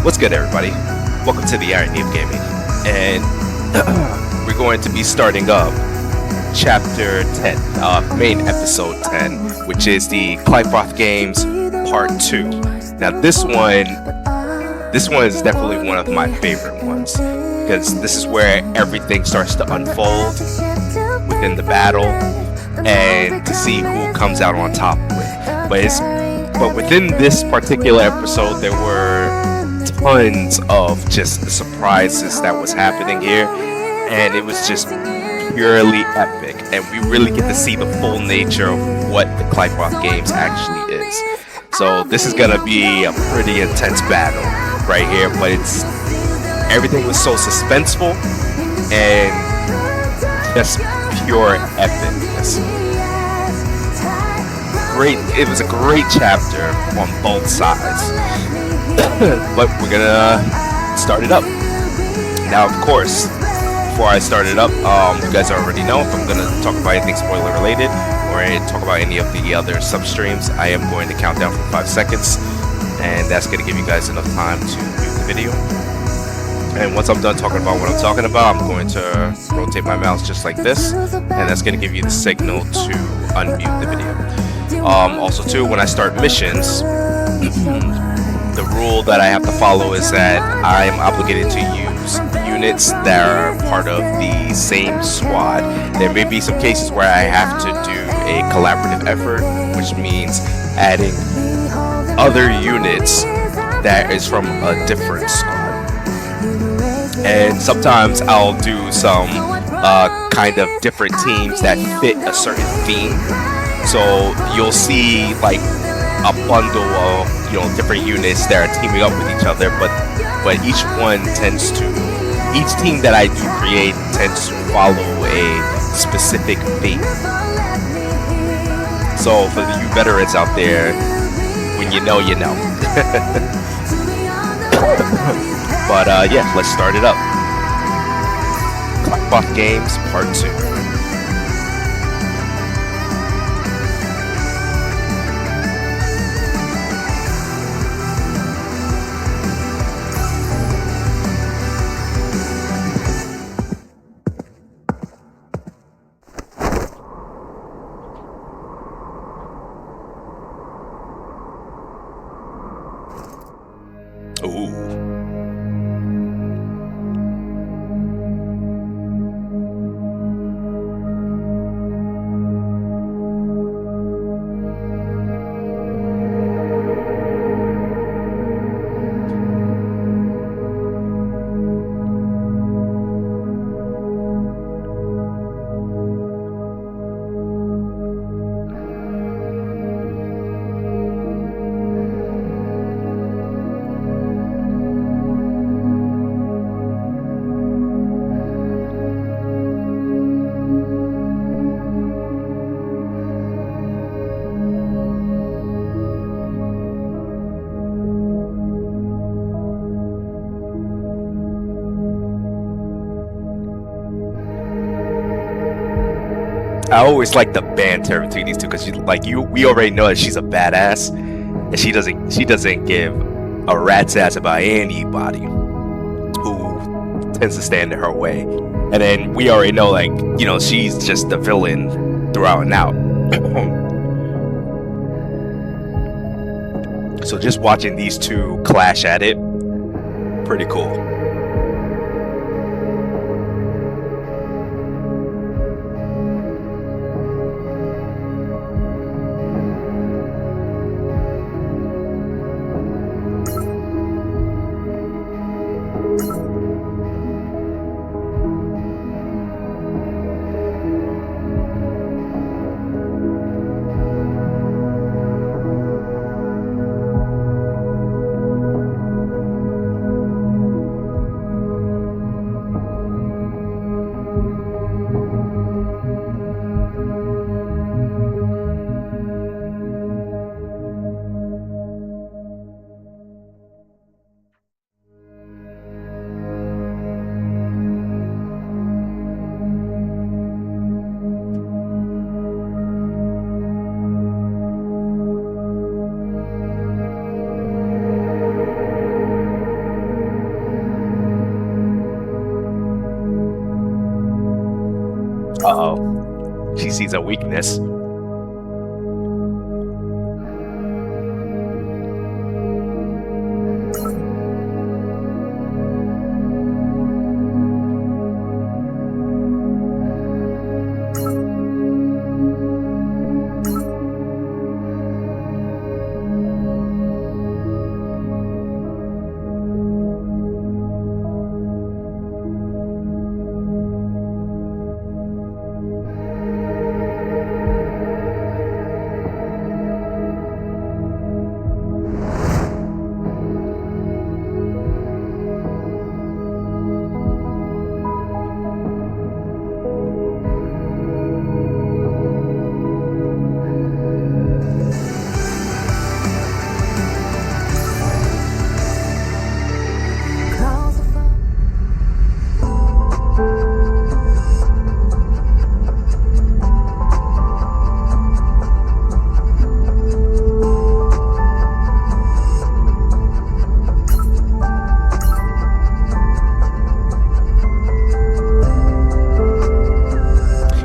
What's good, everybody? Welcome to the Irony of Gaming, and we're going to be starting up Chapter 10, main episode 10, which is the Qliphoth games Part 2. Now, this one is definitely one of my favorite ones because this is where everything starts to unfold within the battle, and to see who comes out on top with. But within this particular episode, there were tons of just the surprises that was happening here, and it was just purely epic, and we really get to see the full nature of what the Qliphoth games actually is. So this is gonna be a pretty intense battle right here, but everything was so suspenseful and just pure epicness. It was a great chapter on both sides. But we're gonna start it up. Now, of course, before I start it up, you guys already know if I'm gonna talk about anything spoiler related or talk about any of the other substreams, I am going to count down from 5 seconds, and that's gonna give you guys enough time to mute the video. And once I'm done talking about what I'm talking about, I'm going to rotate my mouse just like this, and that's gonna give you the signal to unmute the video. Also too, when I start missions, the rule that I have to follow is that I am obligated to use units that are part of the same squad. There may be some cases where I have to do a collaborative effort, which means adding other units that is from a different squad. And sometimes I'll do some kind of different teams that fit a certain theme. So you'll see like a bundle of different units that are teaming up with each other, but each team that I do create tends to follow a specific theme. So for you veterans out there, when you know, you know. But yeah, let's start it up. Qliphoth Games Part 2. Ooh. I always like the banter between these two because we already know that she's a badass, and she doesn't give a rat's ass about anybody who tends to stand in her way. And then we already know she's just the villain throughout and out. So just watching these two clash at it, pretty cool. he sees a weakness.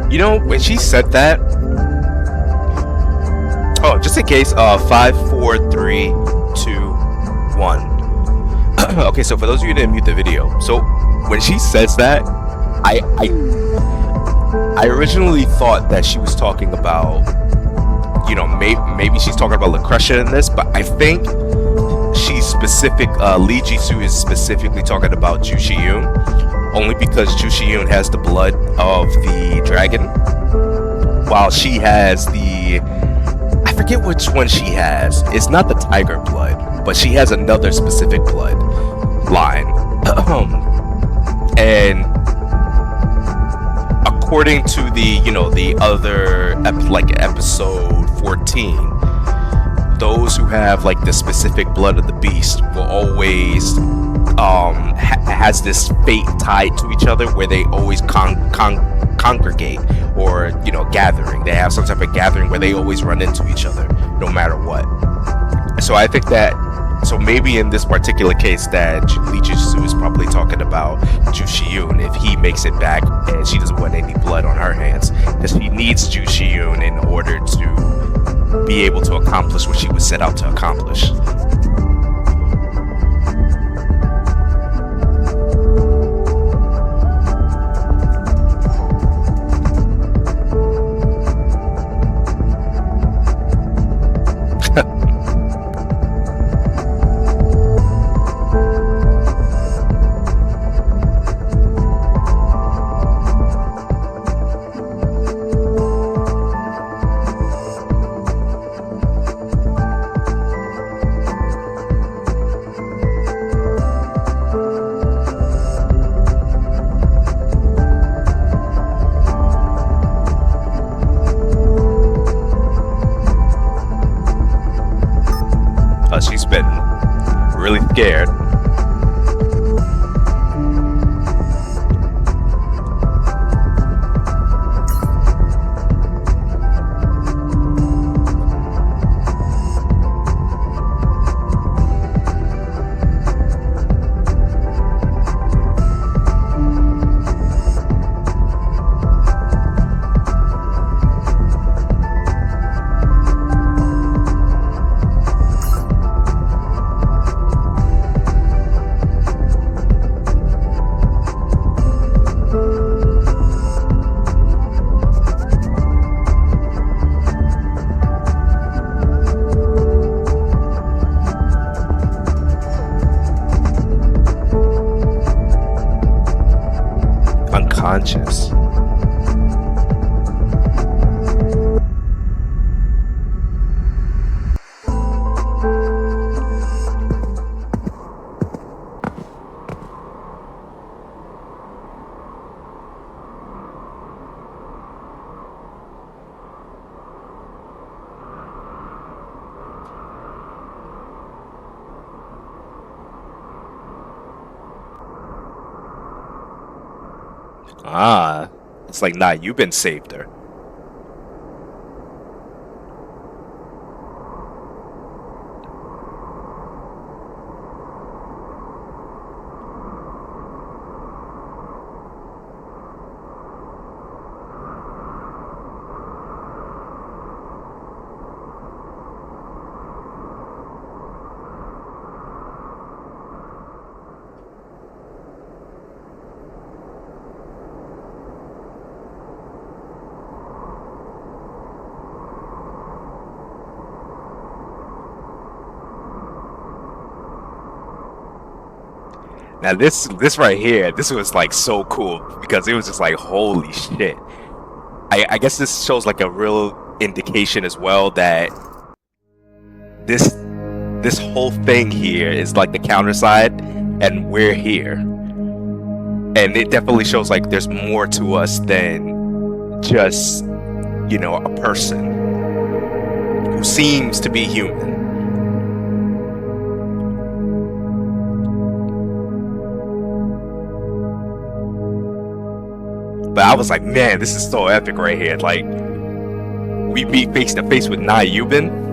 You know, when she said that, oh, just in case, 5, 4, 3, 2, 1. Okay, so for those of you who didn't mute the video, so when she says that, I originally thought that she was talking about, you know, maybe she's talking about Lucretia in this, but I think she's specific. Lee Jisoo is specifically talking about Ju Shi-yoon. Only because Ju Shi-yoon has the blood of the dragon, while she has the... I forget which one she has. It's not the tiger blood, but she has another specific blood line. And according to the, you know, the other, like episode 14, those who have like the specific blood of the beast will always... has this fate tied to each other where they always congregate, or, you know, gathering. They have some type of gathering where they always run into each other no matter what. So I think that, so maybe in this particular case that Lee Jisoo is probably talking about Ju Shi-yoon if he makes it back and she doesn't want any blood on her hands, because she needs Ju Shi-yoon in order to be able to accomplish what she was set out to accomplish. She's been really scared. Unconscious. Ah, it's like, nah, you've been saved her. Now this right here, this was like so cool because it was just like holy shit. I guess this shows like a real indication as well that this whole thing here is like the CounterSide, and we're here. And it definitely shows like there's more to us than just, you know, a person who seems to be human. But I was like, man, this is so epic right here. Like, we meet face to face with Nayubin.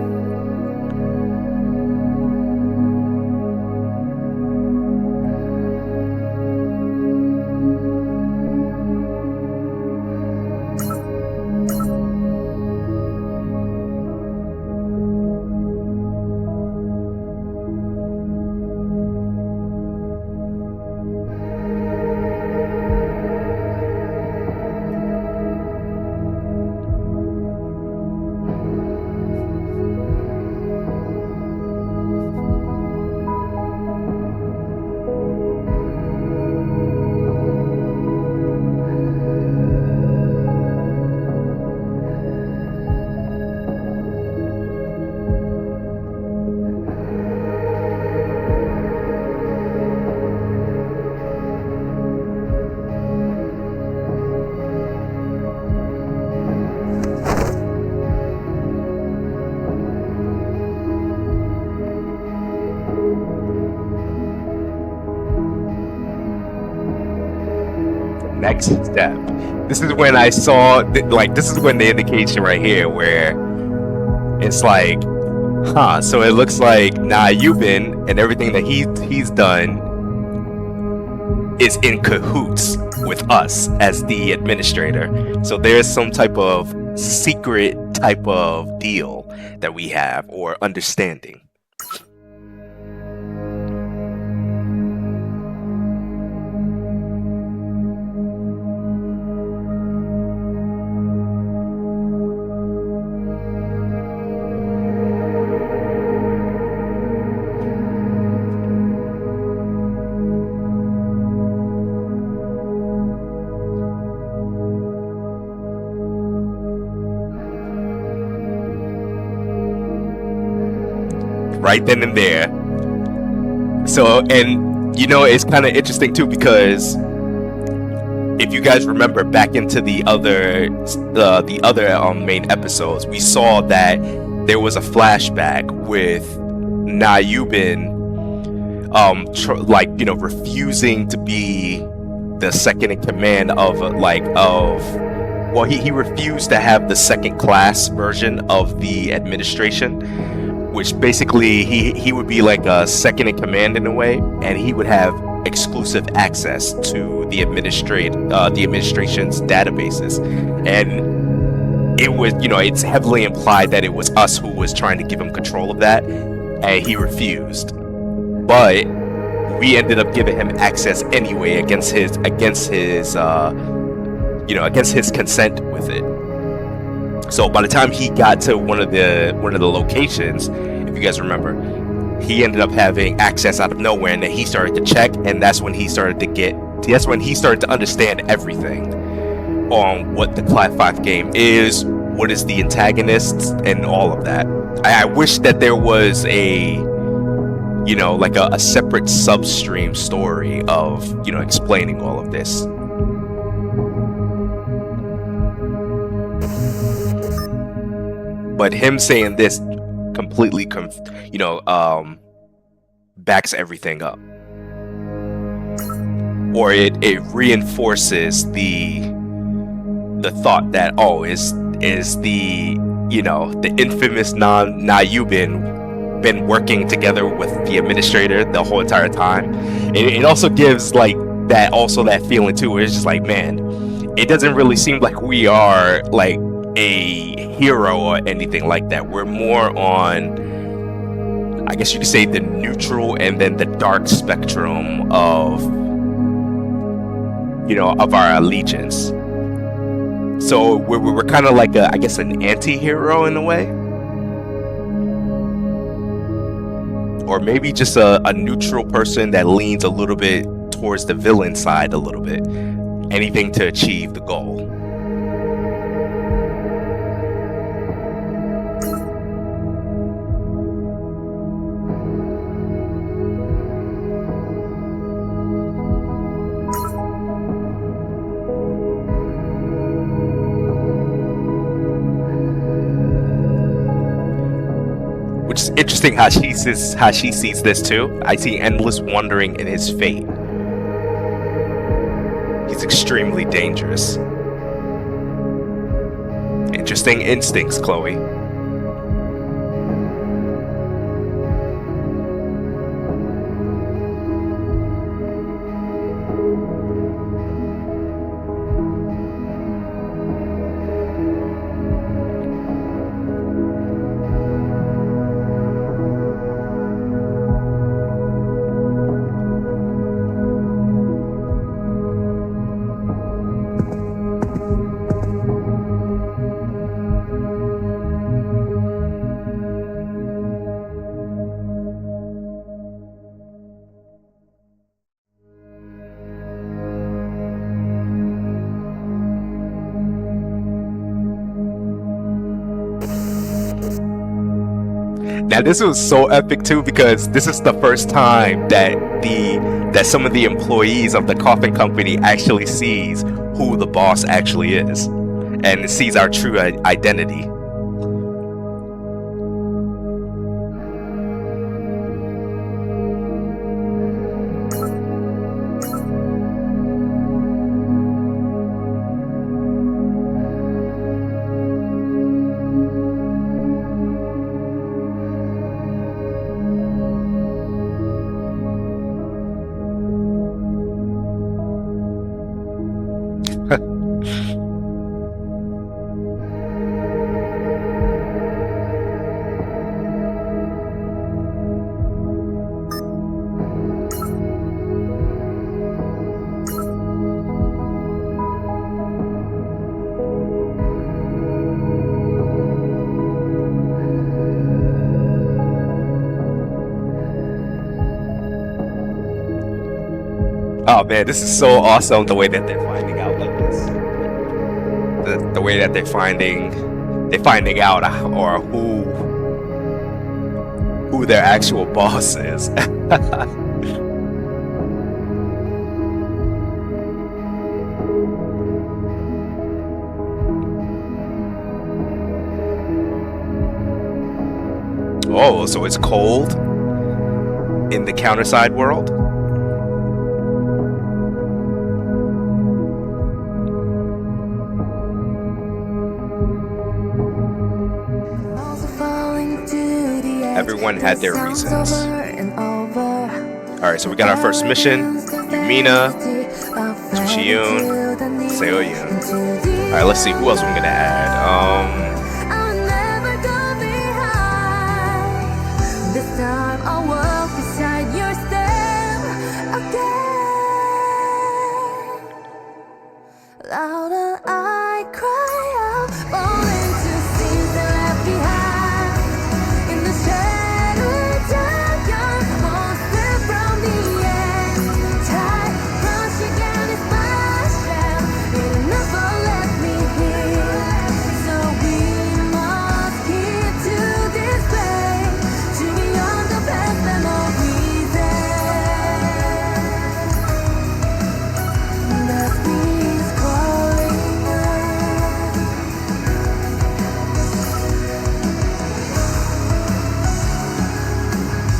Next step. This is when I saw, like, this is when the indication right here where it's like, huh, so it looks like Nayubin and everything that he's done is in cahoots with us as the administrator. So there's some type of secret type of deal that we have, or understanding. Right then and there. So, and you know, it's kind of interesting too, because if you guys remember back into the other main episodes, we saw that there was a flashback with Nayubin like, you know, refusing to be the second in command of well, he refused to have the second class version of the administration, which basically he would be like a second in command in a way, and he would have exclusive access to the administration's databases. And it was, you know, it's heavily implied that it was us who was trying to give him control of that, and he refused. But we ended up giving him access anyway against his consent with it. So by the time he got to one of the locations, if you guys remember, he ended up having access out of nowhere, and then he started to check, and that's when he started to understand everything on what the Qliphoth game is, what is the antagonists, and all of that. I wish that there was a, you know, like a separate substream story of, you know, explaining all of this. But him saying this completely, backs everything up, or it reinforces the thought that, oh, is the, you know, the infamous Nayubin been working together with the administrator the whole entire time. It also gives like that feeling too, where it's just like, man, it doesn't really seem like we are like a hero or anything like that. We're more on, I guess you could say, the neutral and then the dark spectrum of, you know, of our allegiance. So we're kind of like I guess an anti-hero in a way, or maybe just a neutral person that leans a little bit towards the villain side a little bit. Anything to achieve the goal. Which is interesting how she sees this too. I see endless wondering in his fate. He's extremely dangerous. Interesting instincts, Chloe. Now this was so epic too, because this is the first time that some of the employees of the coffin company actually sees who the boss actually is, and sees our true identity. Oh man, this is so awesome, the way that they're finding out like this. The way that they're finding out or who their actual boss is. Oh, so it's cold in the CounterSide world? Everyone had their reasons. Alright, so we got our first mission. Yumina, Tushiyun, Seoyun. Alright, let's see who else we're gonna add.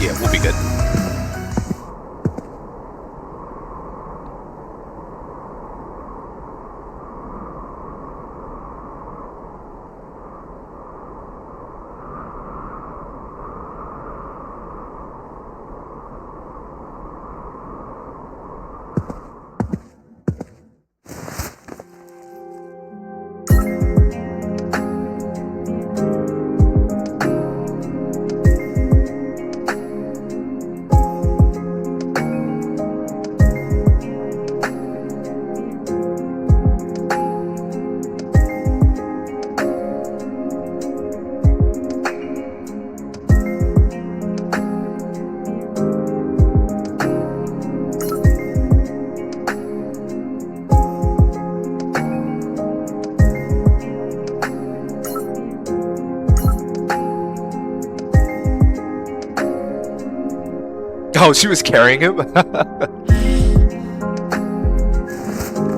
Yeah, we'll be good. Oh, she was carrying him?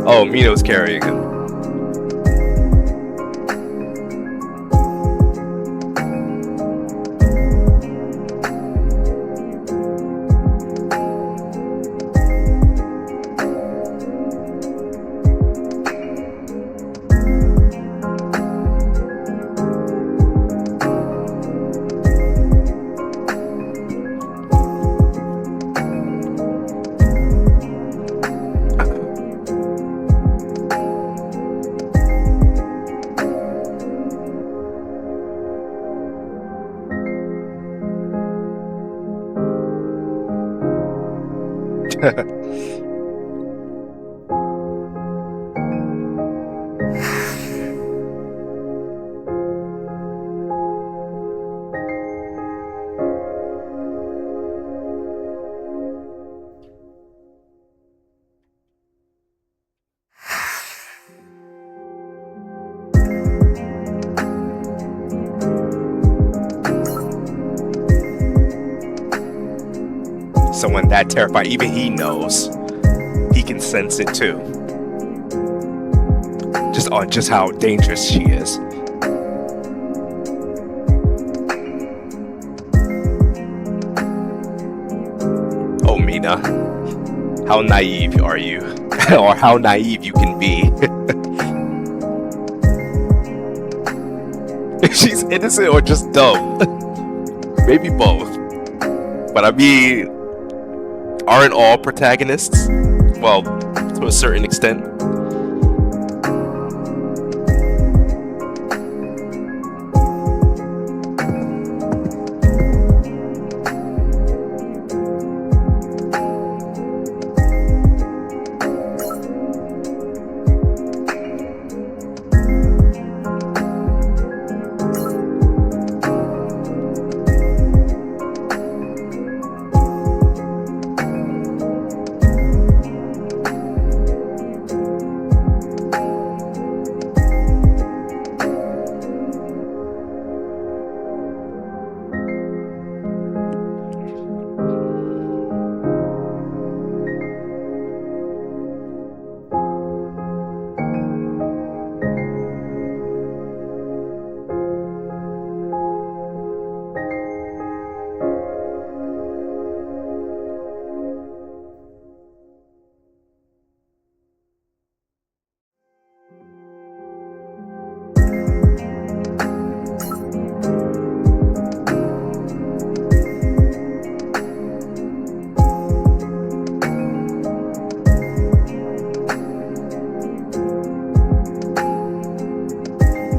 Oh, Mino's carrying him. Someone that terrified, even he knows. He can sense it too. Just how dangerous she is. Oh, Mina. How naive are you? Or how naive you can be. She's innocent or just dumb. Maybe both. But I mean, aren't all protagonists? Well, to a certain extent.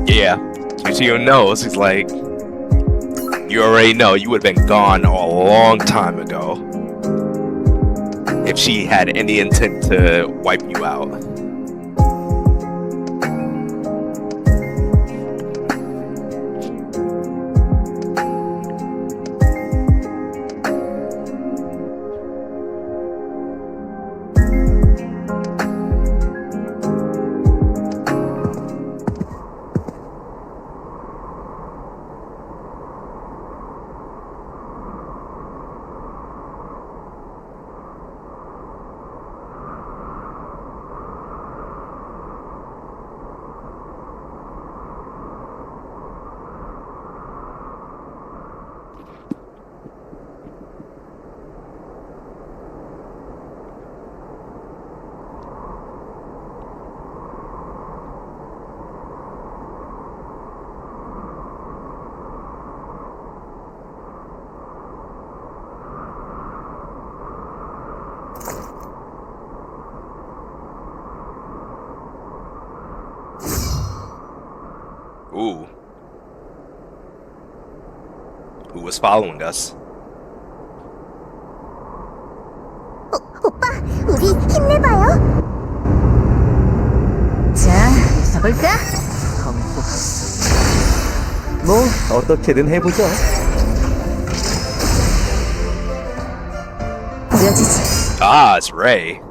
Yeah, Yuchio knows. He's like, you already know you would have been gone a long time ago if she had any intent to wipe you out. Ooh. Who was following us? 오빠, 우리 힘내봐요. 자, 서볼까? 뭐 어떻게든 해보죠. 보여주지. Ah, it's Ray.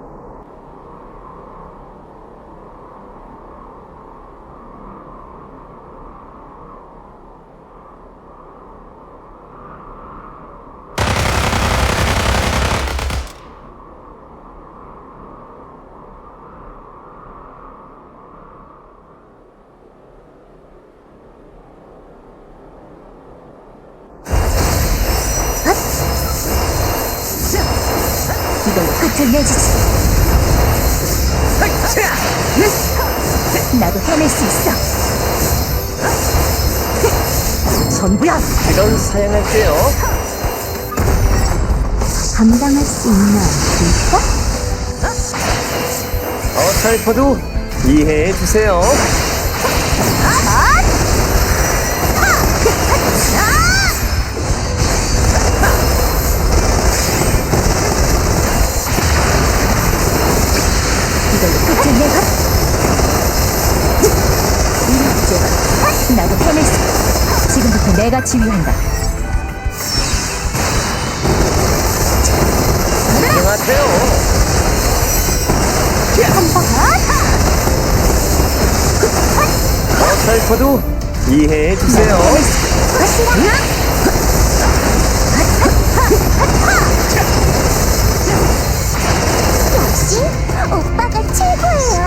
끝을 내주지. 나도 해낼 수 있어. 전부야. 이건 사양할게요. 감당할 수 있나 볼까? 어설퍼도 이해해 주세요. 이걸로 끝을 내가. 이제 나도 해낼 수. 지금부터 내가 지휘한다. 안녕하세요. 어설퍼도 이해해 주세요. 역시 오빠가 최고예요.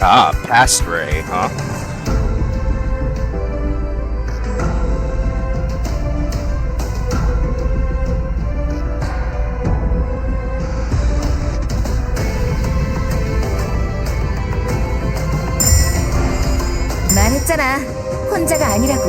Ah, past Ray, huh? 말했잖아. 혼자가 아니라고.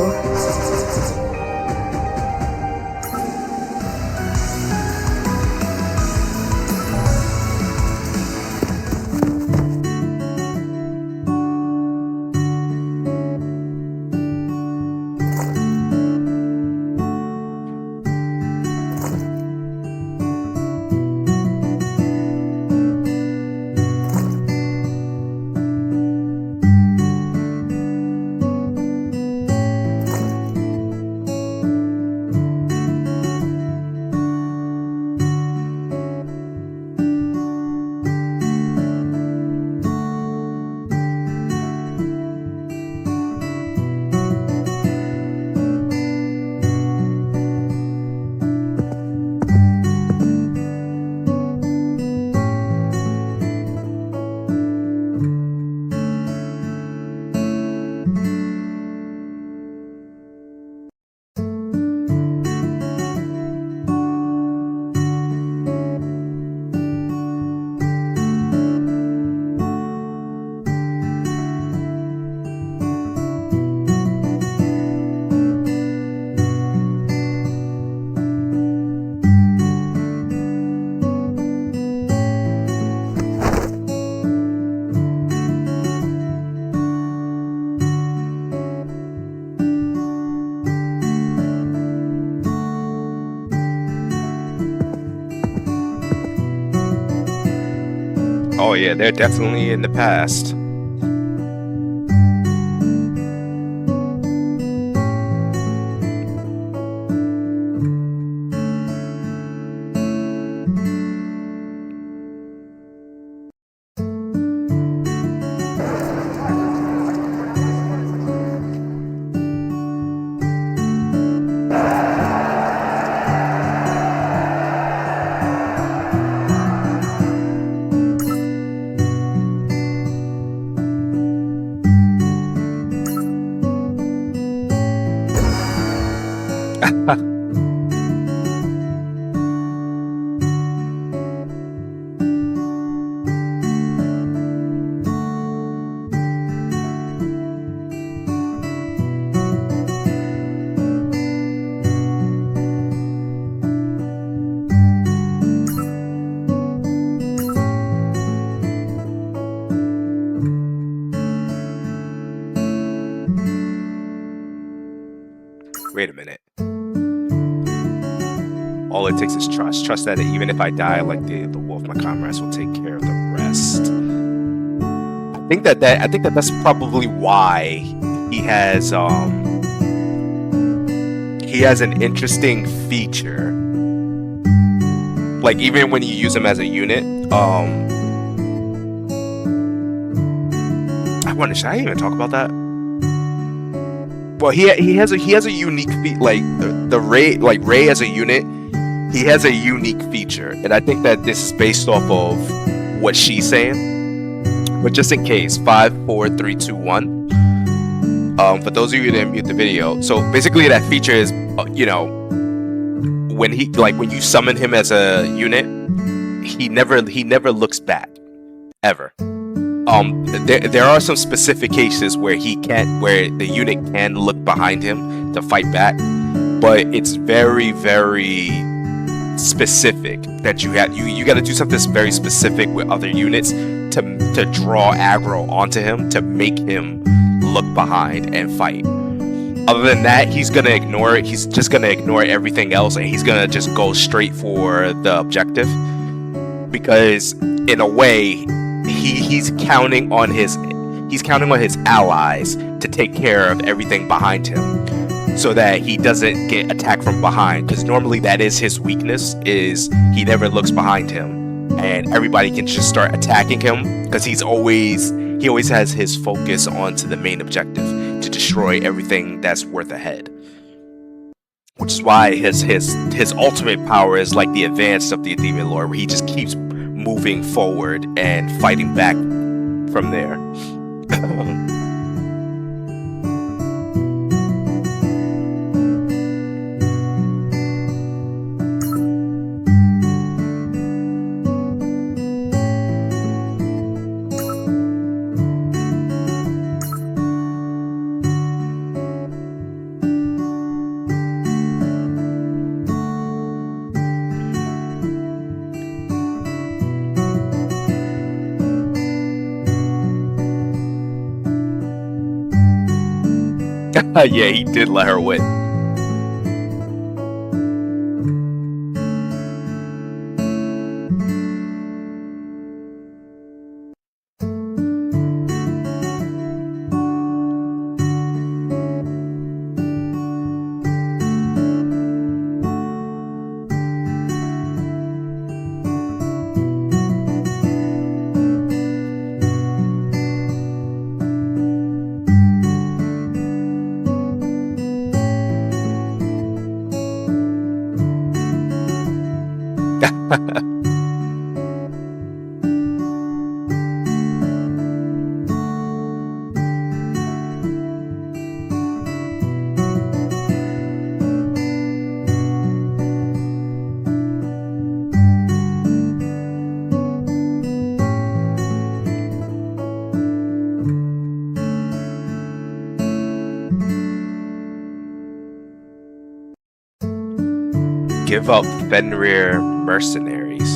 Oh yeah, they're definitely in the past. Wait a minute. All it takes is trust. Trust that even if I die like the wolf, my comrades will take care of the rest. I think that's probably why he has an interesting feature. Like even when you use him as a unit, should I even talk about that? Well, he has a unique like Ray as a unit. He has a unique feature, and I think that this is based off of what she's saying. But just in case, 5, 4, 3, 2, 1. For those of you that didn't mute the video, so basically that feature is, you know, when you summon him as a unit, he never looks back, ever. There are some specific cases where the unit can look behind him to fight back, but it's very, very specific that you got to do something very specific with other units to draw aggro onto him to make him look behind and fight. Other than that, he's gonna ignore it. He's just gonna ignore everything else, and he's gonna just go straight for the objective, because in a way he's counting on his allies to take care of everything behind him, so that he doesn't get attacked from behind, because normally that is his weakness, is he never looks behind him and everybody can just start attacking him, because he always has his focus onto the main objective to destroy everything that's worth ahead, which is why his ultimate power is like the advance of the Demon Lord, where he just keeps moving forward and fighting back from there. Yeah, he did let her win. Give up Fenrir mercenaries.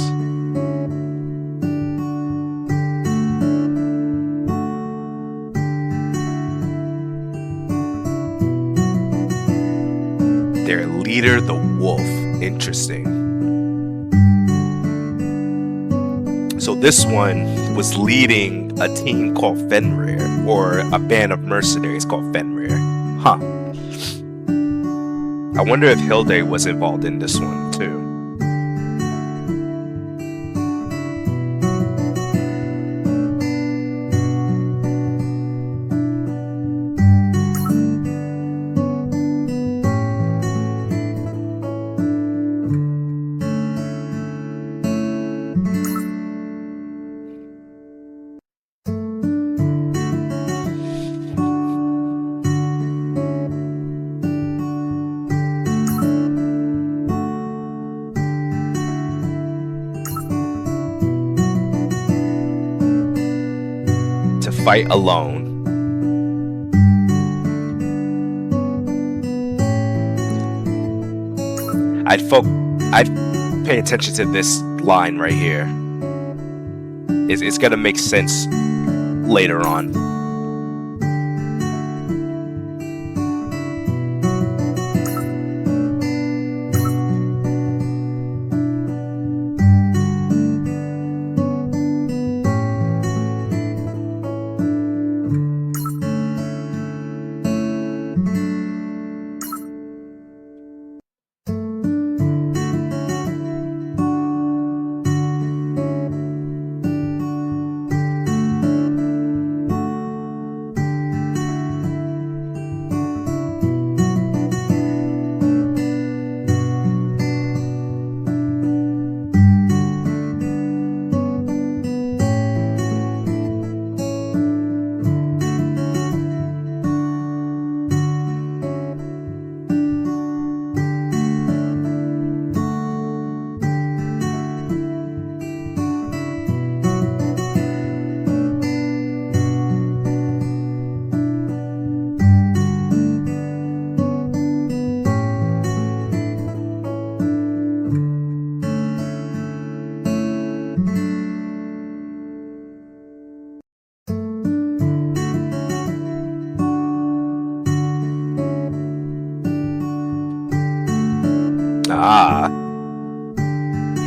Their leader, the wolf. Interesting. So this one was leading a team called Fenrir, or a band of mercenaries called Fenrir. Huh. I wonder if Hilde was involved in this one too. quite alone. I'd pay attention to this line right here. It's gonna make sense later on. Ah,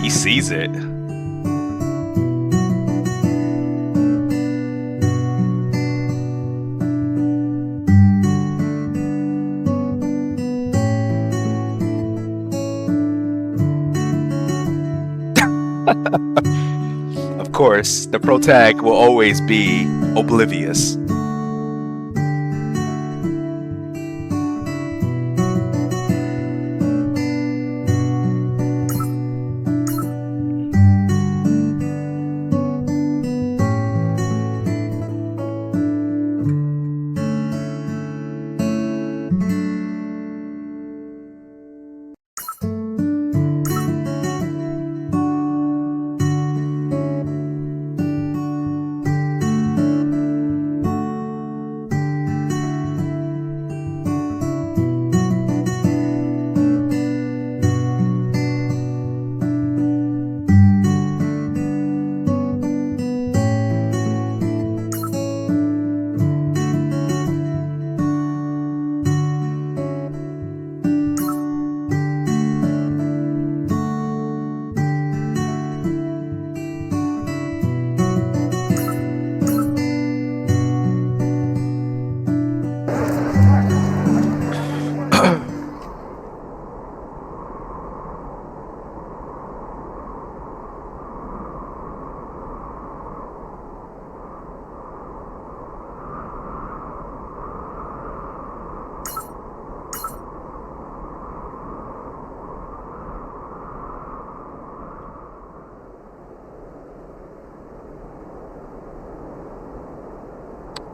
he sees it. Of course, the protag will always be oblivious.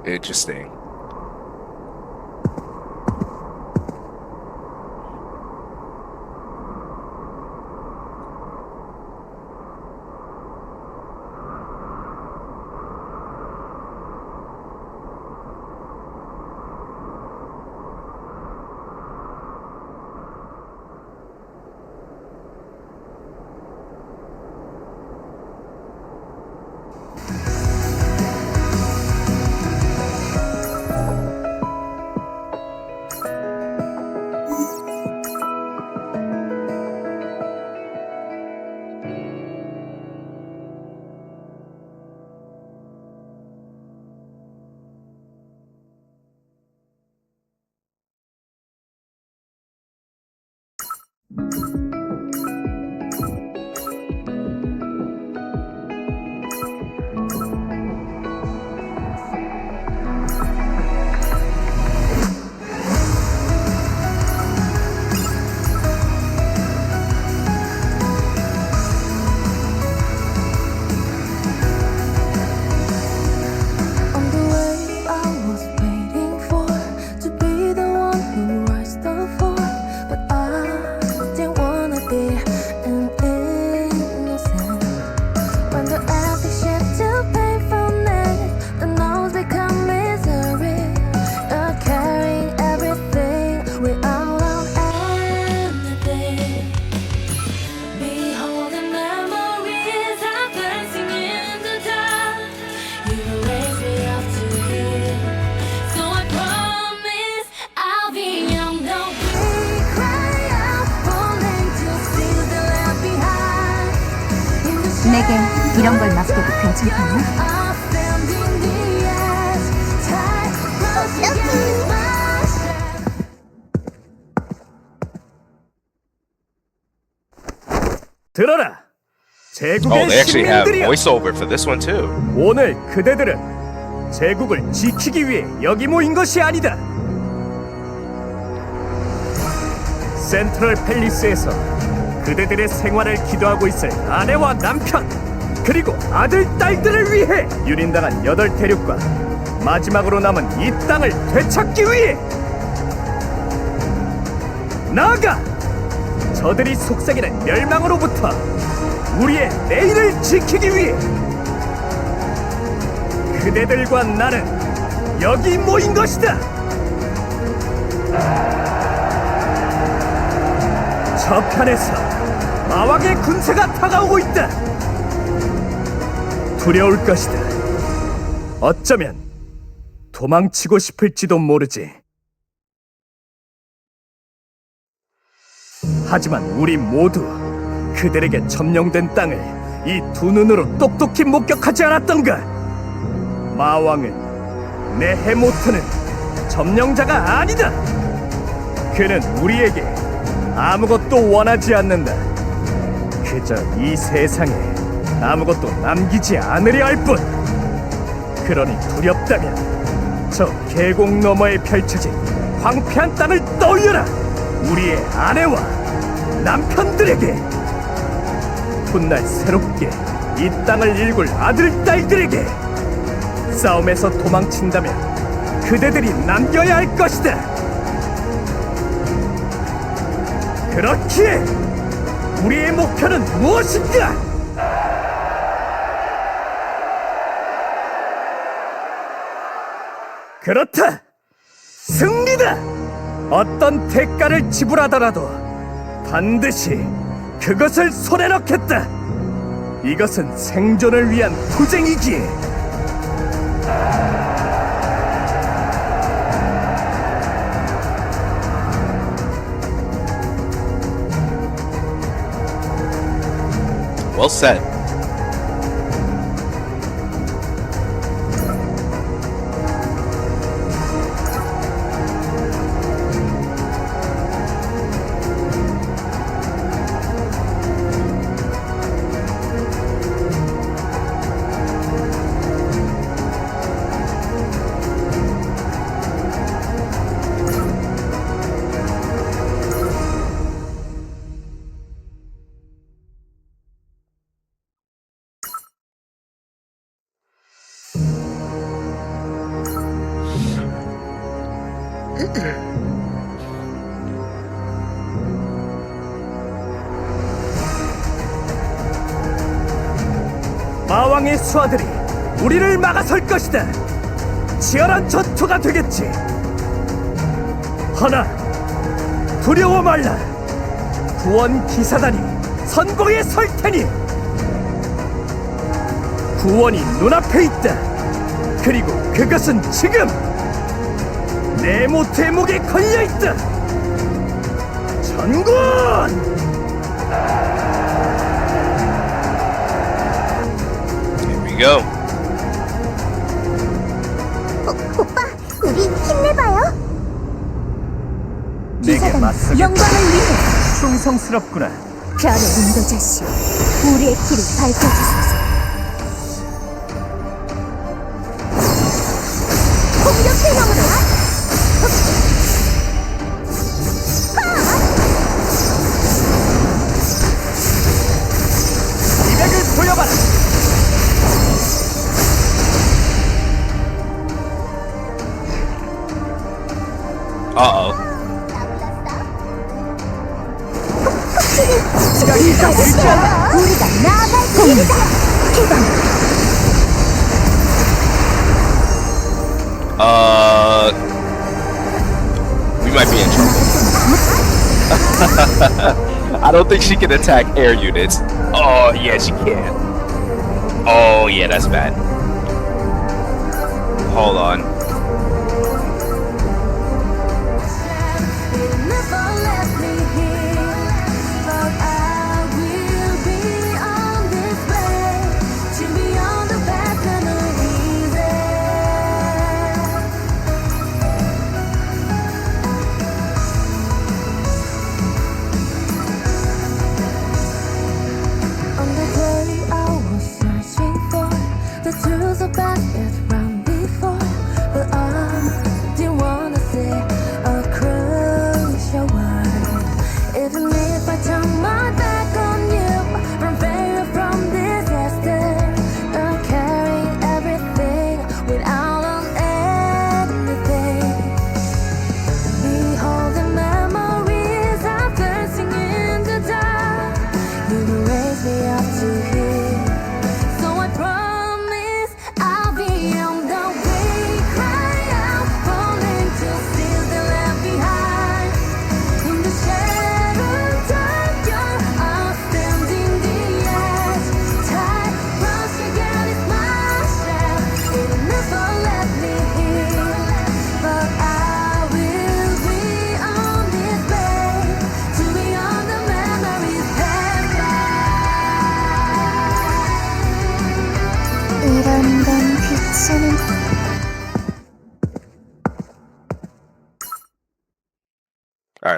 Interesting. Wanna 내게 이런 걸 맡겨도 괜찮겠나? 들어라! Oh, 제국의 they actually have 시민들이여! voiceover for this one too. 오늘 그대들은 제국을 지키기 위해 여기 모인 것이 아니다. 센트럴 팰리스에서 그대들의 생활을 기도하고 있을 아내와 남편 그리고 아들, 딸들을 위해 유린당한 8대륙과 마지막으로 남은 이 땅을 되찾기 위해 나아가 저들이 속삭이는 멸망으로부터 우리의 내일을 지키기 위해 그대들과 나는 여기 모인 것이다. 저편에서 마왕의 군세가 다가오고 있다. 두려울 것이다. 어쩌면 도망치고 싶을지도 모르지. 하지만 우리 모두 그들에게 점령된 땅을 이 두 눈으로 똑똑히 목격하지 않았던가? 마왕은 내 해모트는 점령자가 아니다. 그는 우리에게 아무것도 원하지 않는다. 그저 이 세상에 아무것도 남기지 않으려 할 뿐. 그러니 두렵다면 저 계곡 너머에 펼쳐진 황폐한 땅을 떠올려라. 우리의 아내와 남편들에게 훗날 새롭게 이 땅을 일굴 아들, 딸들에게 싸움에서 도망친다면 그대들이 남겨야 할 것이다. 그렇기에 우리의 목표는 무엇인가? 그렇다! 승리다! 어떤 대가를 지불하더라도 반드시 그것을 손에 넣겠다! 이것은 생존을 위한 투쟁이기에 Well said. 마왕의 수하들이 우리를 막아설 것이다. 치열한 전투가 되겠지. 허나 두려워 말라. 구원 기사단이 선봉에 설 테니 구원이 눈앞에 있다. 그리고 그것은 지금 내 모트의 목에 걸려있다. 전군! Here we go. 오빠, 우리 힘내봐요. 내게 기사단 맞서겠다. 영광을 위해 충성스럽구나. 별의 인도자시오, 우리의 길을 밝혀주소서. 공격의 힘으로 기백을 보여봐라. Uh-oh. 우리가 나아갈 길이다. 기반 We might be in trouble. I don't think she can attack air units. Oh, yeah, she can. Oh, yeah, that's bad. Hold on.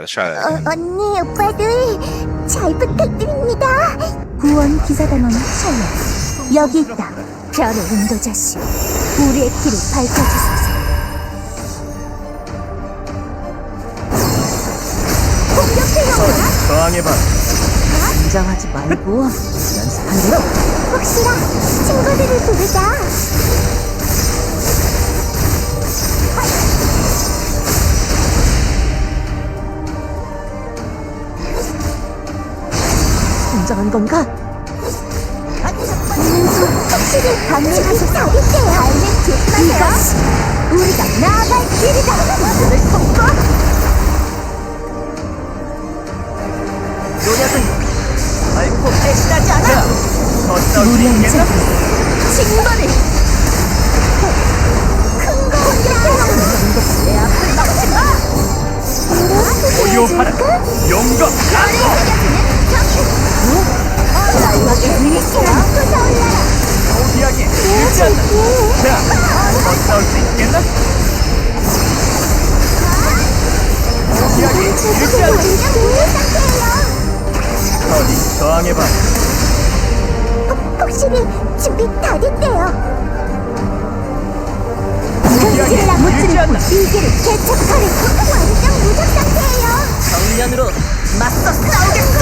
let's try that. 언니, 오빠들 잘 부탁드립니다. 구원 기사단원 샬롯, 여기 있다. 별의 인도자씨, 우리의 길을 밝혀주소서. 공격해요. 저항해봐. 긴장하지 말고 연습한 대로. 혹시라 친구들을 부르자. 진정한 건가? 확실히 강림하고 사귈게요. 알면 조심하세요. 우리가 나아갈 길이다. 눈을 덮고. 노력은 결코 배신하지 않아. 더 싸울 수 무리한 있겠나? 징벌을. 큰 거야. 내 앞을 막지 마. 고요하라. 용감 강고. 포기하기 쉽지 않다. 자, 더 싸울 수 있겠나? 포기하기 쉽지 않다. 어디 저항해봐. 혹시리 준비 다 됐대요. 포기하기 쉽지 않다. 일기를 개척하래. 완전 무적 상태예요. 정면으로 맞서 싸우겠어.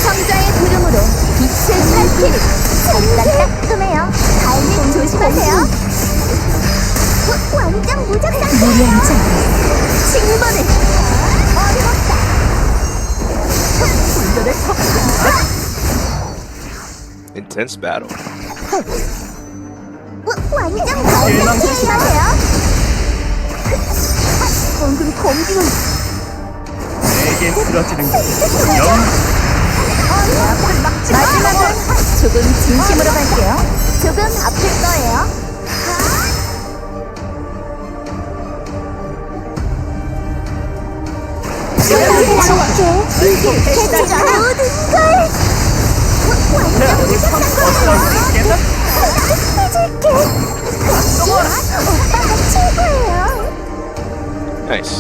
성자의 구름으로 빛을 밝히리. 잠깐 따끔해요. 발밑 조심하세요. 완전 무적 상태예요. 무리한 자 징벌을. 어림없다. 분노를 Intense battle. 완전 무적 조심하세요. 방금 검기는 내게 쓰러지는 게 마지막은 조금 진심으로 갈게요. 조금 아플 거예요. 이게 대체 모든 걸 완전 무섭단 거예요. 해줄게. 오빠가 최고예요. Nice.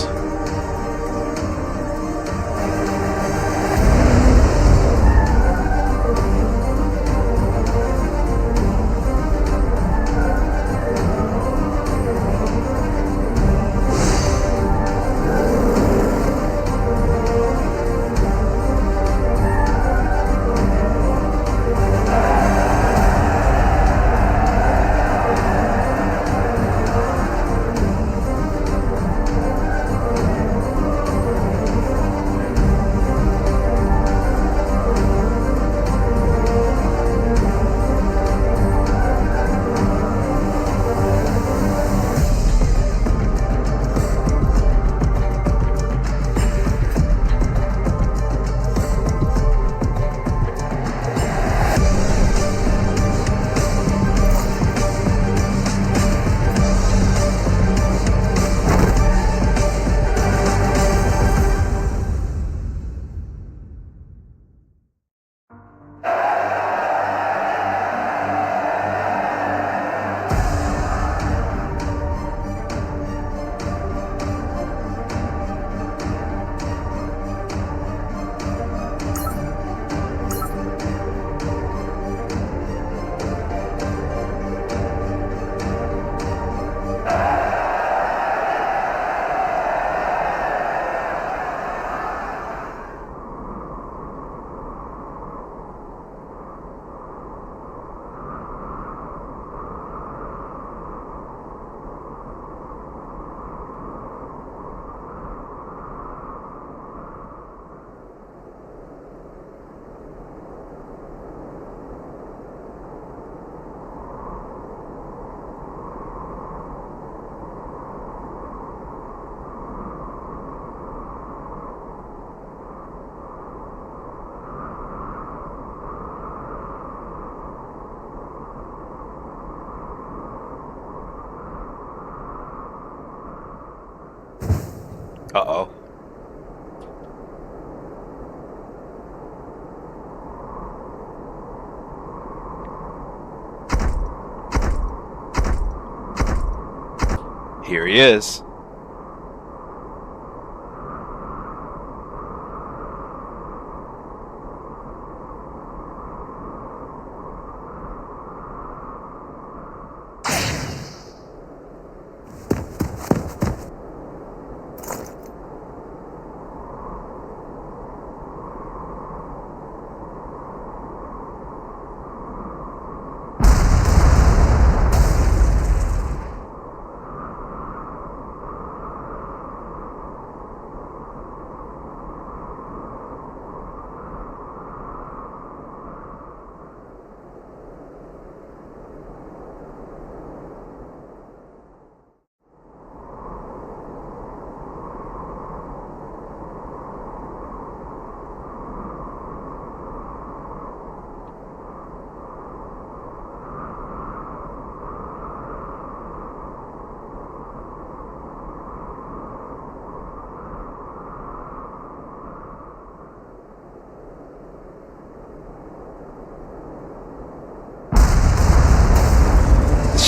Uh-oh. Here he is.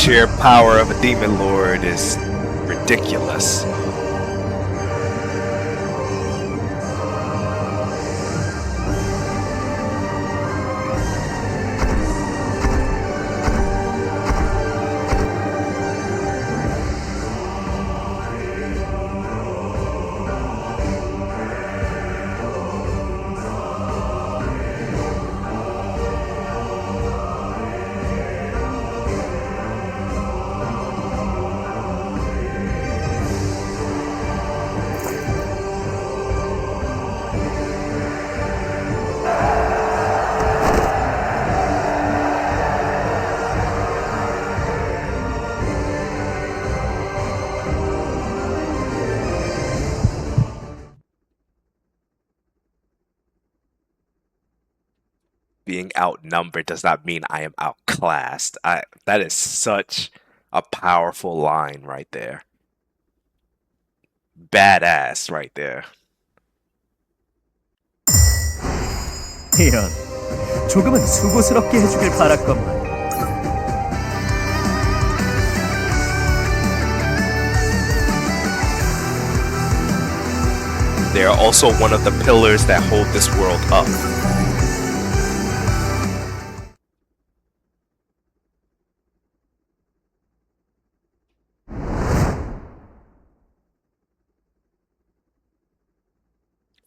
sheer power of a demon lord is ridiculous. Being outnumbered does not mean I am outclassed. That is such a powerful line right there. Badass right there. 이런, 조금은 수고스럽게 해주길 바랐건만. They are also one of the pillars that hold this world up.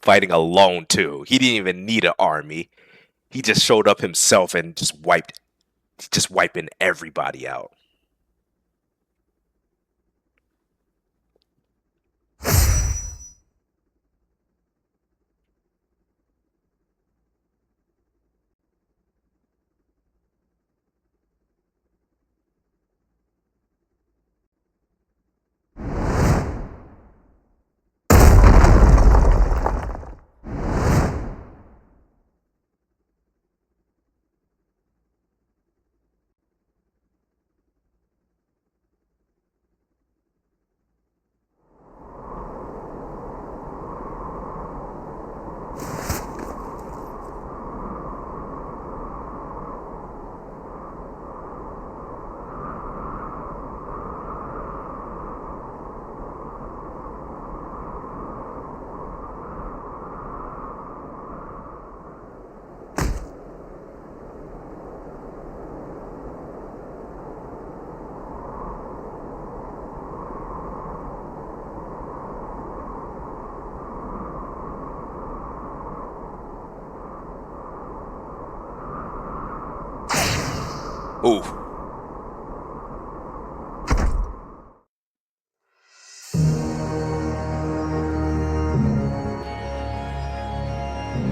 Fighting alone too. He didn't even need an army. He just showed up himself and just wiping everybody out. Ooh.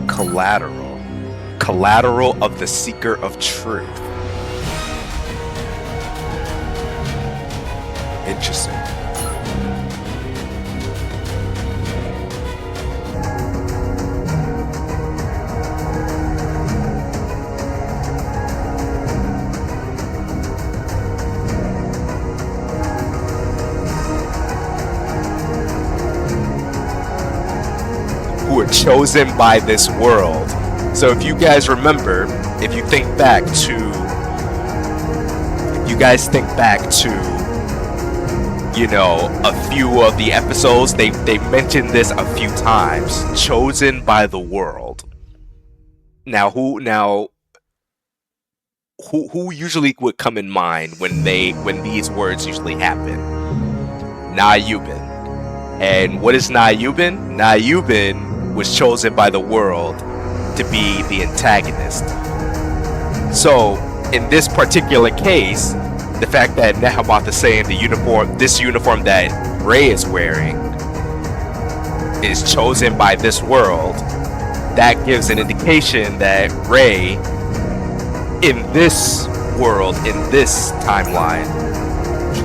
Collateral. Collateral of the Seeker of Truth. Interesting. Who are chosen by this world. So if you guys remember, if you guys think back to, you know, a few of the episodes, they mentioned this a few times. Chosen by the world. Now who usually would come in mind when these words usually happen? Nayubin. And what is Nayubin? Nayubin was chosen by the world to be the antagonist. So, in this particular case, the fact that Nehamoth is saying this uniform that Rey is wearing is chosen by this world, that gives an indication that Rey, in this world, in this timeline,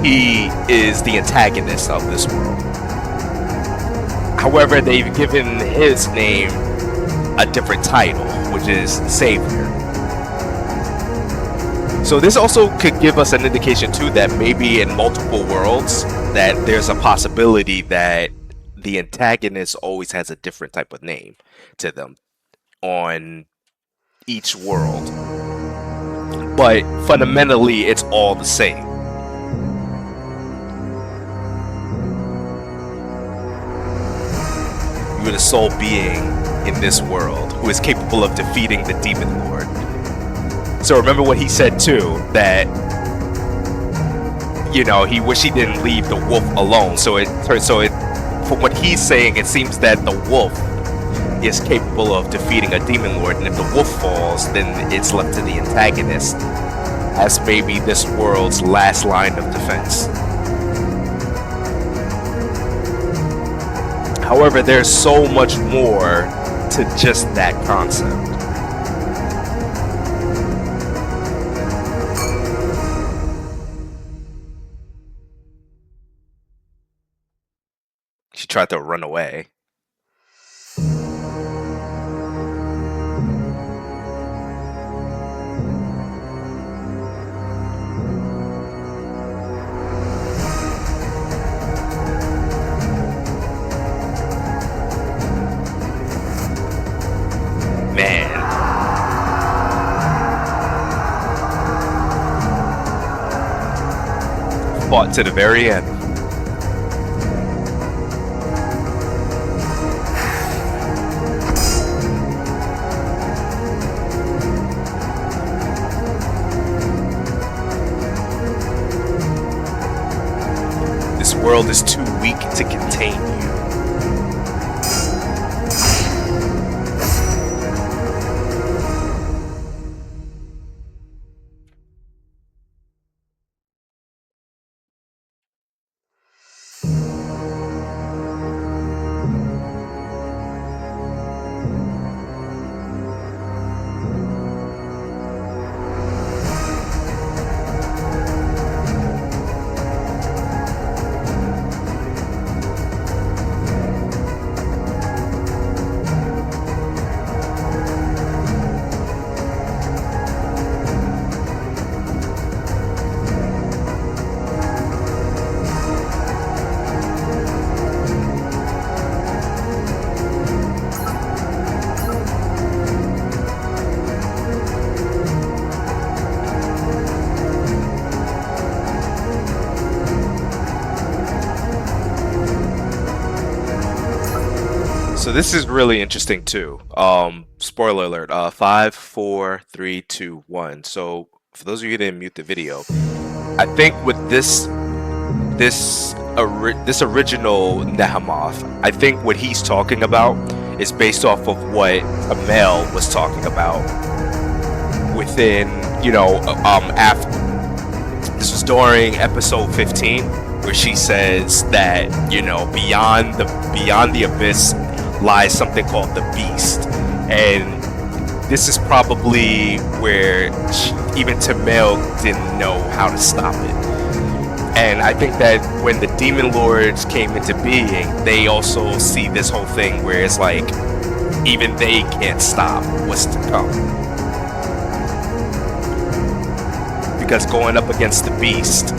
he is the antagonist of this world. However, they've given his name a different title, which is Savior. So this also could give us an indication too that maybe in multiple worlds that there's a possibility that the antagonist always has a different type of name to them on each world. But fundamentally, it's all the same. You are the sole being in this world who is capable of defeating the Demon Lord. So remember what he said too, that, you know, he wished he didn't leave the wolf alone. So from what he's saying, it seems that the wolf is capable of defeating a Demon Lord, and if the wolf falls, then it's left to the antagonist as maybe this world's last line of defense. However, there's so much more to just that concept. She tried to run away. Fought to the very end. This world is too weak to contain you. So this is really interesting too. Spoiler alert. 5, 4, 3, 2, 1. So for those of you who didn't mute the video, I think with this original Nehemoth, I think what he's talking about is based off of what Amel was talking about within, you know, after this was during episode 15, where she says that, you know, beyond the abyss lies something called the beast, and this is probably where even Tamil didn't know how to stop it. And I think that when the Demon Lords came into being, they also see this whole thing where it's like even they can't stop what's to come, because going up against the beast,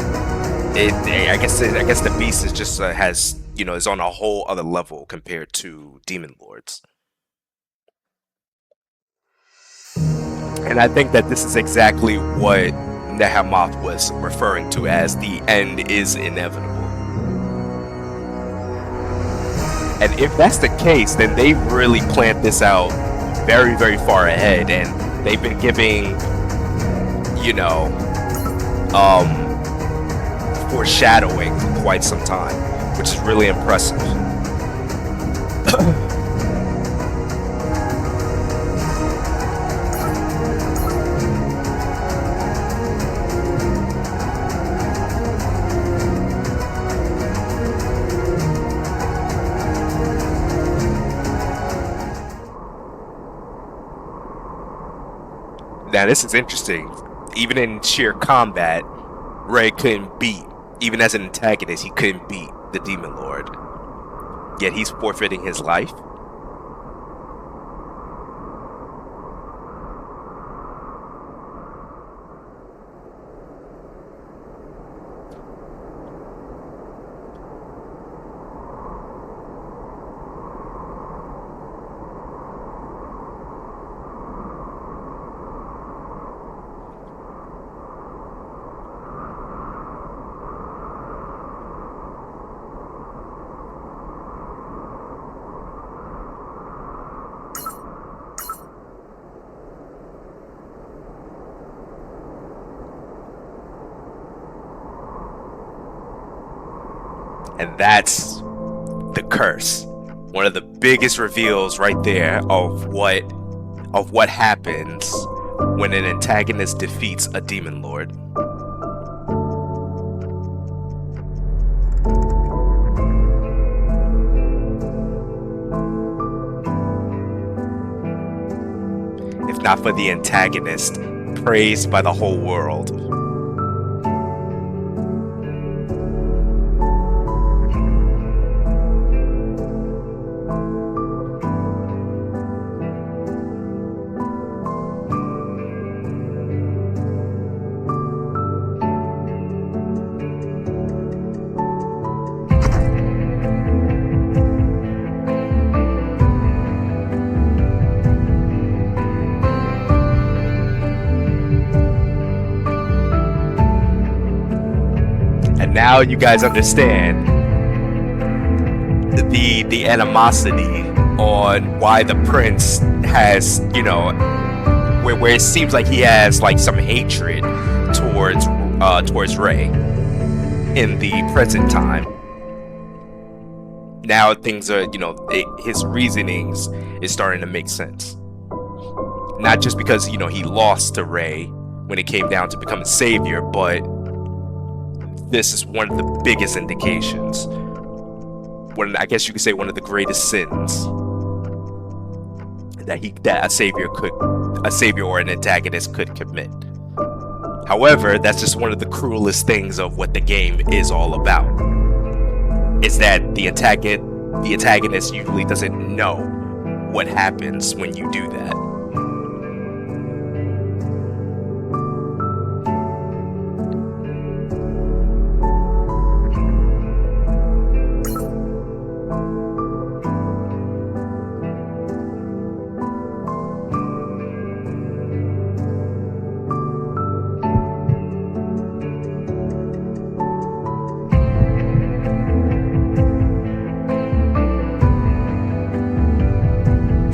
I guess the beast is just has, you know, is on a whole other level compared to Demon Lords. And I think that this is exactly what Nehemoth was referring to as the end is inevitable. And if that's the case, then they really planned this out very, very far ahead, and they've been giving, you know, foreshadowing for quite some time, which is really impressive. Now this is interesting. Even in sheer combat, Ray couldn't beat, even as an antagonist, he couldn't beat the Demon Lord. Yet he's forfeiting his life. And that's the curse. One of the biggest reveals right there of what happens when an antagonist defeats a demon lord. If not for the antagonist, praised by the whole world. And now you guys understand the animosity on why the prince has, you know, where it seems like he has like some hatred towards Rey in the present time. Now things are, you know, his reasonings is starting to make sense. Not just because, you know, he lost to Rey when it came down to becoming savior, but this is one of the biggest indications. I guess you could say one of the greatest sins that a savior or an antagonist could commit. However, that's just one of the cruelest things of what the game is all about. Is that the antagonist usually doesn't know what happens when you do that.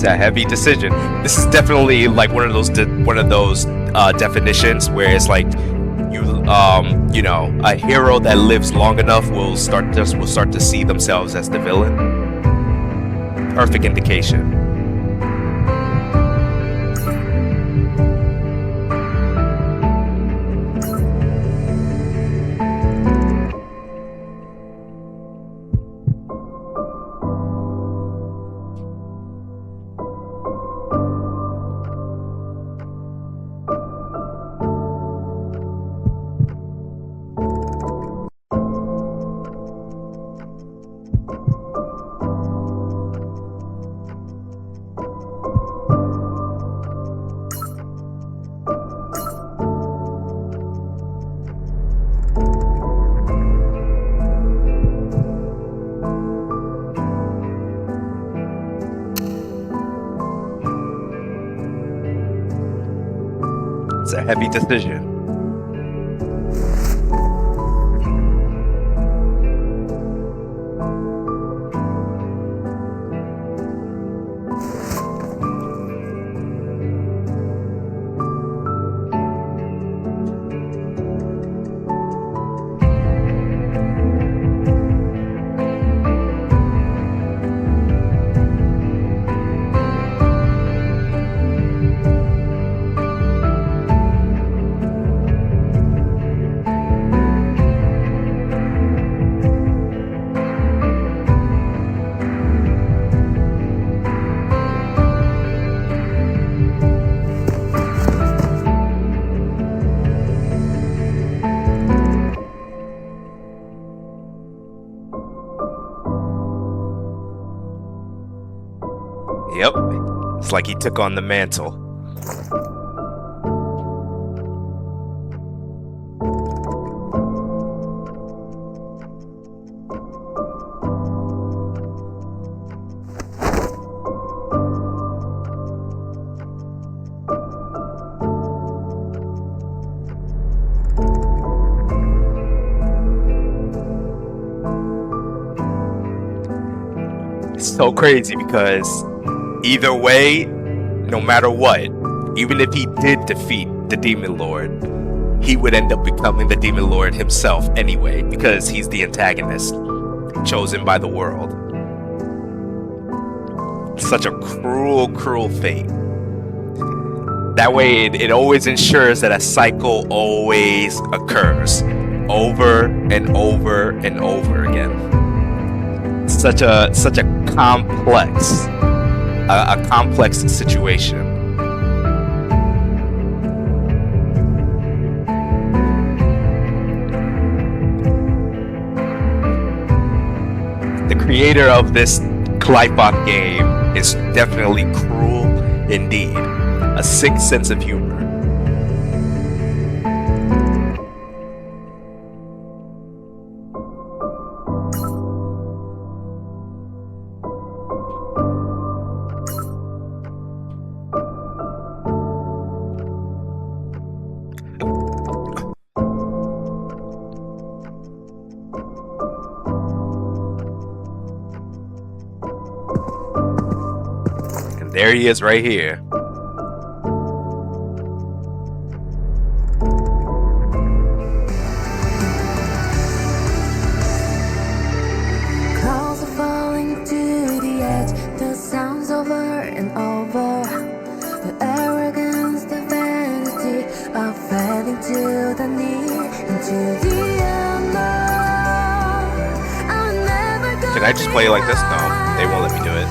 A heavy decision. This is definitely like one of those definitions where it's like you know, a hero that lives long enough will start to see themselves as the villain. Perfect indication. It's a heavy decision. Yep, it's like he took on the mantle. It's so crazy because either way, no matter what, even if he did defeat the Demon Lord, he would end up becoming the Demon Lord himself anyway, because he's the antagonist. chosen by the world. Such a cruel, cruel fate. That way, it always ensures that a cycle always occurs over and over and over again. Such a complex, a complex situation. The creator of this Qliphoth game is definitely cruel indeed. A sick sense of humor. And there he is right here. Can I just play it like this? No, they won't let me do it.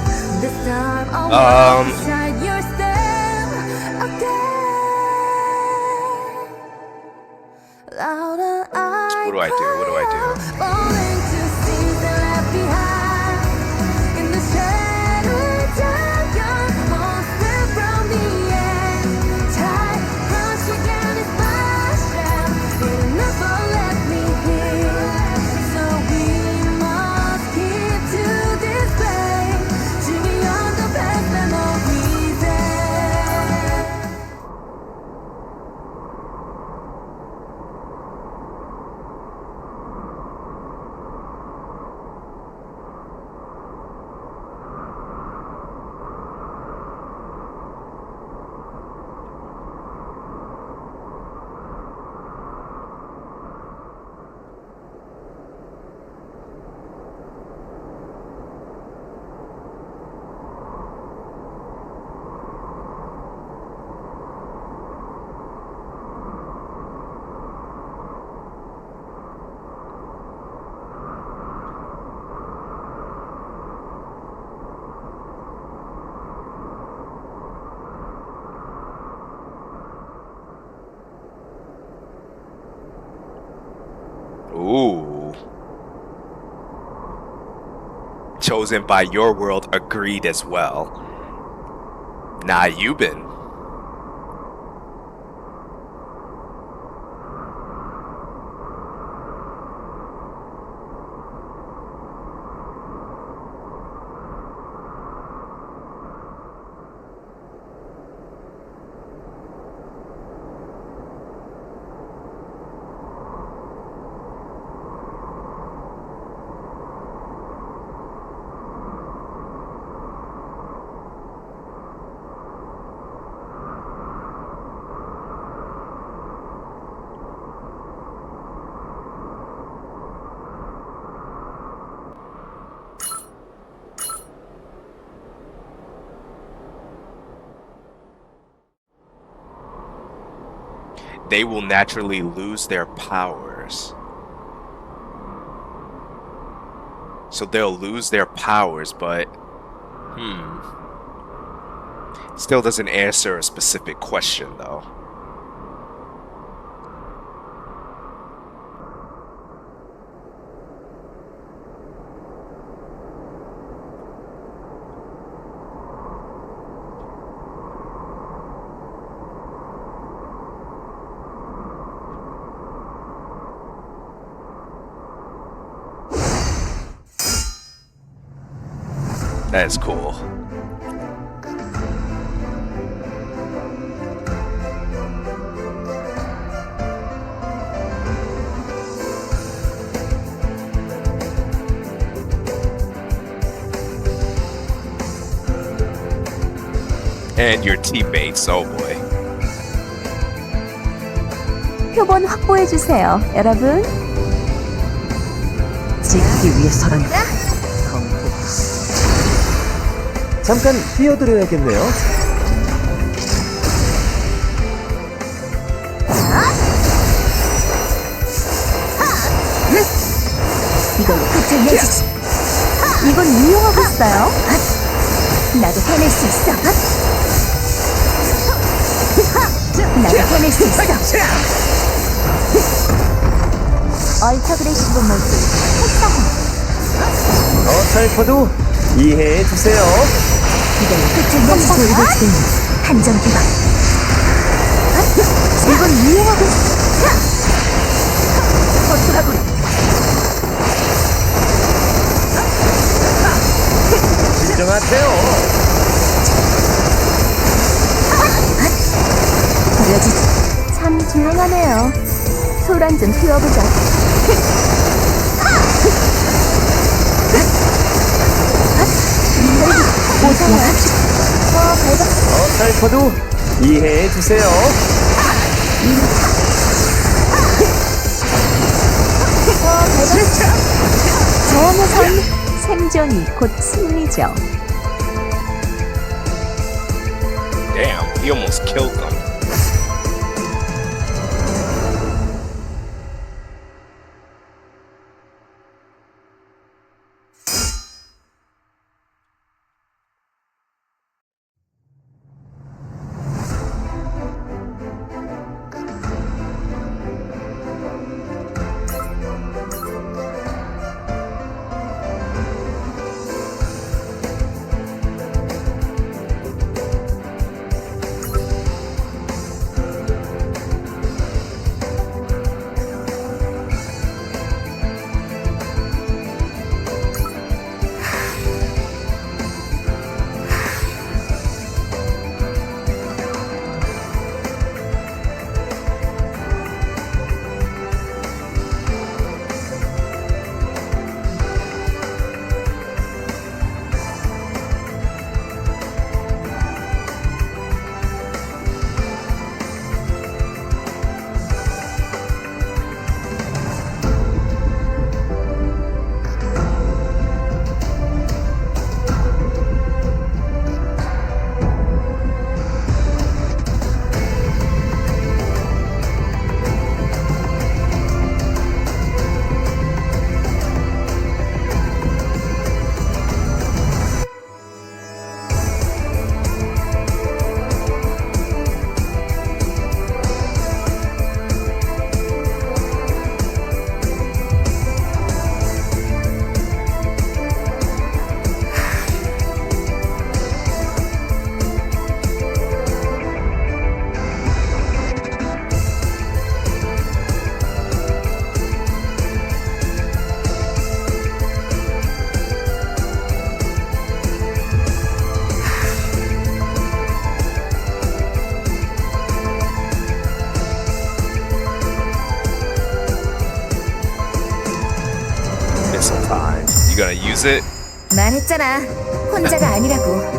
What do I do? What do I do? Ooh. Chosen by your world, agreed as well. Nah, you been. They will naturally lose their powers. So they'll lose their powers, but still doesn't answer a specific question though. That is cool. And your teammates, oh boy. 표본 확보해 주세요, 여러분. 지키기 위해서라면 잠깐 뛰어드려야겠네요. 이걸로 끝을 내주지. 이건 유용하겠어요. 나도 해낼 수 있어. 나도 해낼 수 있어. 얼터그레시브 모드 활성화. 어설퍼도 이해해주세요. 이걸로 끝을 내주지. 돌고 있는 한정 기반. 이건 유용하겠어. 허술하군. 진정하세요. 버려지지. 참 조용하네요. 소란 좀 피워보자. 어설퍼도 이해해주세요. 저음의 생존이 곧 승리죠. Damn, he almost killed them. Missile time. You gonna use it? 말했잖아. 혼자가 아니라고.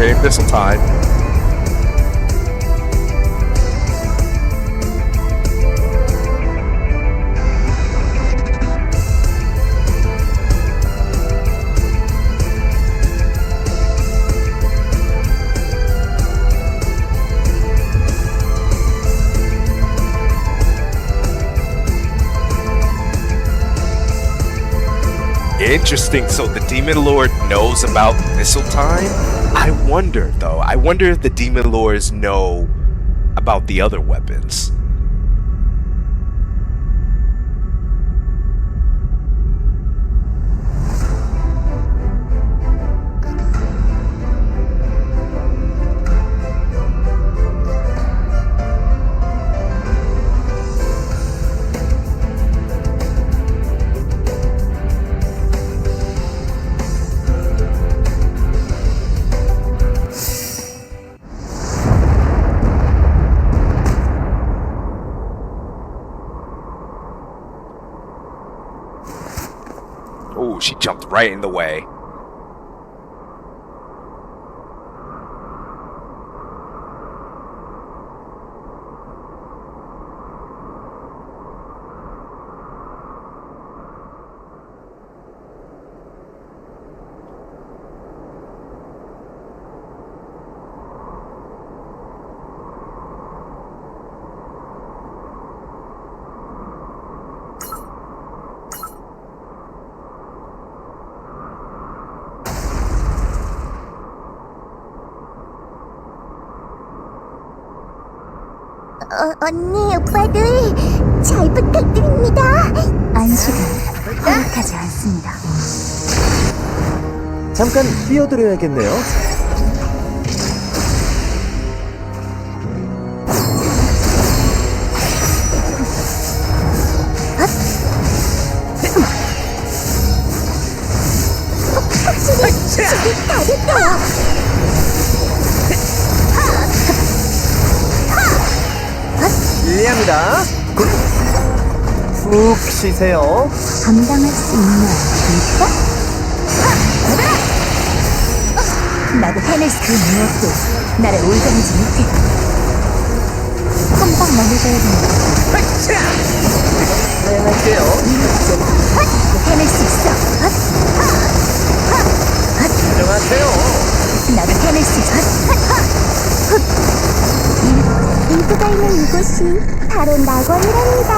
activating missile time. Interesting. So the Demon Lord knows about missile time? I wonder, though. I wonder if the Demon Lords know about the other weapons. Oh, she jumped right in the way. 언니, 오빠들 잘 부탁드립니다. 안식은 허락하지 않습니다. 잠깐 뛰어드려야겠네요. 확실히 집이 다르다. 실례합니다. 푹 쉬세요. 감당할 수 있나 볼까? 나도 해낼 수 무엇도 나를 올가매지 못해. 한 방 넘어져야겠네. 사양할게요. 해낼 수 있어. 인정하세요. 나도 해낼 수 있어. 인프가 있는 이곳이 바로 낙원이랍니다.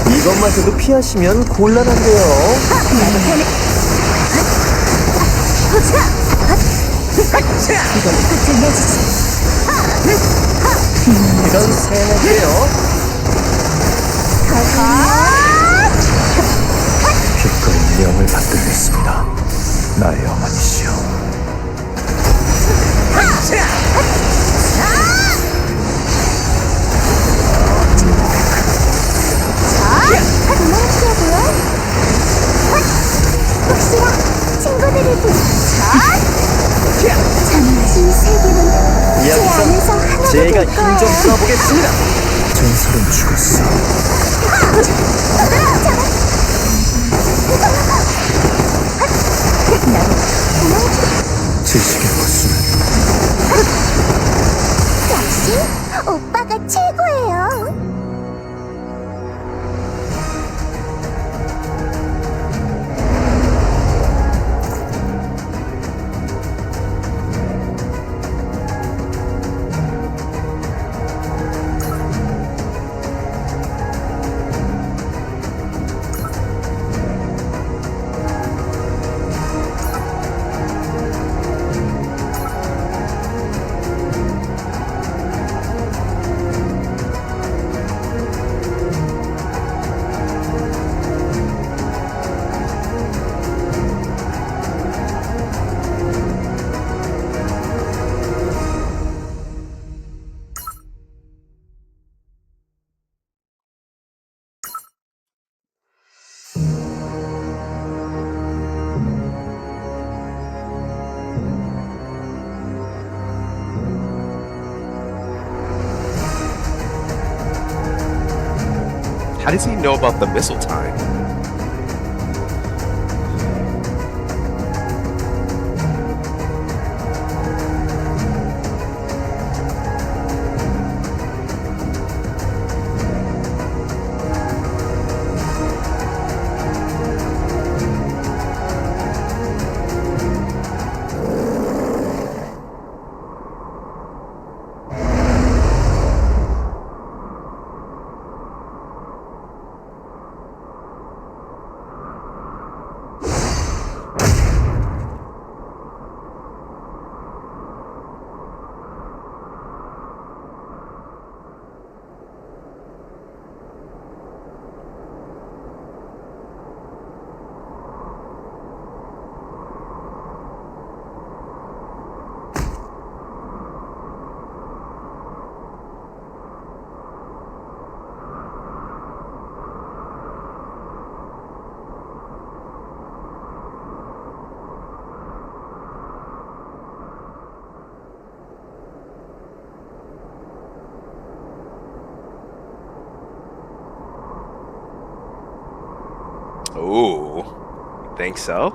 이것마저도 피하시면 곤란한데요. 나도 해낼 이걸로 끝을 내주지. 이건 사양할게요. 기꺼이 명을 받들겠습니다. 나의 어머니시여. 도망치려고요? 혹시나 친구들에게 잠시 이 세계는 제 안에서 하나가 제가 될 힘 거예요. 좀 써보겠습니다. 전설은 죽었어. 지식의 모습은 역시 오빠가 최고예요. How does he know about the missile time? Ooh, you think so?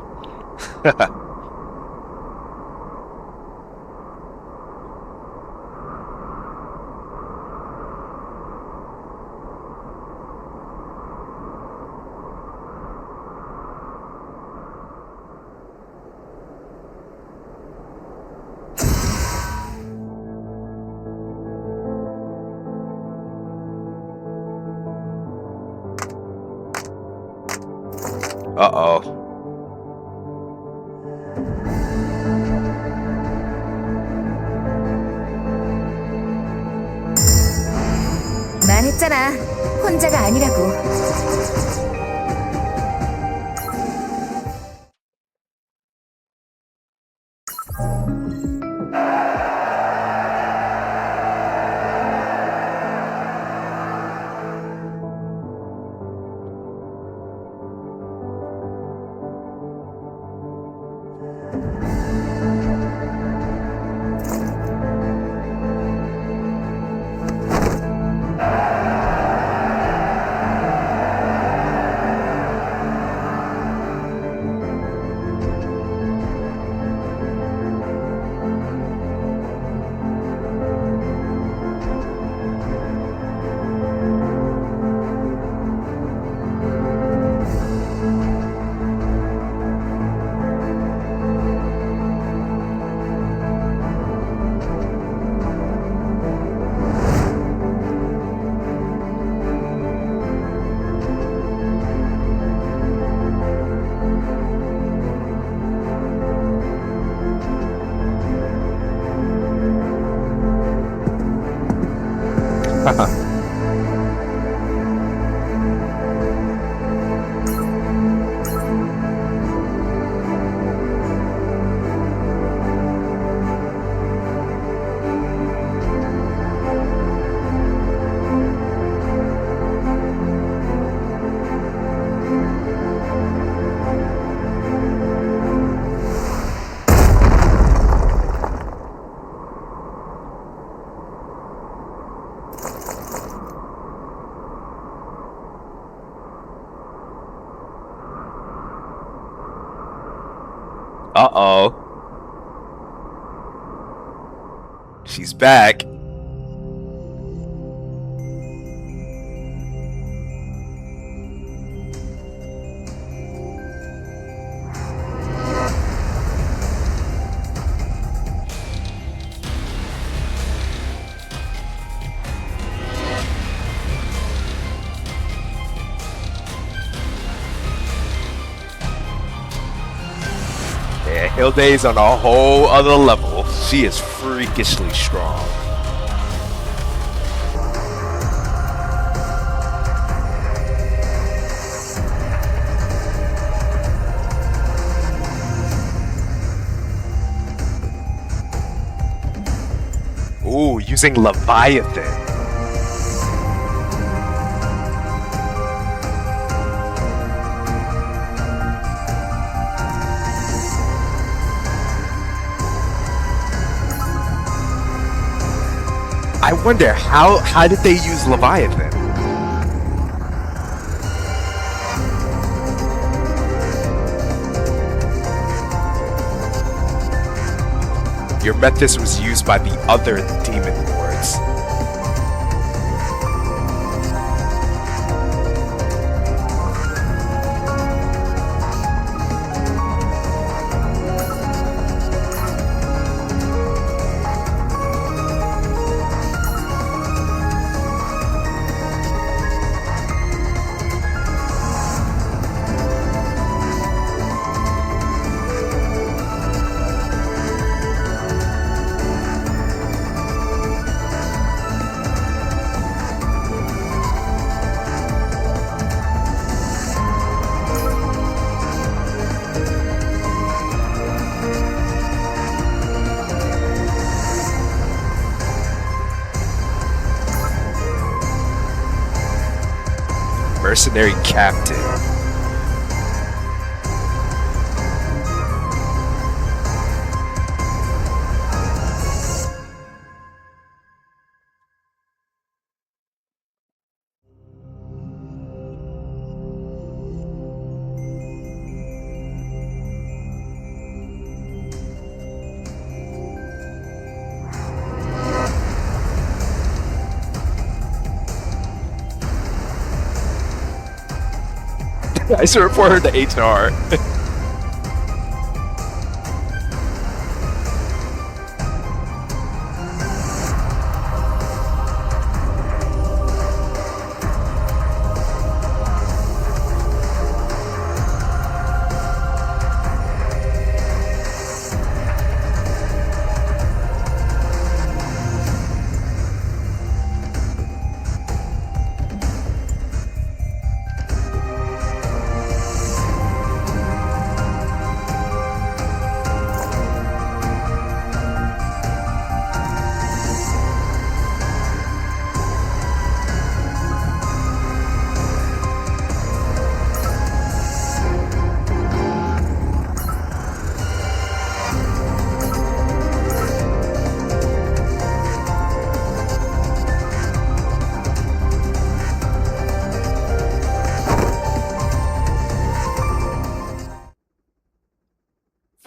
Uh-oh. 말했잖아. 혼자가 아니라고. Uh-oh. She's back. Yeah, Hilde's on a whole other level. She is freakishly strong. Ooh, using Leviathan. I wonder how did they use Leviathan? Your Methus was used by the other demon lords. Mercenary captain. I should report her to HR.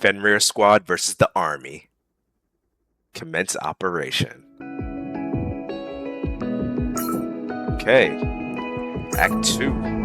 Fenrir Squad versus the Army. Commence operation. Okay. Act 2.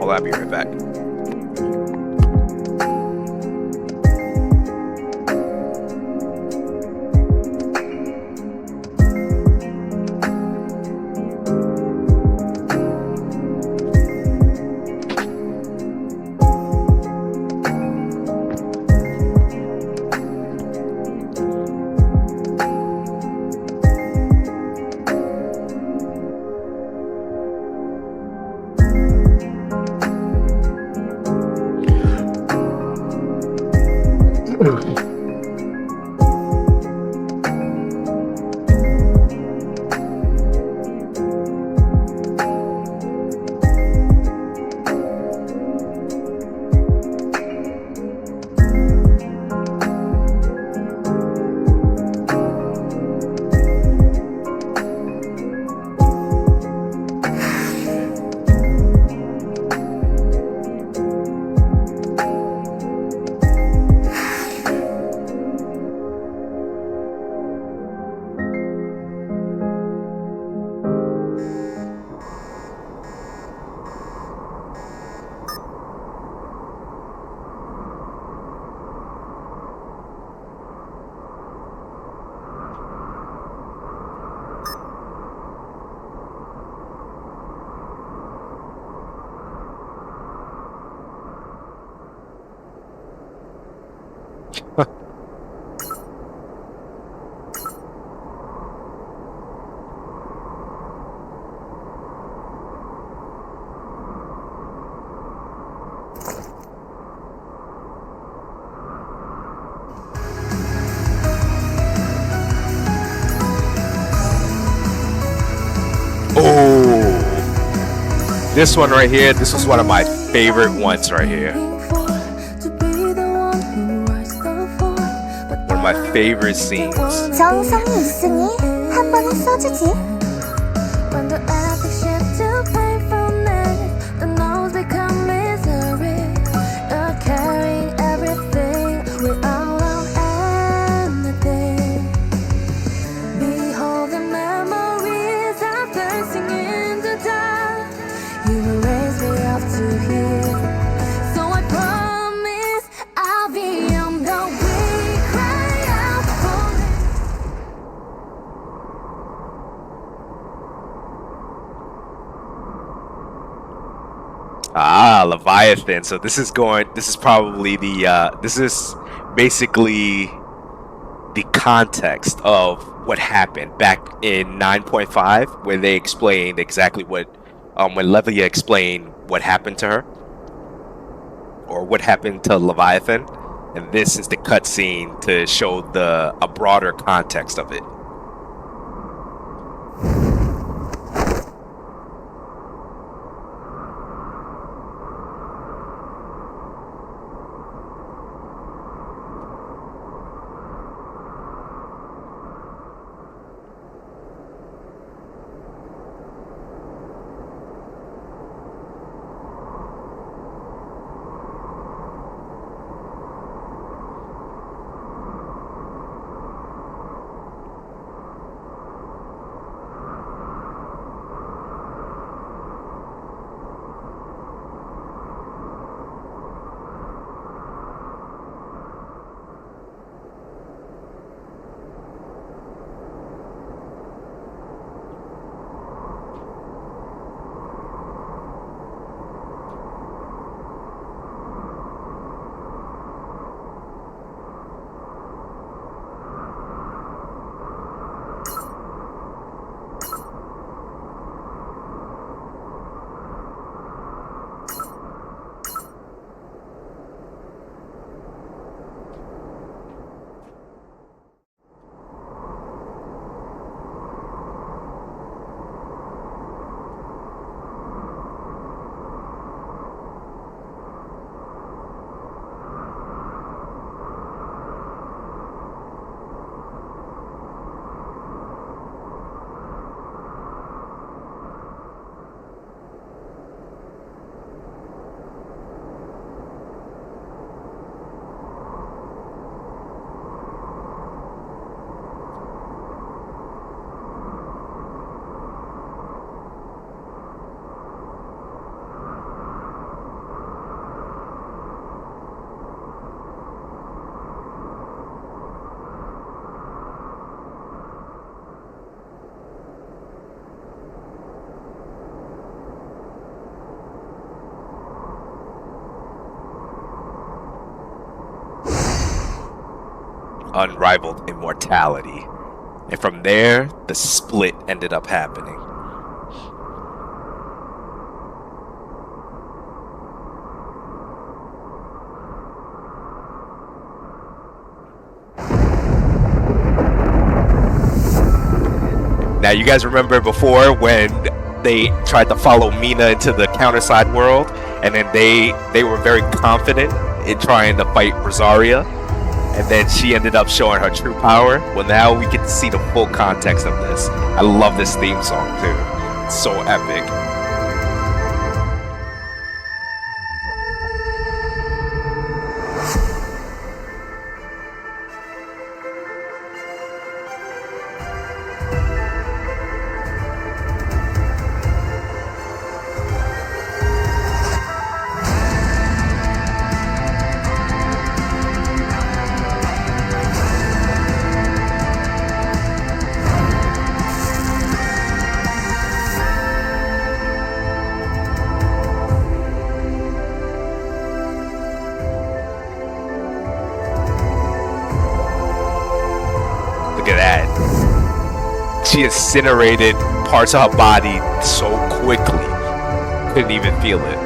I'll be right back. Oh, this one right here, this was one of my favorite ones right here. One of my favorite scenes. 정성이 있으니 한 번은 써주지. Ah, Leviathan. So this is probably this is basically the context of what happened back in 9.5, where they explained exactly what, when Levia explained what happened to her, or what happened to Leviathan, and this is the cutscene to show a broader context of it. unrivaled immortality. And from there, the split ended up happening. Now, you guys remember before when they tried to follow Mina into the CounterSide world, and then they were very confident in trying to fight Rosaria, and then she ended up showing her true power? Well, now we get to see the full context of this. I love this theme song too. It's so epic. Look at that. She incinerated parts of her body so quickly. Couldn't even feel it.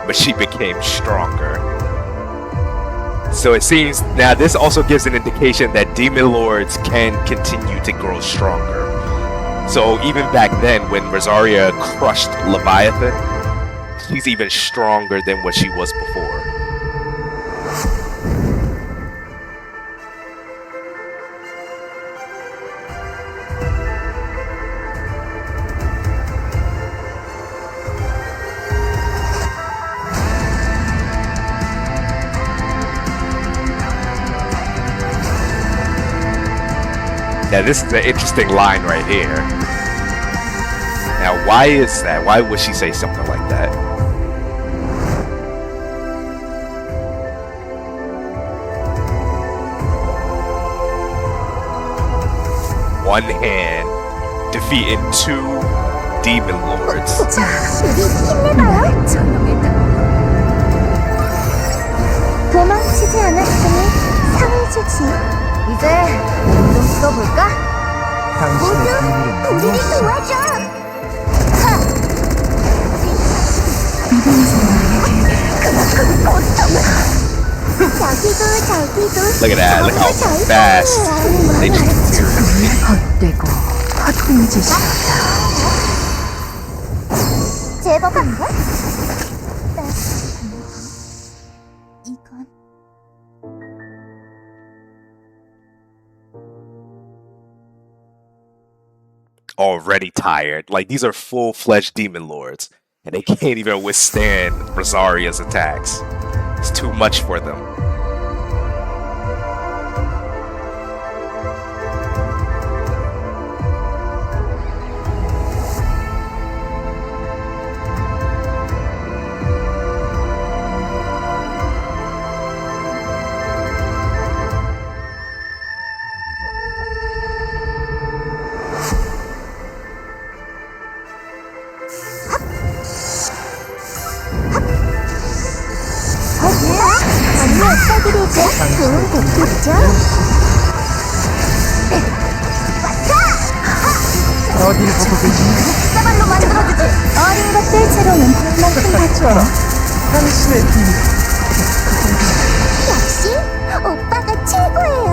But she became stronger. So it seems now this also gives an indication that demon lords can continue to grow stronger. So even back then when Rosaria crushed Leviathan, she's even stronger than what she was before. Now this is an interesting line right here. Now why is that? Why would she say something like that? One hand defeating 2 demon lords. 자, 우리 힘내봐요. 도망치지 않았으니 상을 주지. 이제 좀 써볼까? 모두 우리를 도와줘. 그만큼 고통. 저기도 Look at that, look how fast they transfuse. 헛되고 헛꿈짓이었다. 제법 한가? 이건 already tired. Like, these are full-fledged demon lords, and they can't even withstand Rosaria's attacks. It's too much for them. 좋은 곡들이죠? 어딜 보고 계시니? 사발로 만들어주지! 어린 것들처럼은 만큼 다쳐. 당신의 비밀. 역시 오빠가 최고예요.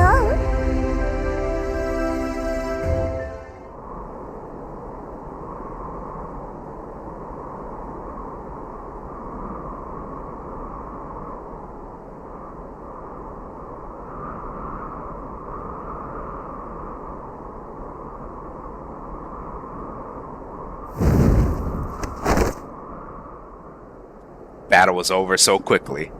battle was over so quickly.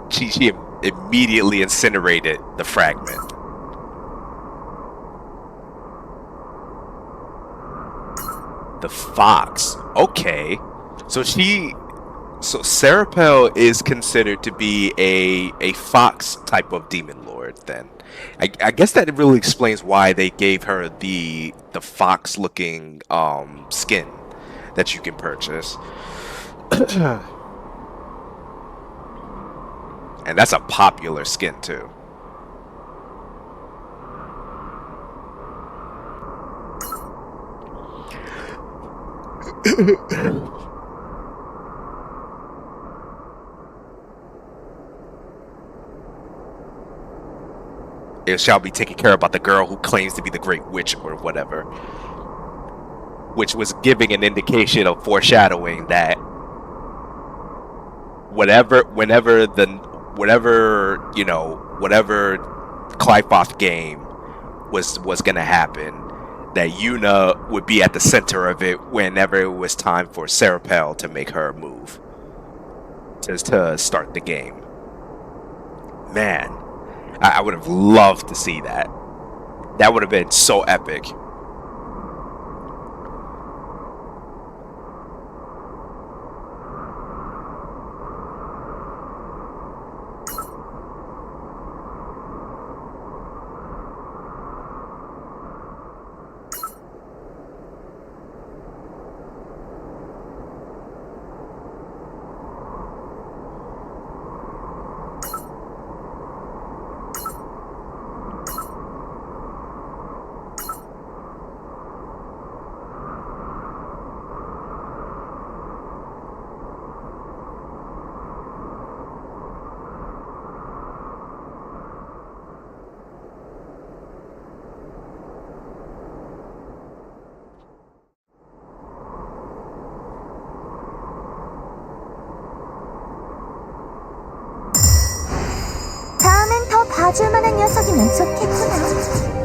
She immediately incinerated the fragment. The fox. Okay. So Serapel is considered to be a fox type of demon lord then. I guess that really explains why they gave her the fox looking skin that you can purchase. And that's a popular skin too. It shall be taken care of by the girl who claims to be the Great Witch or whatever. Which was giving an indication of foreshadowing that whatever Qliphoth game was gonna happen, that Yuna would be at the center of it whenever it was time for Serapel to make her move to start the game. Man, I would have loved to see that. That would have been so epic. 다음엔 더 봐줄 만한 녀석이면 좋겠구나.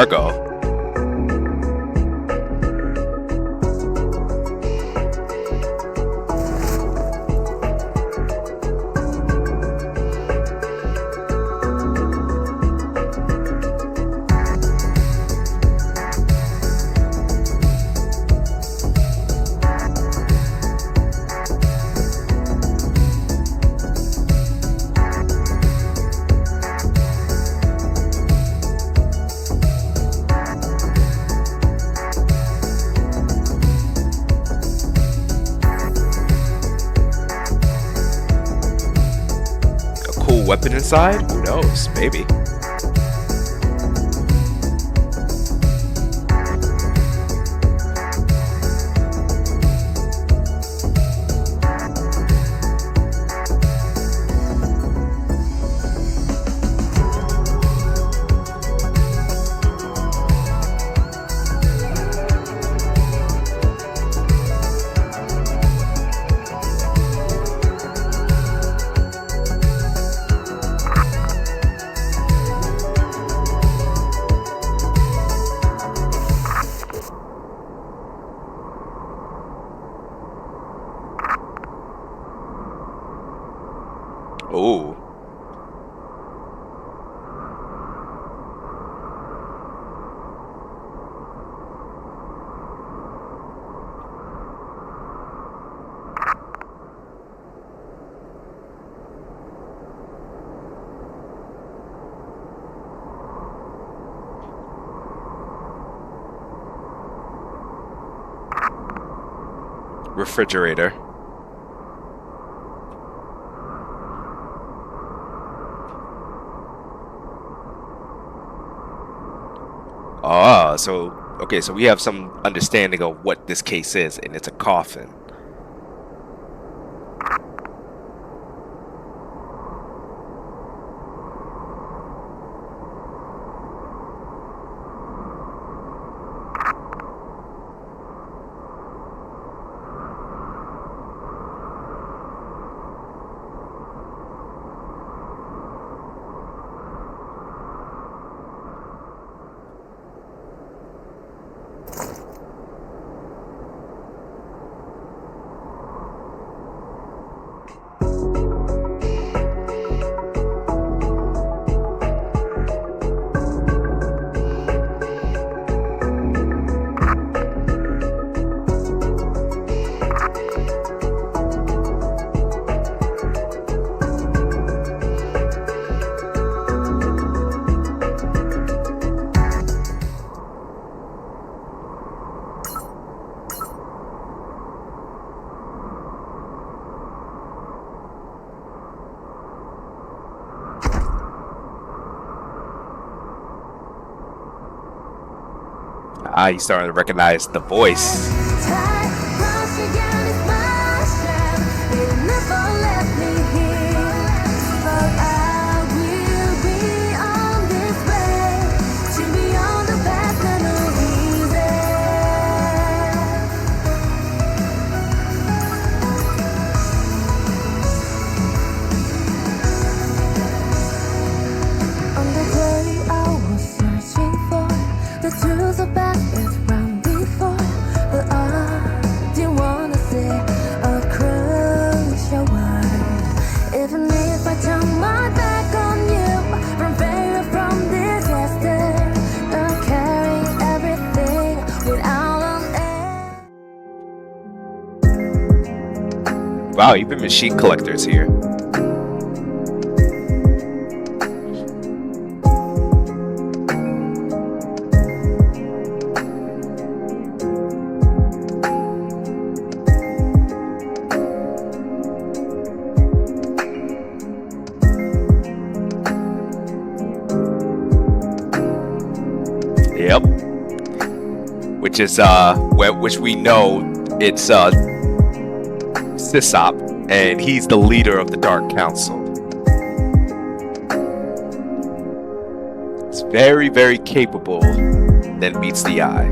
cargo. Weapon inside? Who knows? Maybe. Oh. Refrigerator. Ah, so okay, so we have some understanding of what this case is, and it's a coffin. Ah, he's starting to recognize the voice. Wow, even machine collectors here. Yep. Which is which we know it's Sysop, and he's the leader of the Dark Council. It's very, very capable, then meets the eye.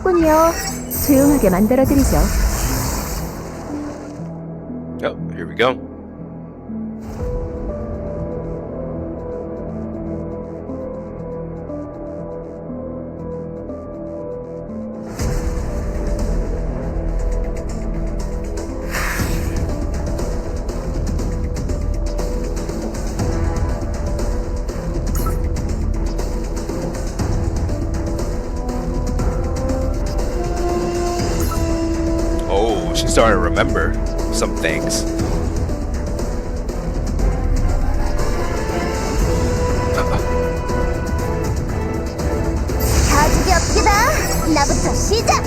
덕분이요. 조용하게 만들어드리죠. Oh, here we go. Oh, she's starting to remember some things. 가죽이 없기다. 나부터 시작.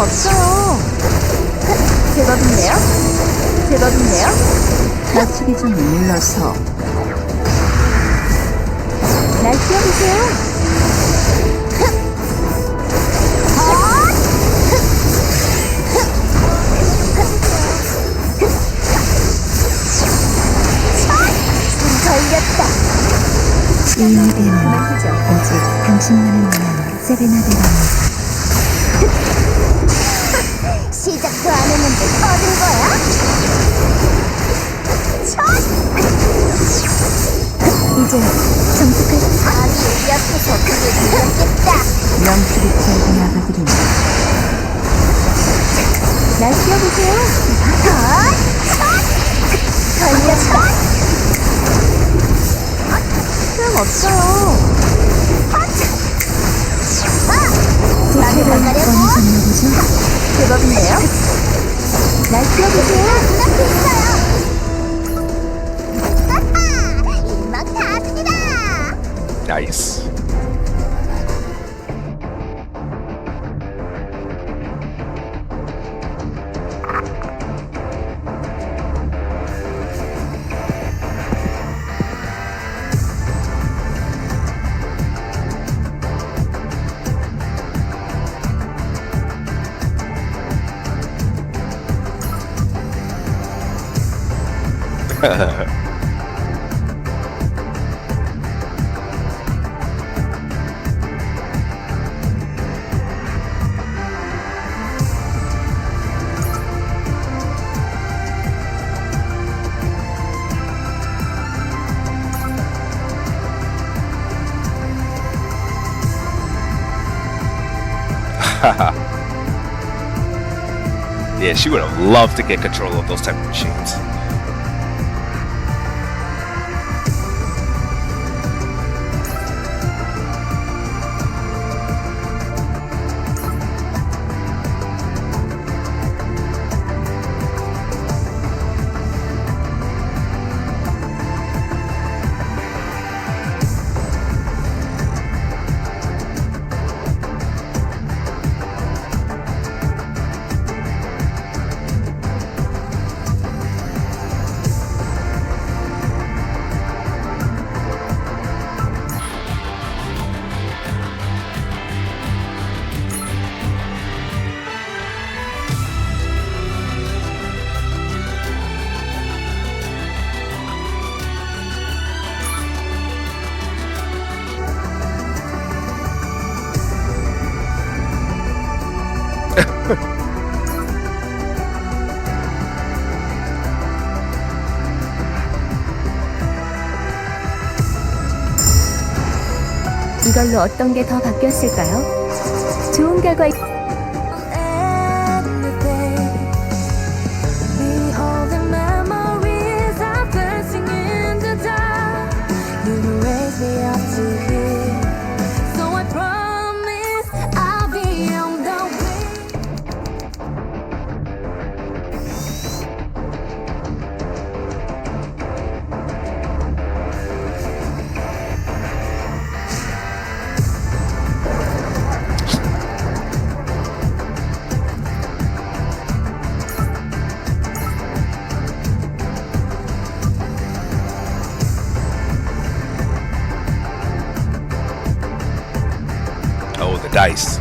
없어요. 제법인데요? 제법인데요? 좌측이 좀 눌러서 날 띄워주세요. 걸렸다. 이 무대는 오직 당신만을 위한 세레나데랍니다. 시작도 안 했는데 꺼진 거야? 이제 정숙할 아주 옆에서 그게 들렸겠다. 명수리 채우고 나가드립니다. 날 띄워보세요. 걸렸다. 소용없어요. 도태를 어느 전략이죠? 제법인데요? 날 띄워보세요. 일막 다습니다. Nice. Yeah, she would have loved to get control of those type of machines. 이걸로 어떤 게 더 바뀌었을까요? 좋은 결과 Oh, the dice.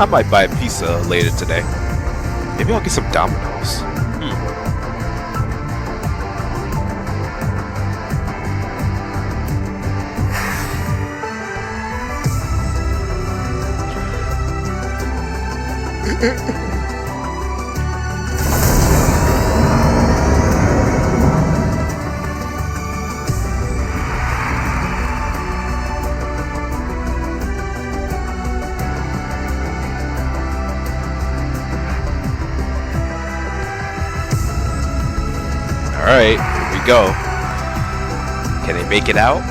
I might buy a pizza later today. Maybe I'll get some Domino's. Alright, here we go. Can they make it out?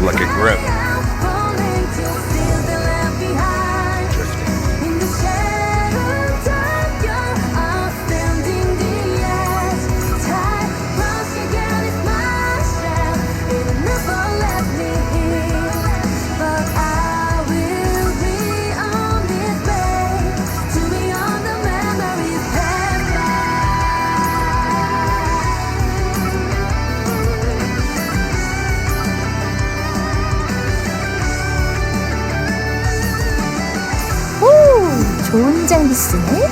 Like a grip. 좋은 장비 쓰네?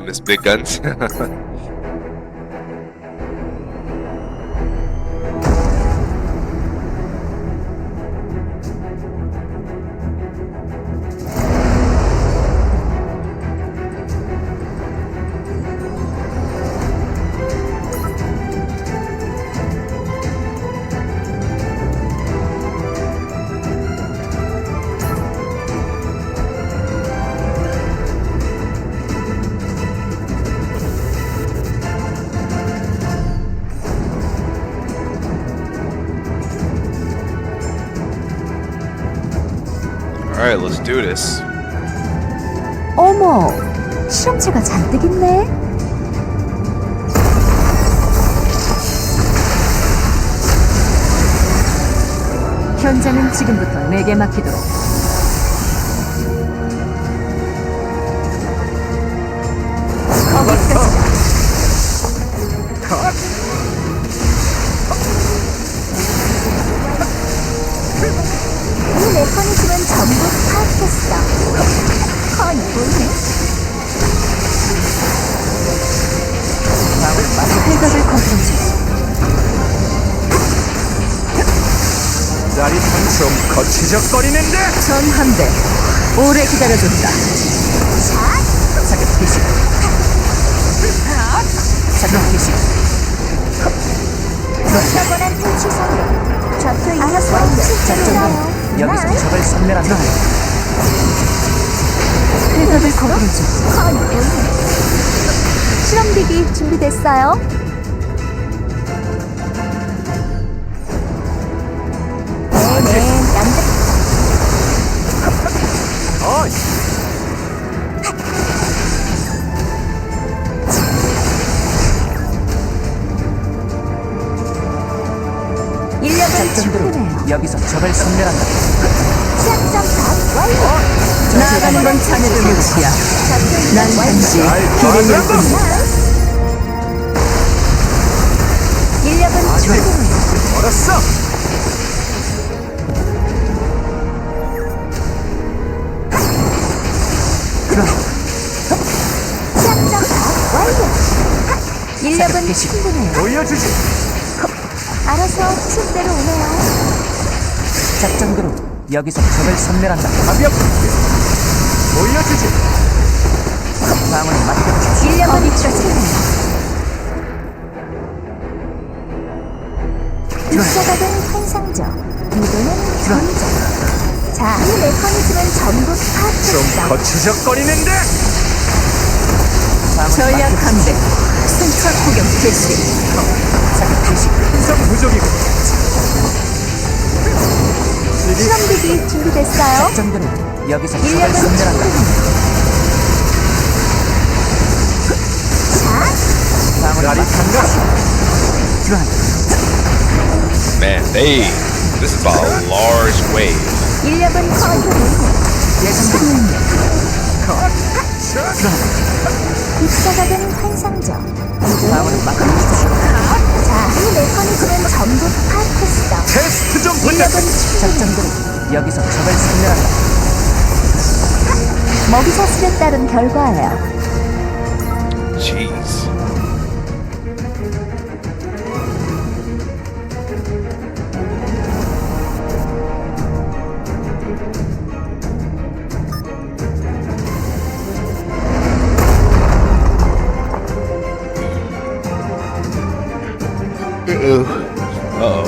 Miss Big Guns. Alright, let's do this. 어머, 실험체가 잔뜩 있네. 현장은 지금부터 내게 맡기도록. 거기까지다. 이 메커니즘은 전부 파악했어. 허니 보이네. 흑역을 거두지. 짜릿한 좀 거치적거리는데. 전 함대 오래 기다려줬다. 자격 개시. 자격 개시. 저번한 퇴치선대 좌표 이어서 완전 여기서 적을 섬멸한다. 흑역을 거두지. 허니 보이네. 실험기기 준비됐어요? 네네, 남자. 어이. 인력은 충분해요. 여기서 적을 섬멸한다. 시작 점검 완료. 나아가는 건 자네들 몫이야. 난 단지 기린일 뿐이야. 인력은 충분해요. 알았어. 시작 점검 완료. 인력은 충분해요. 보여주지. 알아서 순대로 오네요. 작전 그룹 여기서 적을 섬멸한다. 가볍게 보여주지. 방어는 맡겨주십시오. 인력은 충분해요. 뒷사각은 환상적, 유도는 전적. 자, 이 메커니즘은 전부 좀 파악했어. 거치적거리는데. 전략 함대 순찰 포격 개시. 이상 부족이고 실험기기 준비됐어요? 작전들은 여기서 인력은 선멸한다. 날이 탄가 Man, this is a large wave. 인력은 컨트롤. 입사각은 환상적. 자, 이 메커니즘은 전부 파악했어. 테스트 좀 부탁. 인력은 충분히. 작전들은 여기서 적을 선멸한다. 먹이사 수에 따른 결과예요. Jeez. Uh-oh.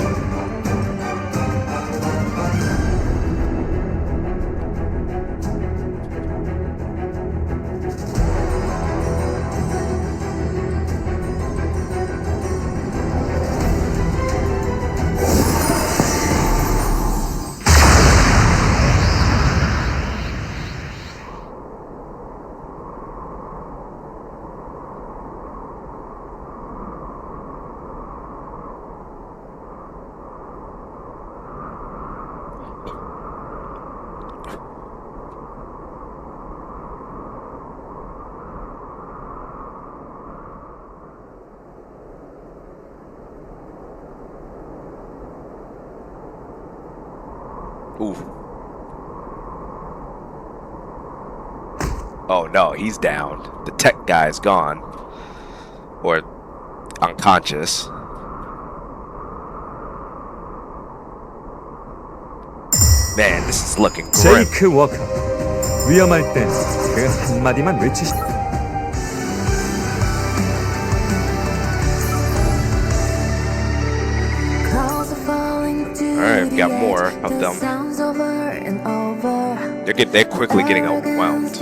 Ooh. Oh no, he's down. The tech guy's gone. Or unconscious. Man, this is looking grim. 제이크 워커. 위험할 땐 그 한마디만 외치시. Alright, we got more of them. They're quickly getting overwhelmed.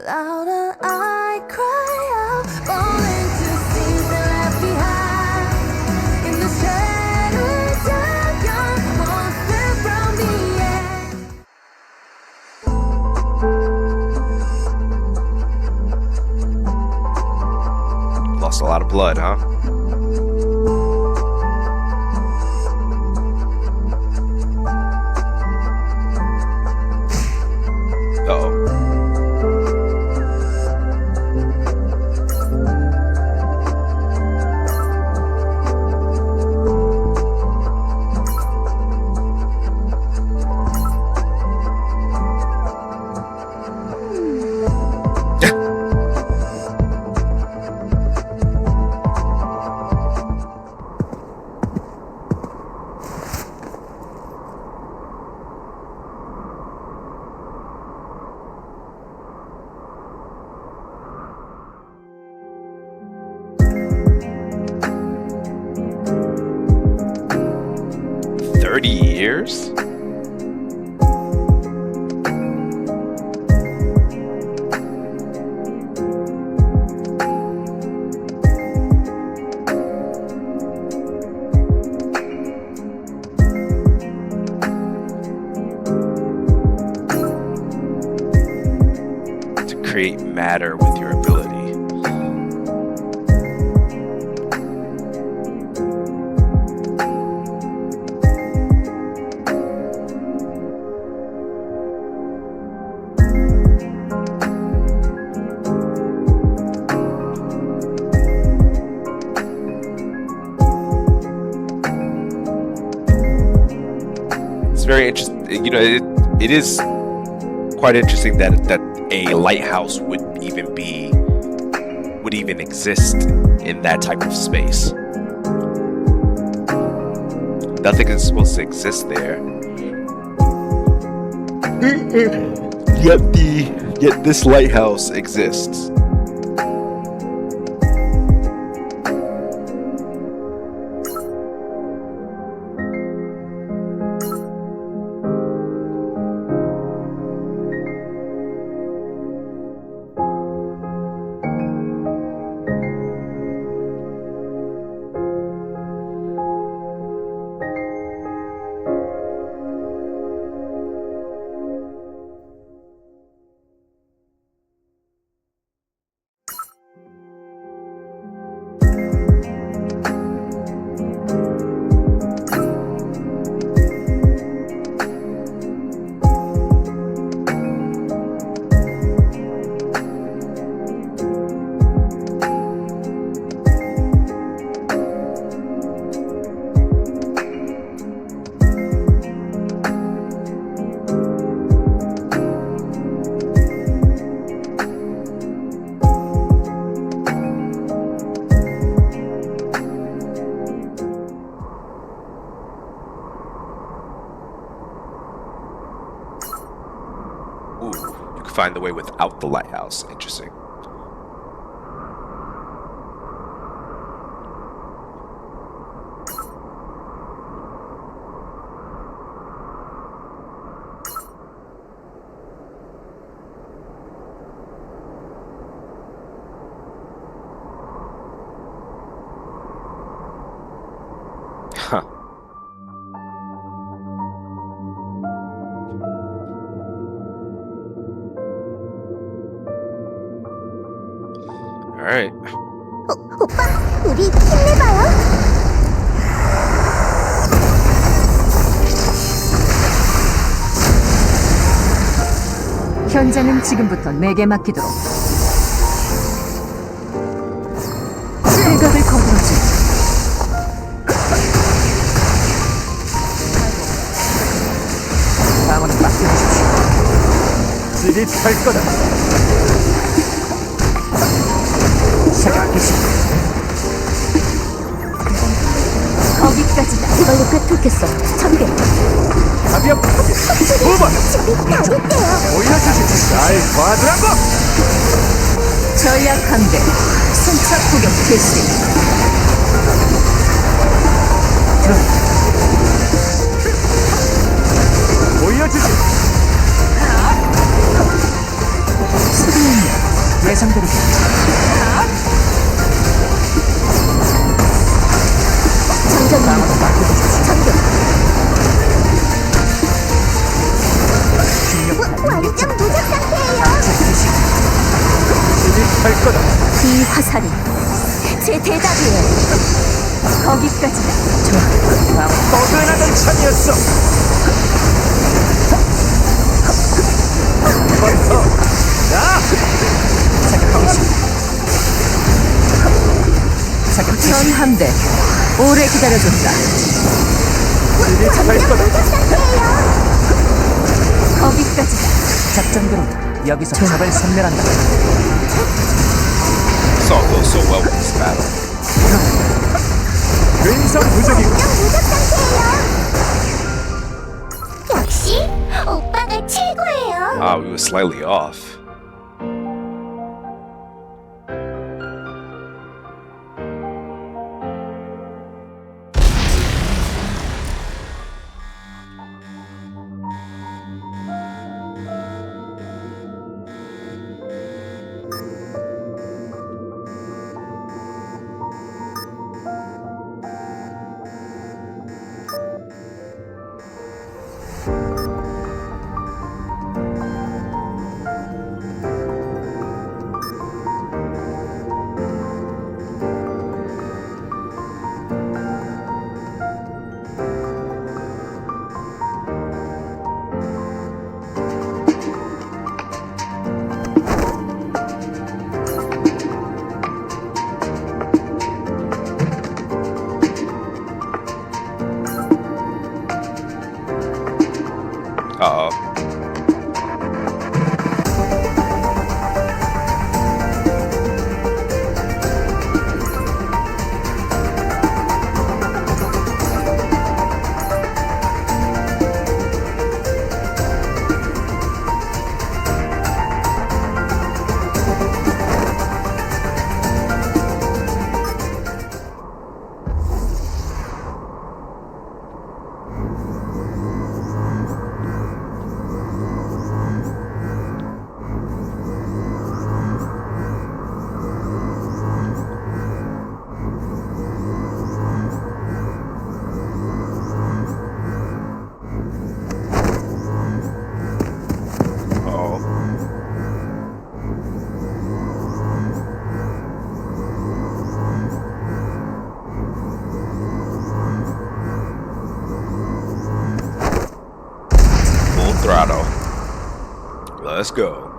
Louder I cry out, falling to scenes that left behind. In the shadows of your monster from the end. Lost a lot of blood, huh? Uh-oh. Years? To create matter with your ability. Very interesting. You know, it is quite interesting that a lighthouse would even exist in that type of space. Nothing is supposed to exist there. Yet Yet this lighthouse exists. Ooh, you can find the way without the lighthouse. Interesting. Huh. All right. 오빠, 우리 힘내봐요. 현장은 지금부터 내게 맡기도록. 생각을 거두지. 다음은 맡겨주십시오. 지릿할 거다. 시작하겠습니다. 거기까지다. 이걸로 꿰뚫겠어. 참게. 가볍게 2번 잘했대요. 보여주지. 날 봐주라고. 전략 함대 순차 포격 개시. 보여주지. 수비입니다. 예상대로. 완전 무적 상태예요. 지릿할 거다. 이 화살이 제 대답이에요. 거기까지다. 좋아. 뻐근하던 참이었어. 한번 더. 자, 전 함대 오래 기다려줬다. 지릿할 거다. 무적 상태예요. 거기까지다. 작전대로 여기서 적을 섬멸한다. This all goes so well with this battle. 왼손 부적이고. 무적 상태예요. 역시 오빠가 최고예요. Ah, we were slightly off. Uh-oh. throttle. Let's go.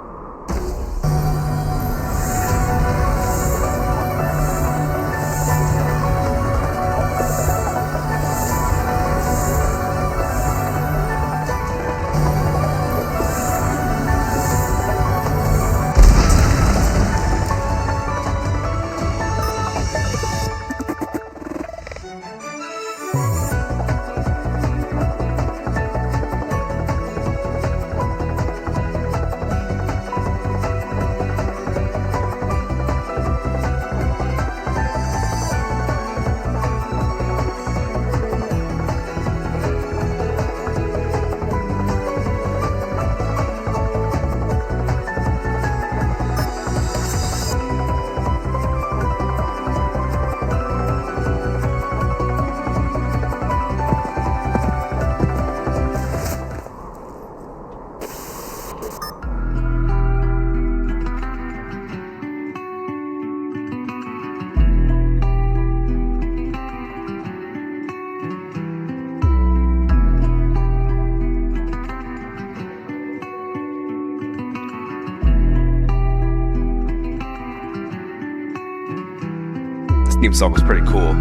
Theme song was pretty cool.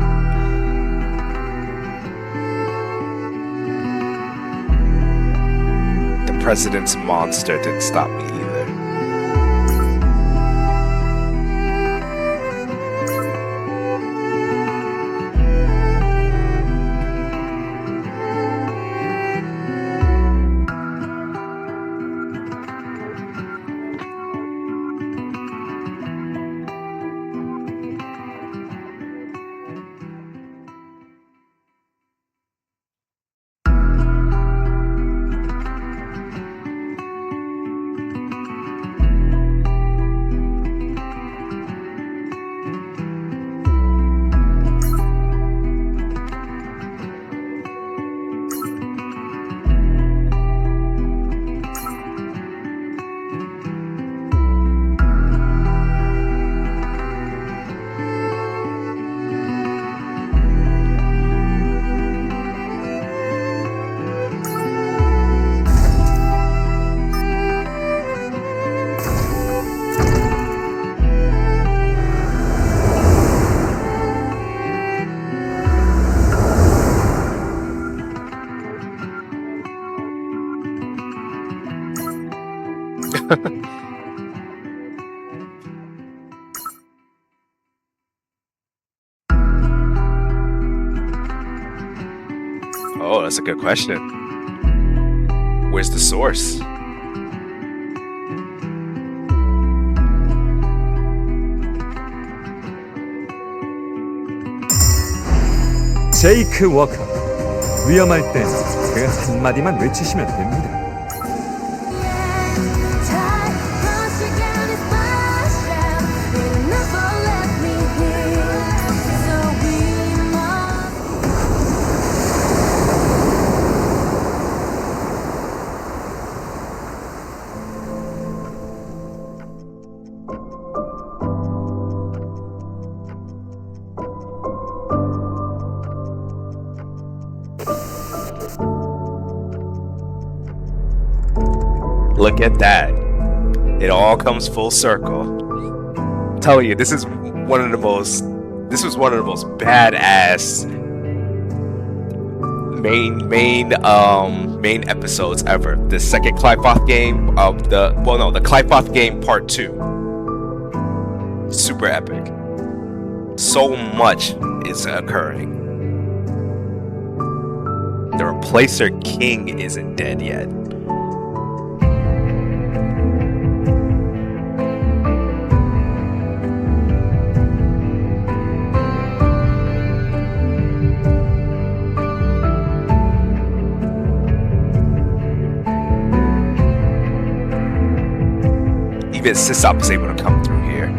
The President's Monster didn't stop me either. Oh, that's a good question. Where's the source? 제이크 워커. 위험할 땐 그 한마디만 외치시면 됩니다. Look at that. It all comes full circle. I'm telling you, this was one of the most badass main episodes ever. The second Qliphoth game of the Qliphoth game part 2. Super epic. So much is occurring. The Replacer King isn't dead yet. Even Sysop is able to come through here.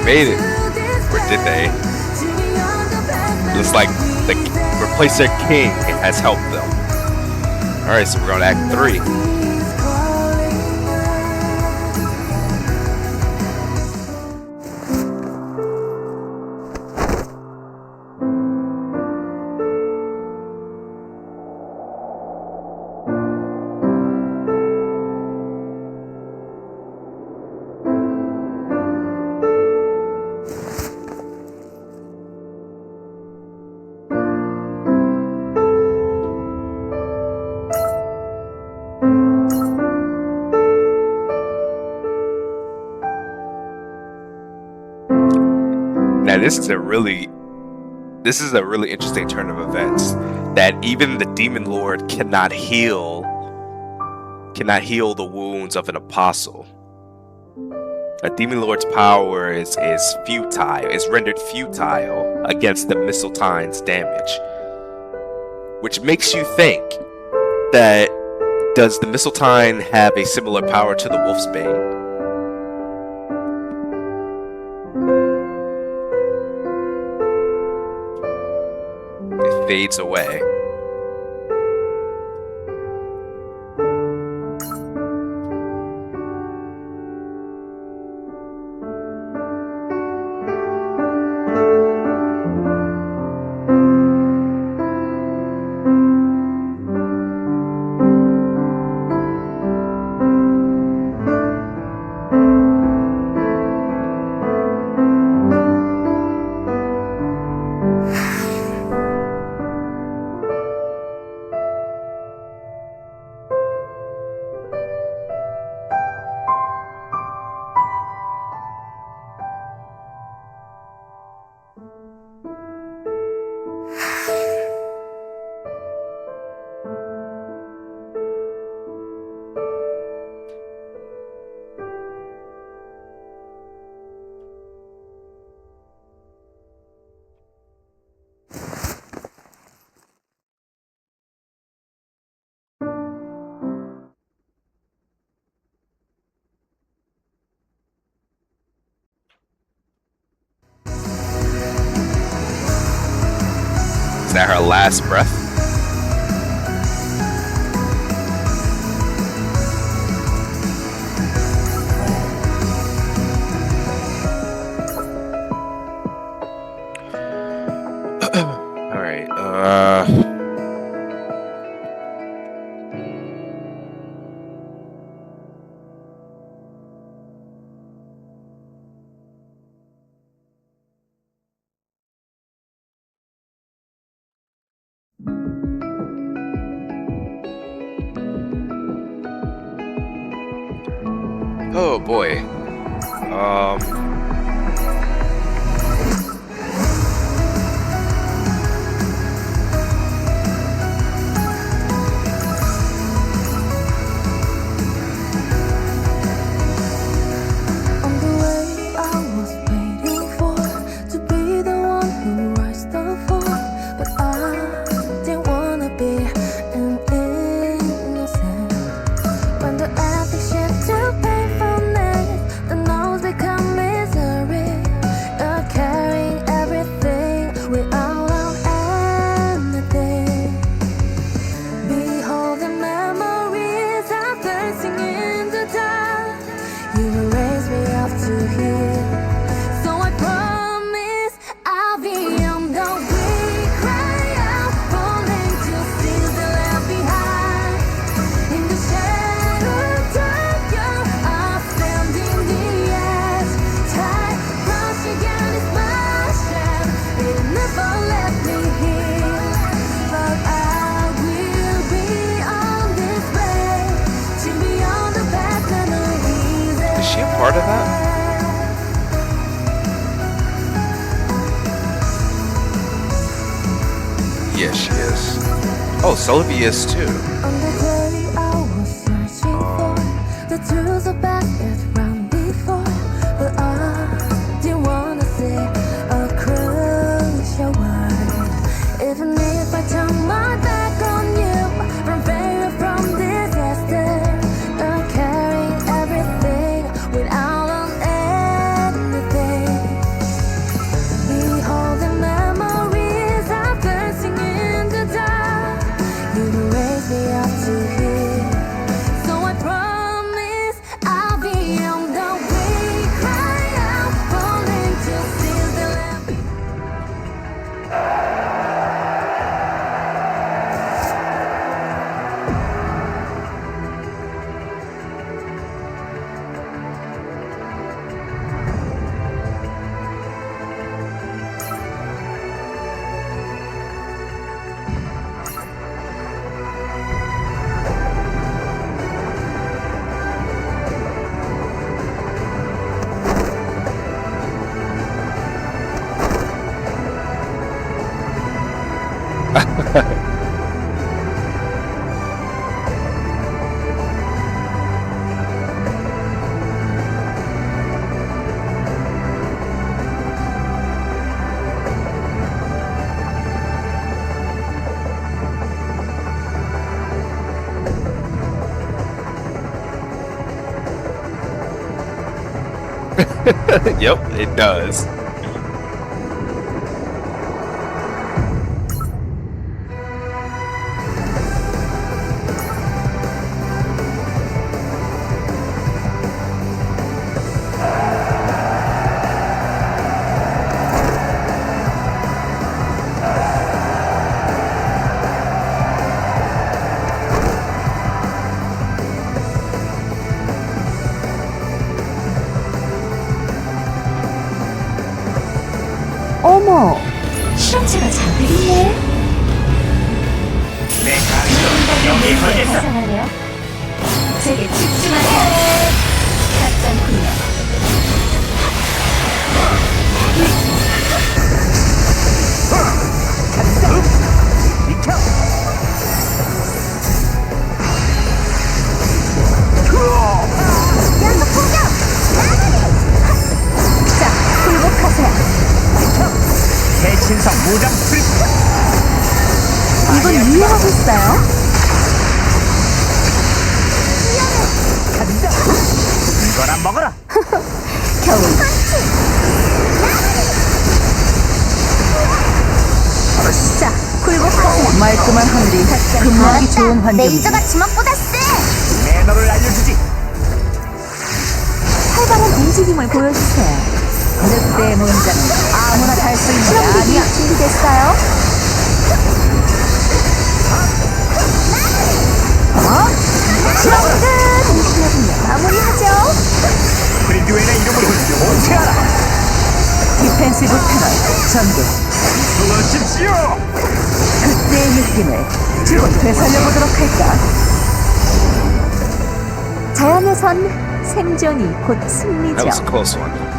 made it. Or did they? Looks like the Replacer King has helped them. Alright, so we're going to Act 3. Now this is a really interesting turn of events, that even the Demon Lord cannot heal the wounds of an apostle. A Demon Lord's power is futile, is rendered futile against the Mistletine's damage. Which makes you think that, does the Mistletine have a similar power to the Wolfsbane? It fades away. Is that her last breath? All right. Oh boy. On the way I was waiting for, to be the one who rise the fall, but I didn't wanna be an innocent. When the ethic shift to painfulness, the no's become misery. You're carrying everything without anything. Behold the memories of dancing in the dark. You will raise me up to here. So I promise I'll be on the way. Cry out, falling to scenes that left behind. In the shadow dark, I'll stand in the edge. Tide rush again is my shame. It never let me heal. But I will be on this way to beyond the past memories. Is she a part of that? Yes, she is. Oh, Sylvie is too. On the day I was searching for the truth about it from before, but I didn't wanna say a crucial word. Even if I turn my back on you, from failure, from disaster, you're carrying everything without on anything. Yep, it does. 어머, 실험체가 잔뜩 있네. 여기 걸겠어. 이상하네요. 제게 집중하세요. 작전군요. 비켜. 양쪽 공격! 자, 굴복하세요. 대신성 무장 투입. 이건 유용하고 있어요. 간다. 이거나 먹어라. 겨우. 자, 굴복하세요. 말끔한 하늘이 근무하기 좋은 환경이지. 주먹보다 세! 매너를 알려주지. 활발한 움직임을 보여주세요. 늑대의 문장은 아무나 달 수 있는 게 실험기기 아니야. 준비됐어요? 실험 끝! 잠시만요. 마무리하죠. 브리드웨이의 이름으로 옹세하라. 디펜시브 패널 전개. 쏘십시오. 그때의 느낌을 주로 되살려보도록 할까? 자연에선 생존이 곧 승리죠. That was a close one.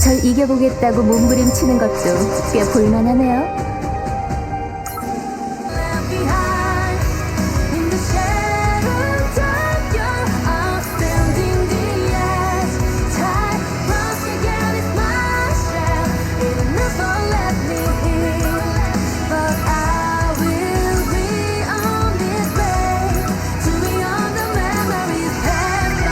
절 이겨보겠다고 몸부림치는 것도 꽤 볼만하네요. In the shadows of your outstanding the edge. Tight once again is my shell. It'll never let me in, but I will be on this way to beyond the memories passed by.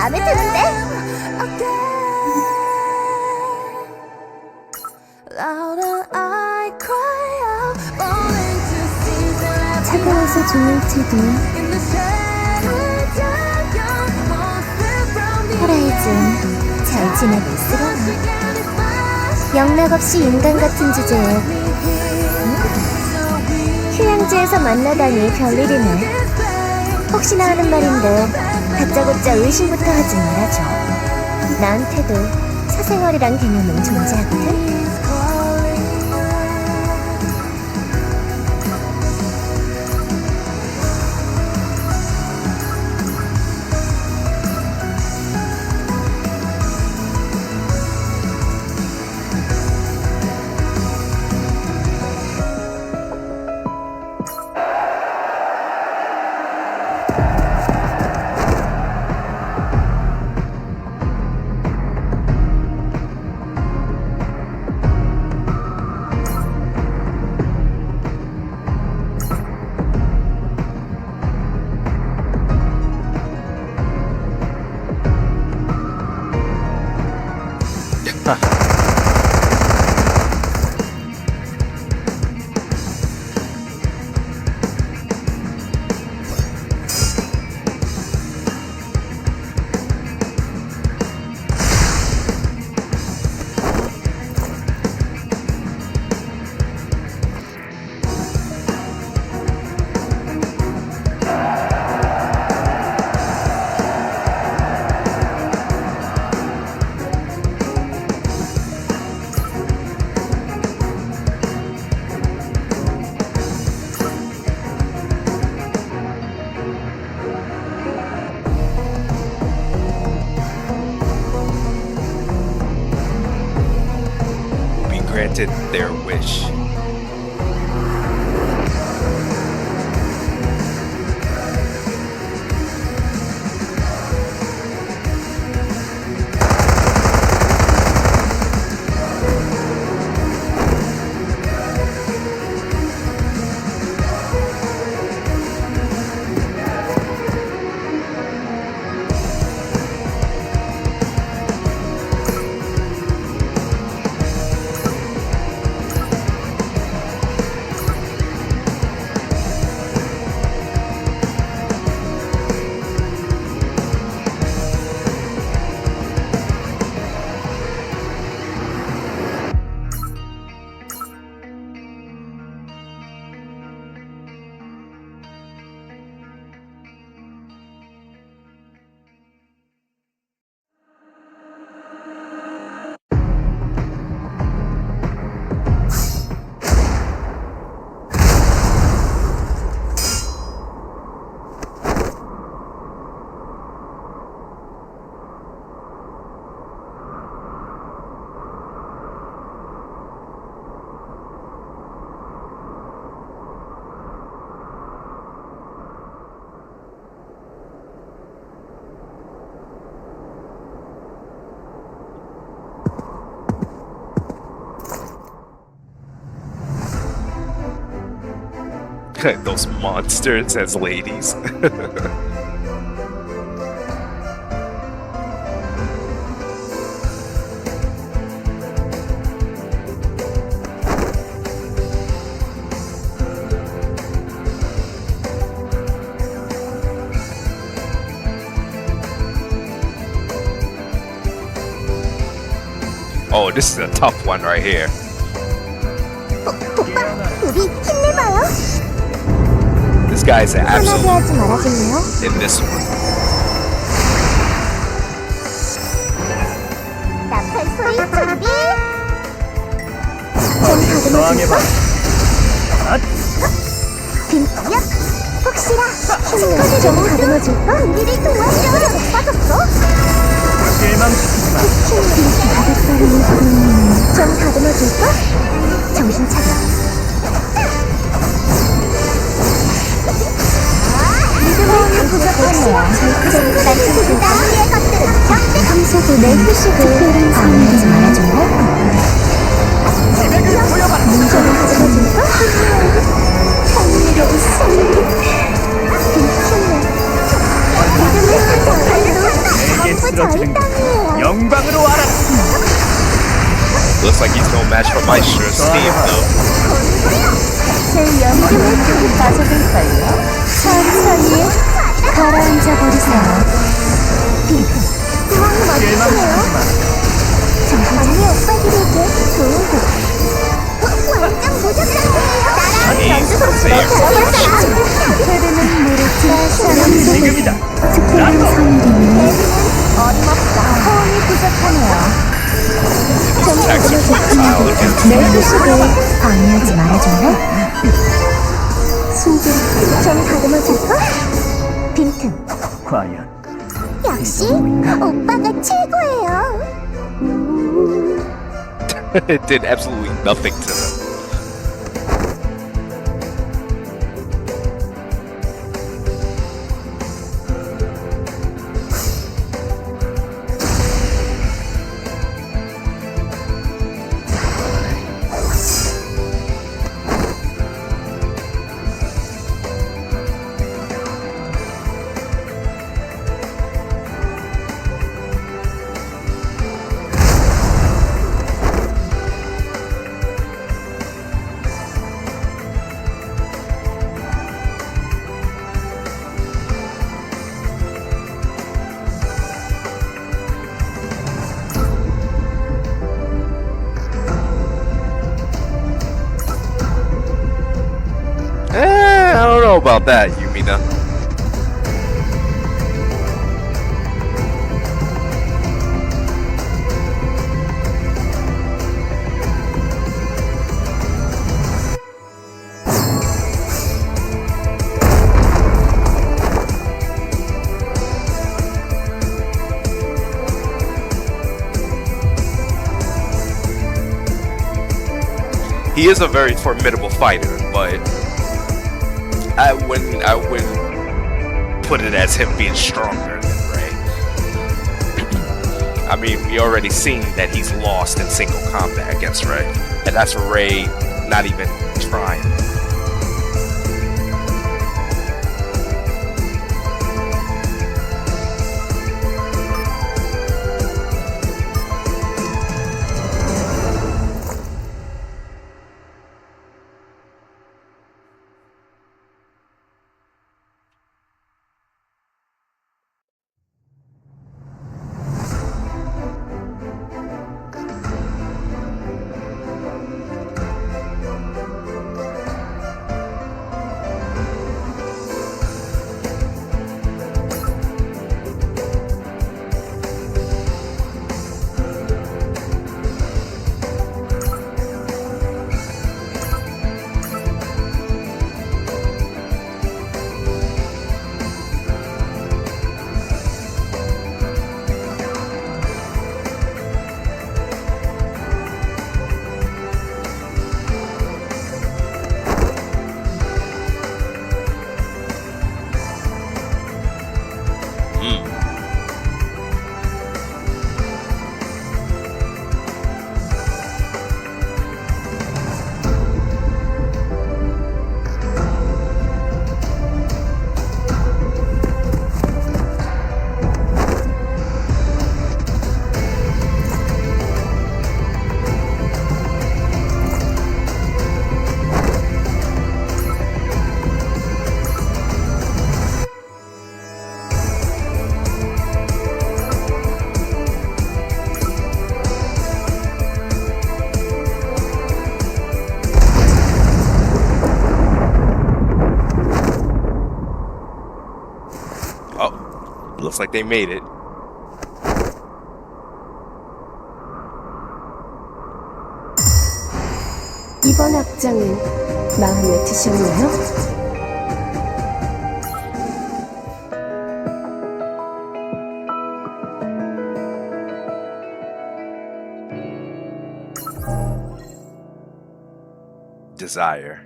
마음에 드는데? 차가워서 좋을지도. 호라이즌 잘 지내고 있으려나? 영락없이 인간 같은 주제에 휴양지에서 만나다니 별일이네. 혹시나 하는 말인데 다짜고짜 의심부터 하지 말아줘. 나한테도 사생활이란 개념은 존재하거든? Granted their wish. Those monsters as ladies. Oh, this is a tough one right here. 우리 힘내봐요. This guy's an 편하게 absolute 하지 말아줄래요? in this one. 나팔 소리 준비. 좀 저항해봐. 다듬어줄까? 빈야 혹시라 힘내. 좀 다듬어줄까? 우리를 도와줘. 못 빠졌어? 실망시키지 마. 좀 다듬어줄까? 정신 차려. 믿음을 부족하네요. 난 친구다. 우리의 것들은 절대 감사도 내 휴식을 방해하지 말아줄래? 문제를 가져다줄까? 흥미로운 소리. 괜찮네. 믿음을 부족하네요. 쓰러지는 것 영광으로 알아라. Looks like he's no match for Maestro Steve, though. 제 영혼을 빠져들걸요. 천천히 가라앉아 버리세요. 상황이 멋지시네요. 언니 오빠들에게 좋은 곡. 완전 모자상이에요. 나랑 연주소 그대는 모르지. 지금이다. 특별한 선물이니 어림없다. 호응이 부족하네요. 내 휴식을 방해하지 말아줄래? 숨좀 좀 다듬어줄까? 빈틈. 과연 역시 오빠가 최고예요. It did absolutely nothing to them. I don't know about that, Yumina. He is a very formidable fighter, but I wouldn't put it as him being stronger than Ray. I mean, we already seen that he's lost in single combat against Ray, and that's Ray not even trying. Looks like they made it. 이번 악장은 마음에 드셨나요? Desire.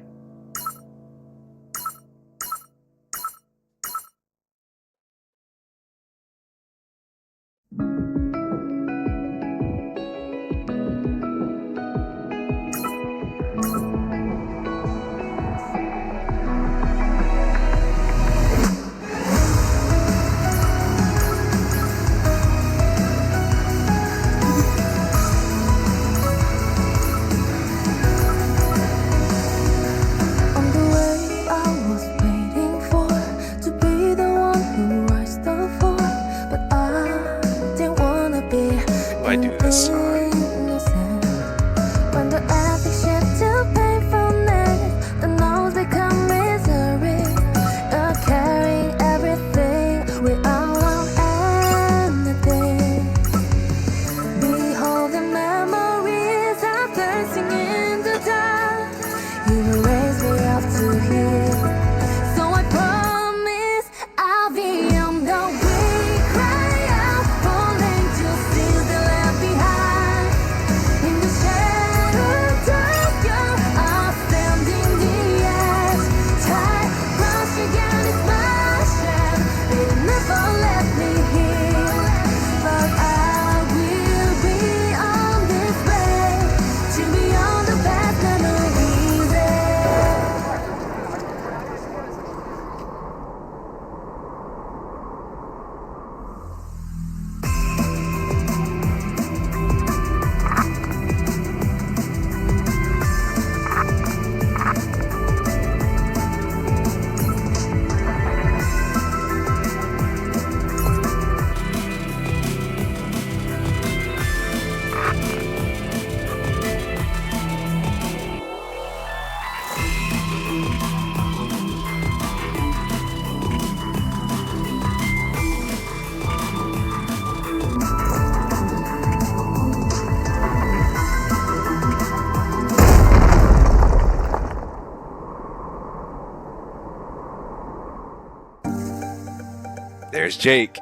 there's Jake.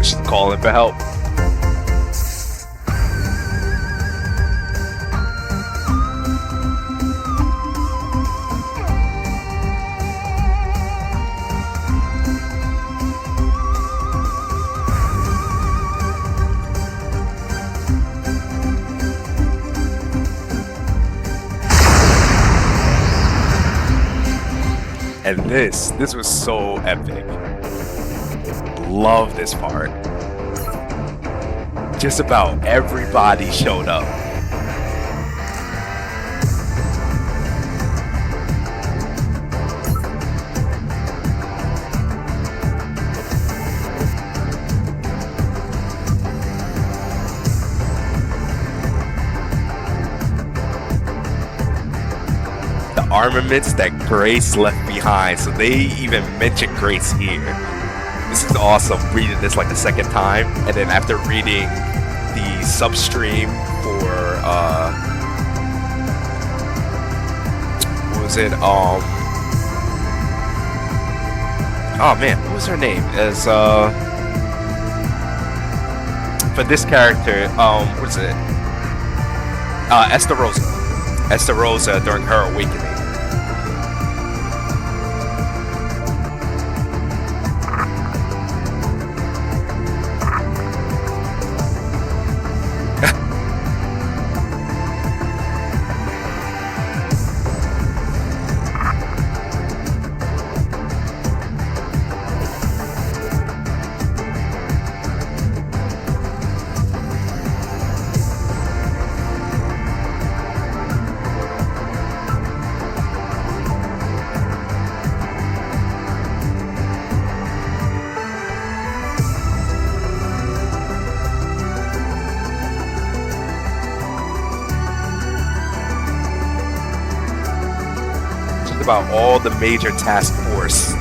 She's calling for help. And this was so epic. Love this part. Just about everybody showed up. The armaments that Grace left behind, so they even mentioned Grace here. This is awesome, reading this like the second time, and then after reading the substream for what was it, oh man, what was her name, as for this character, what is it, Esther Rosa during her awakening. About all the major task force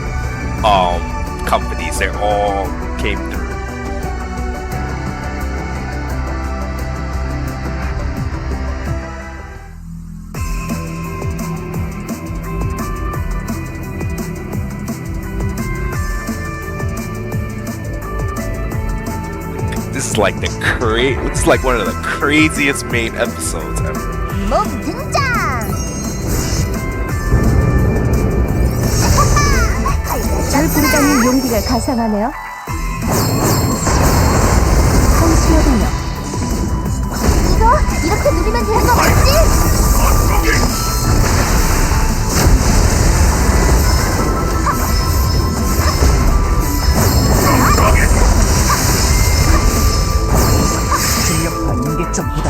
companies, they all came through. This is like this is like one of the craziest main episodes ever. 몸 등장! 절 부르다는 용기가 가상하네요. 한수의 단역. 이거 이렇게 누르면 되는 거 맞지? 실력과 인계점보다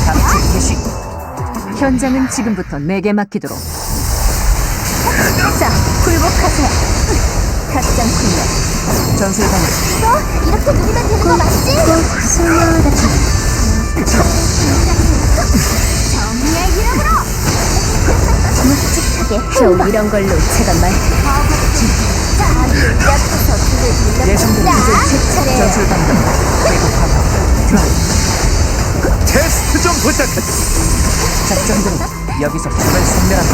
감축 개시. 현장은 지금부터 내게 맡기도록. 자, 굴복하세요. 가장 훈련. 전술단을 이거 이렇게 누르면 되는 거 맞지? 꼭 숨어라. 좀 이런 걸로 제가 말. 예상된 차례. 전술 방금 계속하고 드라이브. 테스트 좀 부탁한다. 작전대로 여기서 적을 섬멸한다.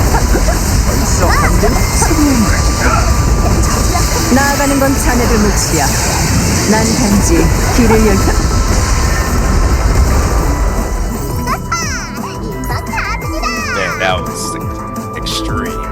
벌써 한대는 나아가는 건 자네들 몫이야. 난 단지 길을 열 뿐. Man, that was extreme.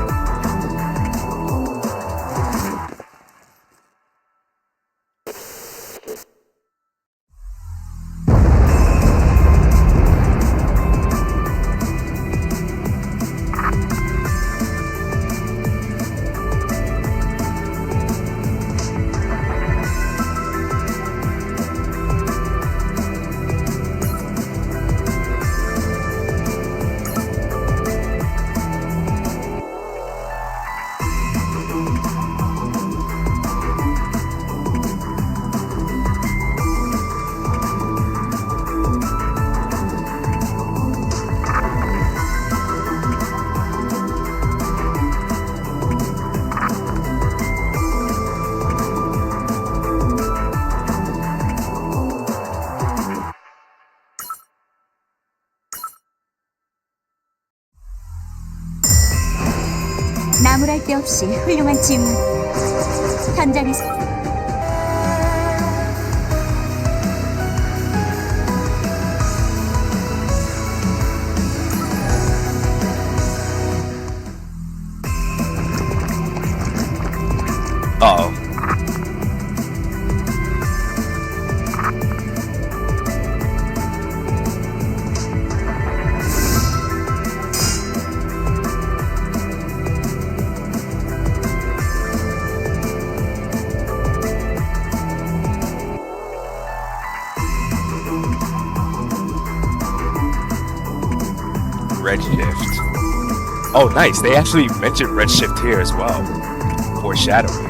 나무랄 데 없이 훌륭한 질문. 현장에서 Uh-oh. Redshift. Oh, nice. They actually mentioned Redshift here as well. Foreshadowing.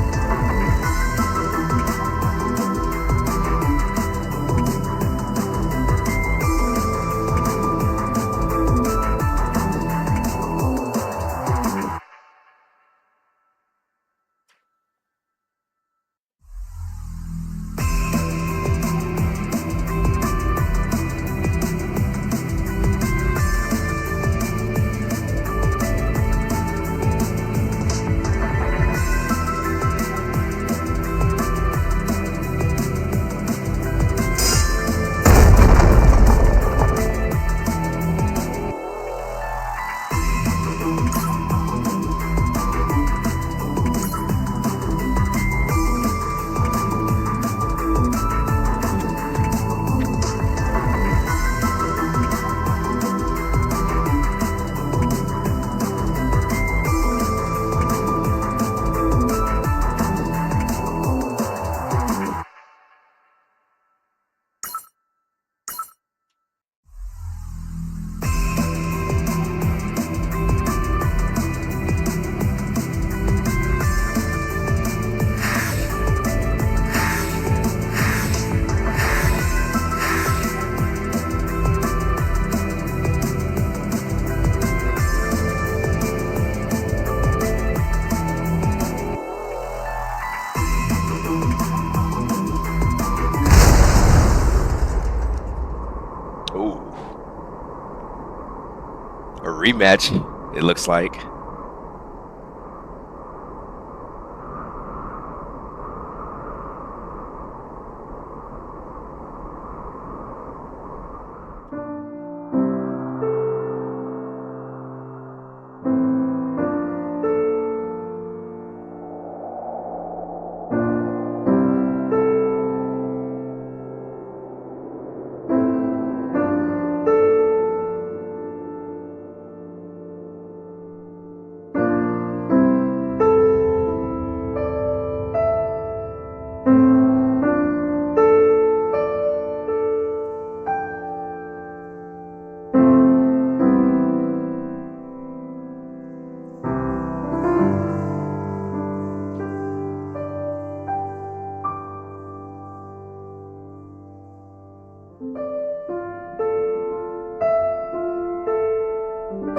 A rematch, it looks like.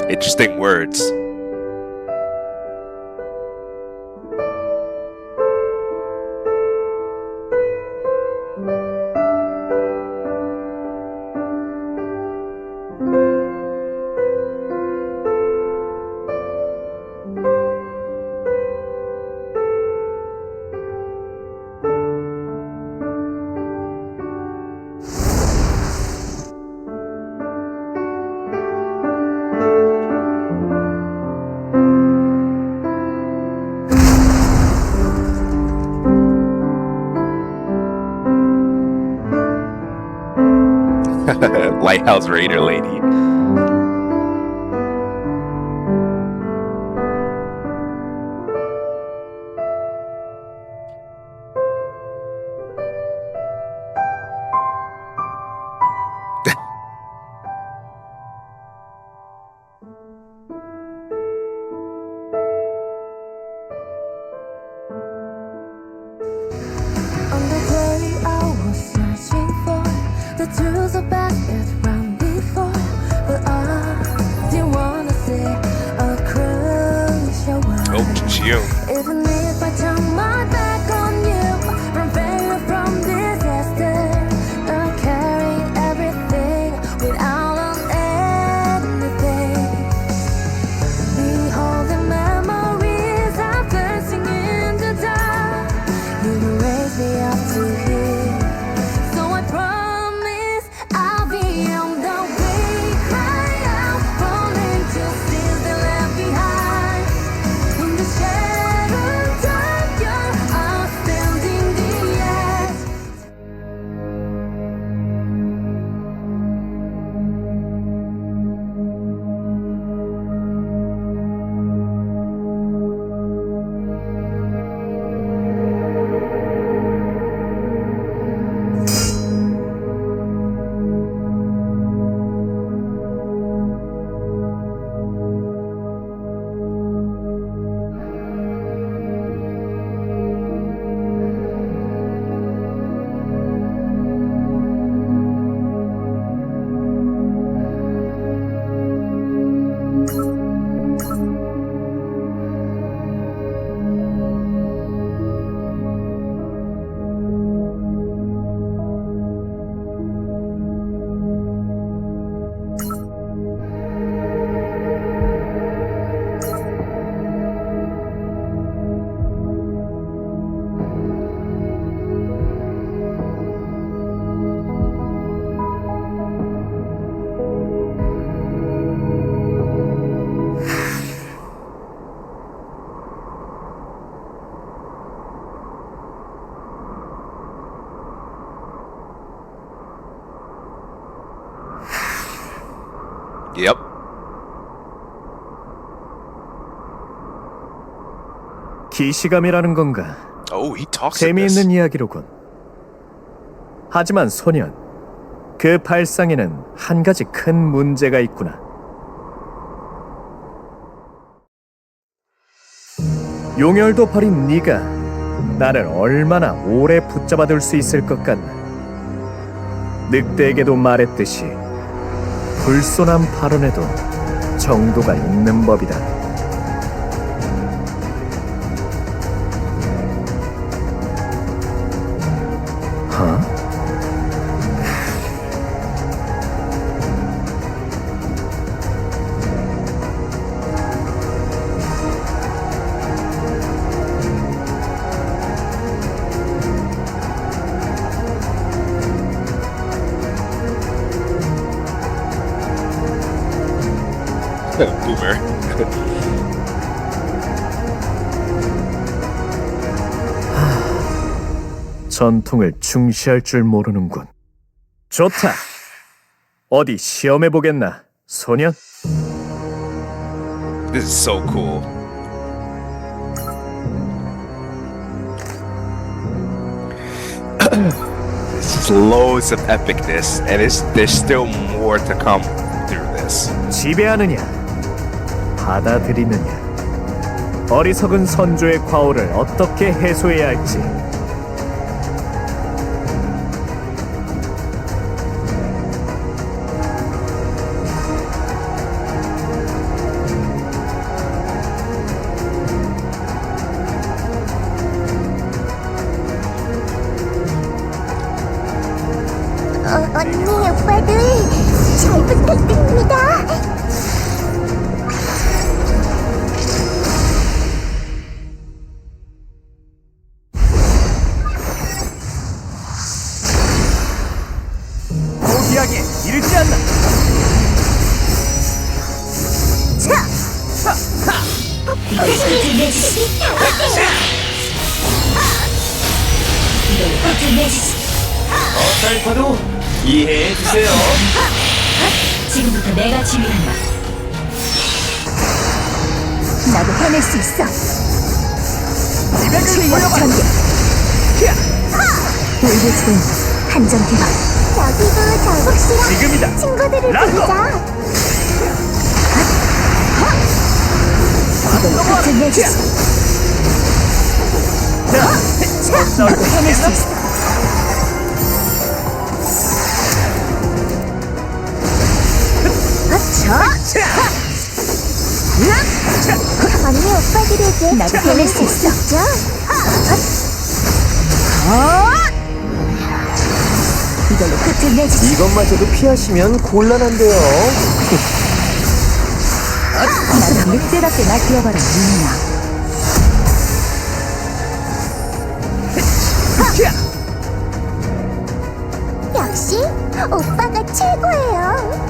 Interesting words. Lighthouse Raider lady. On the day I was searching for the truth about it round before, but I didn't wanna say a crucial word. Oh, June. Even if I turn my back on you, run failure from disaster, I carry everything without on anything. Beholding memories of dancing in the dark, you raise me up to here. So I promise I'll be on the way. Cry out, falling to steal the left behind. In the shadows of your eyes, standing the edge. Yep. 기시감이라는 건가? Oh, he talks in this. 재미있는 이야기로군. 하지만 소년, 그 발상에는 한 가지 큰 문제가 있구나. 용혈도 버린 네가 나를 얼마나 오래 붙잡아둘 수 있을 것 같나. 늑대에게도 말했듯이 불손한 발언에도 정도가 있는 법이다. 하? Boomer. 전통을 중시할 줄 모르는군. 좋다. 어디 시험해 보겠나, 소년? This is so cool. This is loads of epicness, and there's still more to come through this. 지배하느냐, 받아들이느냐. 어리석은 선조의 과오를 어떻게 해소해야 할지. 언니 오빠들 잘 부탁드립니다. 포기하기에 이르지 않나. 어설퍼도 이해해 주세요. 지금부터 내가 지휘한다. 나도 해낼 수 있어. 지배를 출력 보여봐. 전개. 울부짖은 한정 기반. 여기도 저 혹시라 지금이다. 친구들을 라고! 부르자. 이걸로 끝을 내주지. 나도 해낼 수 있어. 언니 오빠들에게 나도 해낼 수 있어. 이걸로 끝을 내주지. 이것마저도 피하시면 곤란한데요. 나도 늑대답게 날뛰어봐라 민나. 역시 오빠가 최고예요.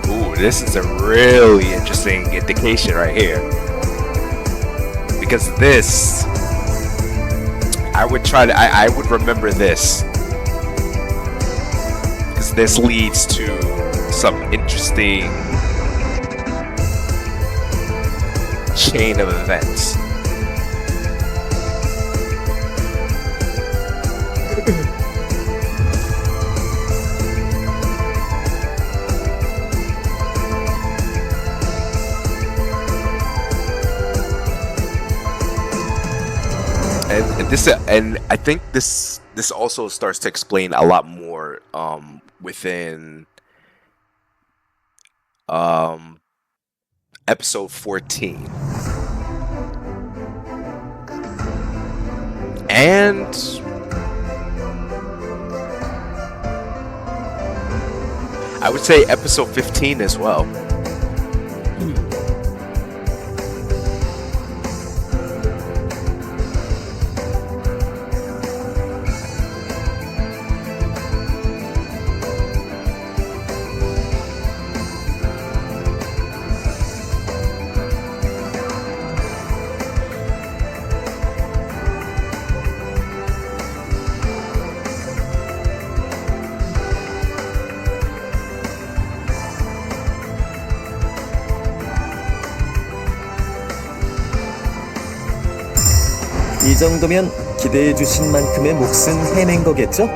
Ooh, this is a really interesting indication right here. Because this, I would remember this. Because this leads to some interesting chain of events. And I think this also starts to explain a lot more within episode 14. And I would say episode 15 as well. 이 정도면 기대해 주신 만큼의 몫은 해낸 거겠죠?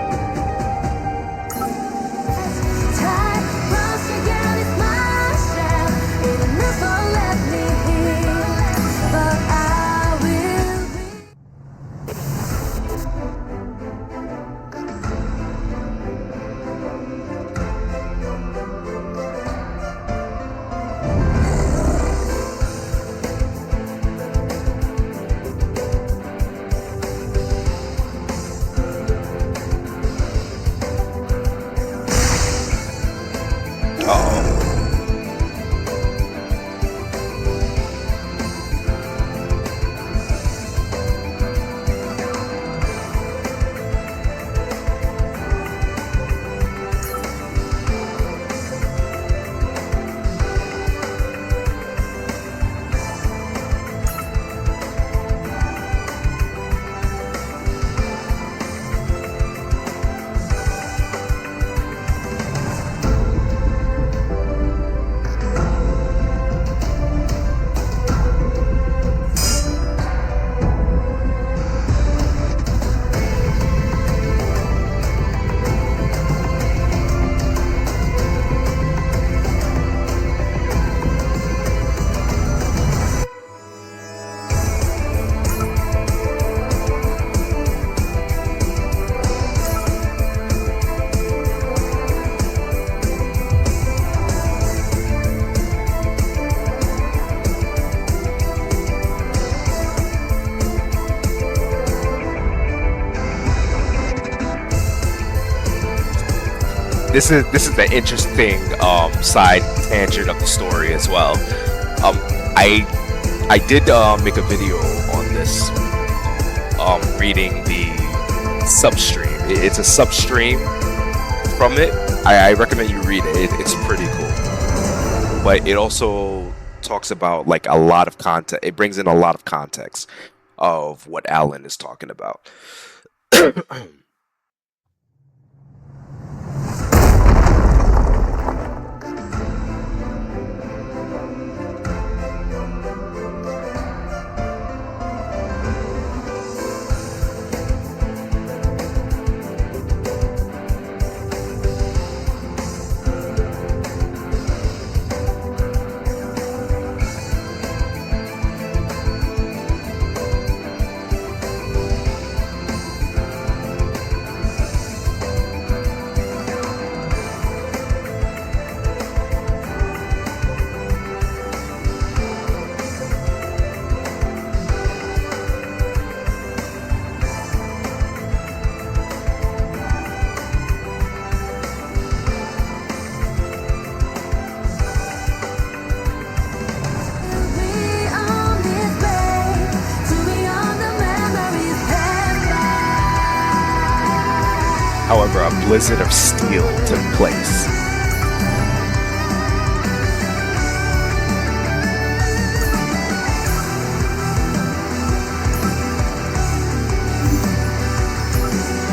this is the interesting side tangent of the story as well. I did make a video on this, reading the substream. It's a substream from it. I recommend you read it. It's pretty cool. But it also talks about like a lot of context. It brings in a lot of context of what Alan is talking about. However, a blizzard of steel took place.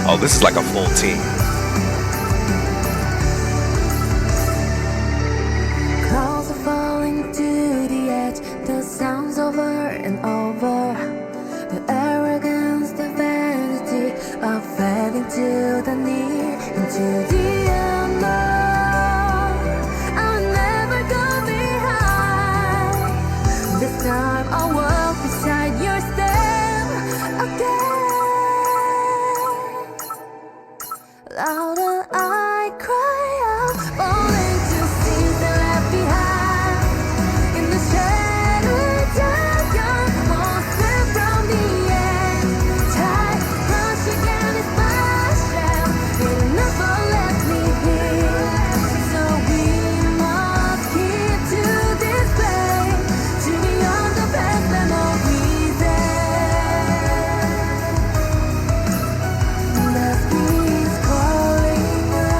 Oh, this is like a full team. Clouds are falling to the edge. The sounds over and over. The arrogance, the vanity of fading to the near, into the unknown. I'll never go behind. This time I'll walk beside your step again. Louder I cry out, falling to scenes that left behind. In the shadows of your monster from the end. Tide rush again is my shell. It never left me here. So we must keep to this place, to beyond the past memories. The breeze calling us.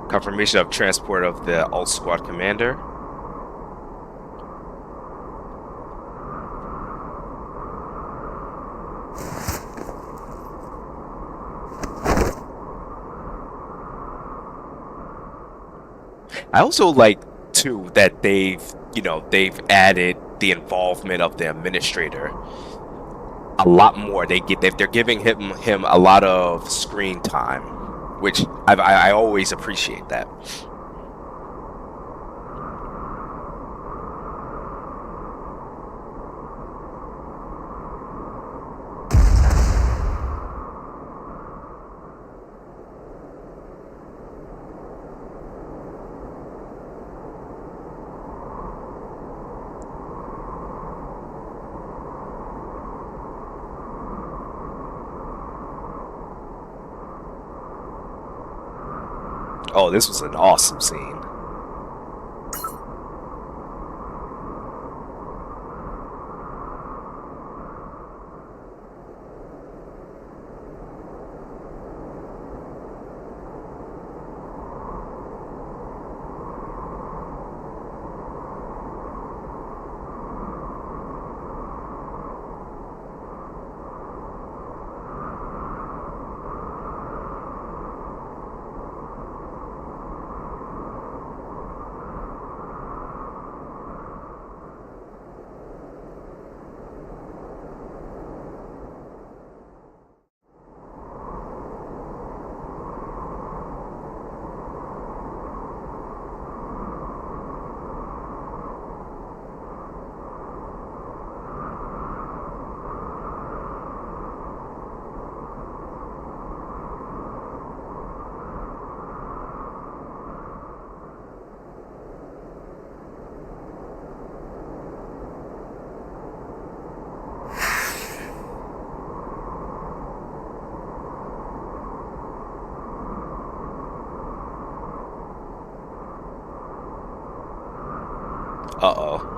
Confirmation of transport of the Alt Squad commander. I also like too that they've added the involvement of the administrator a lot more. They're giving him a lot of screen time, which I always appreciate that. Oh, this was an awesome scene. Uh-oh.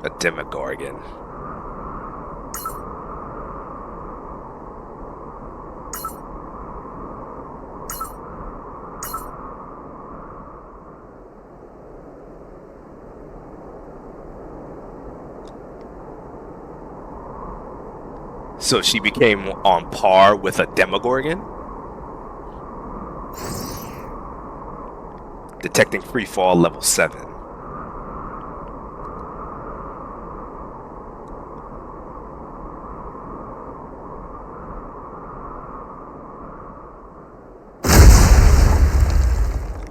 A Demogorgon. So she became on par with a Demogorgon? Detecting free fall level 7.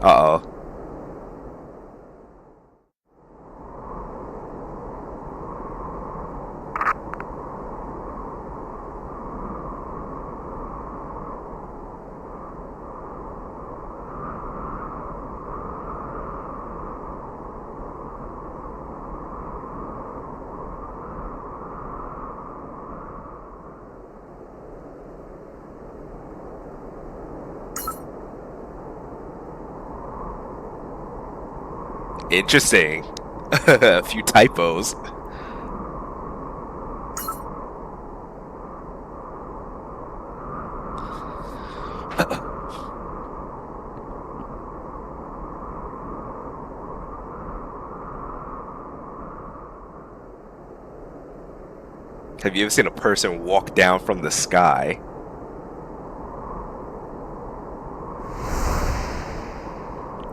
Uh-oh. Interesting. A few typos. Have you ever seen a person walk down from the sky?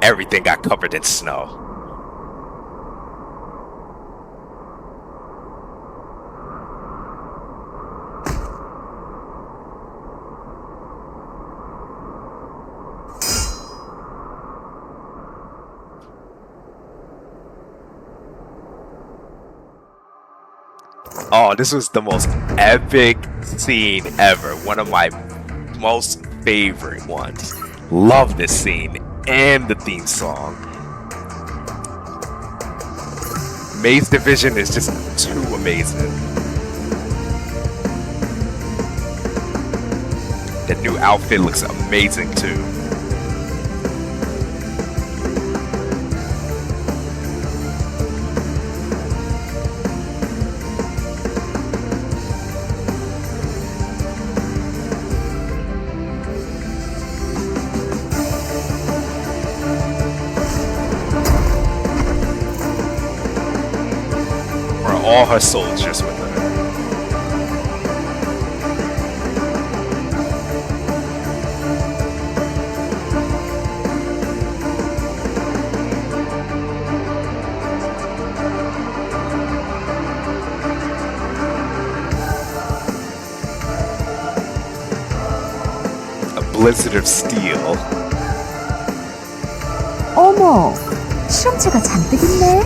Everything got covered in snow. Oh, this was the most epic scene ever. One of my most favorite ones. Love this scene and the theme song. May's division is just too amazing. The new outfit looks amazing too. All her soldiers with her. A blizzard of steel. 어머, 실험체가 잔뜩 있네.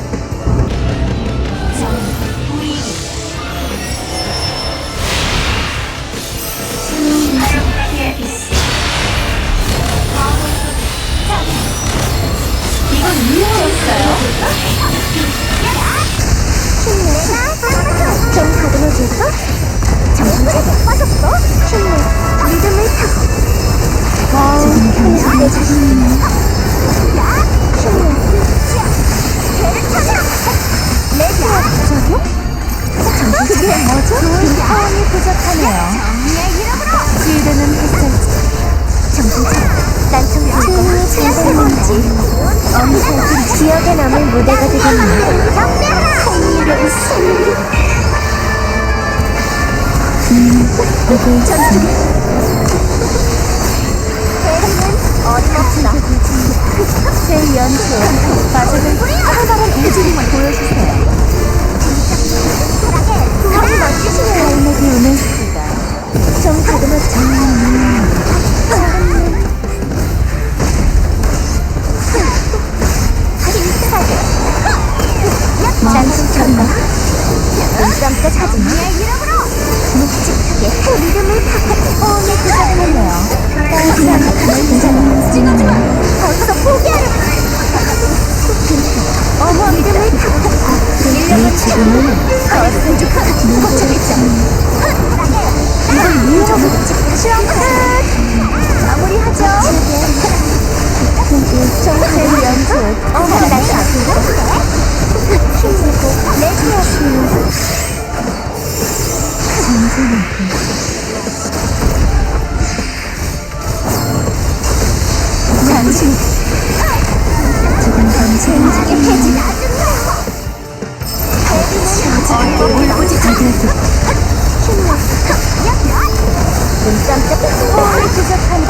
좀 다듬어줄까? 정신차려 빠졌어? 힘내 리듬을 타고 지금 당장 내 자신이네. 힘내 배를 타자 레디야 저기요? 정신차려 뭐죠? 사원이 부족하네요. 정리의 이름으로 지르는 햇살지 정신차려 난 정말 잘생겼지 어느새 기억에 남을 무대가 되겠네. 경례하라! 승리를 승리 이게 전투 대리는 어림없다. 제 연주에 빠져든 커다란 우주림을 보여주세요. 더 멋지시네요. 삶의 기운을 좀 다듬었죠. 힘차게 난 진짜인가? 깜짝 하지마. 묵직하게 그 믿음을 갖고 오늘 도전했네요. 찍어주마. 벌써 포기하려. 어머 믿음을 갖고 인력은 지금은 거룩한 고쳐겠죠. 이걸 이어보자. 시험 끝. 마무리하죠. 정체의 연속. 어머 나의 앞으로. 힘내고 내키었으면 당신 지금 당신에게 해지 울부짖어 눈 깜짝 호흡을 부족하는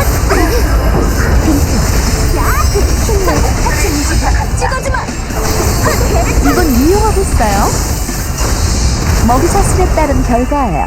찍어주마. 이건 이용하겠어요? 먹이사슬에 따른 결과예요.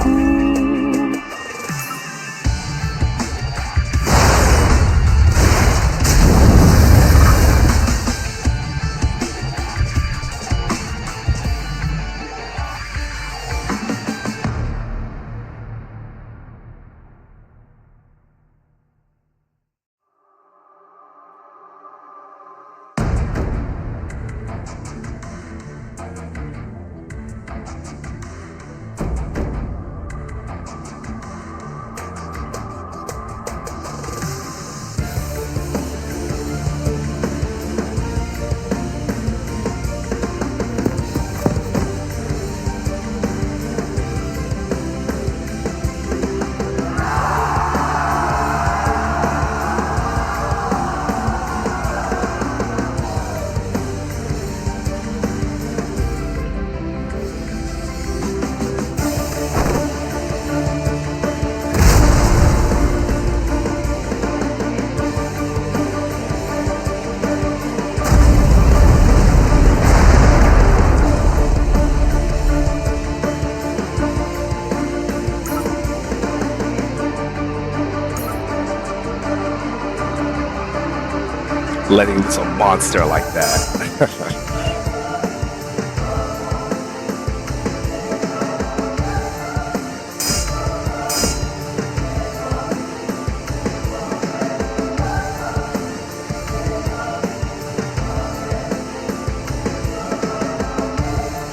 Letting loose a monster like that.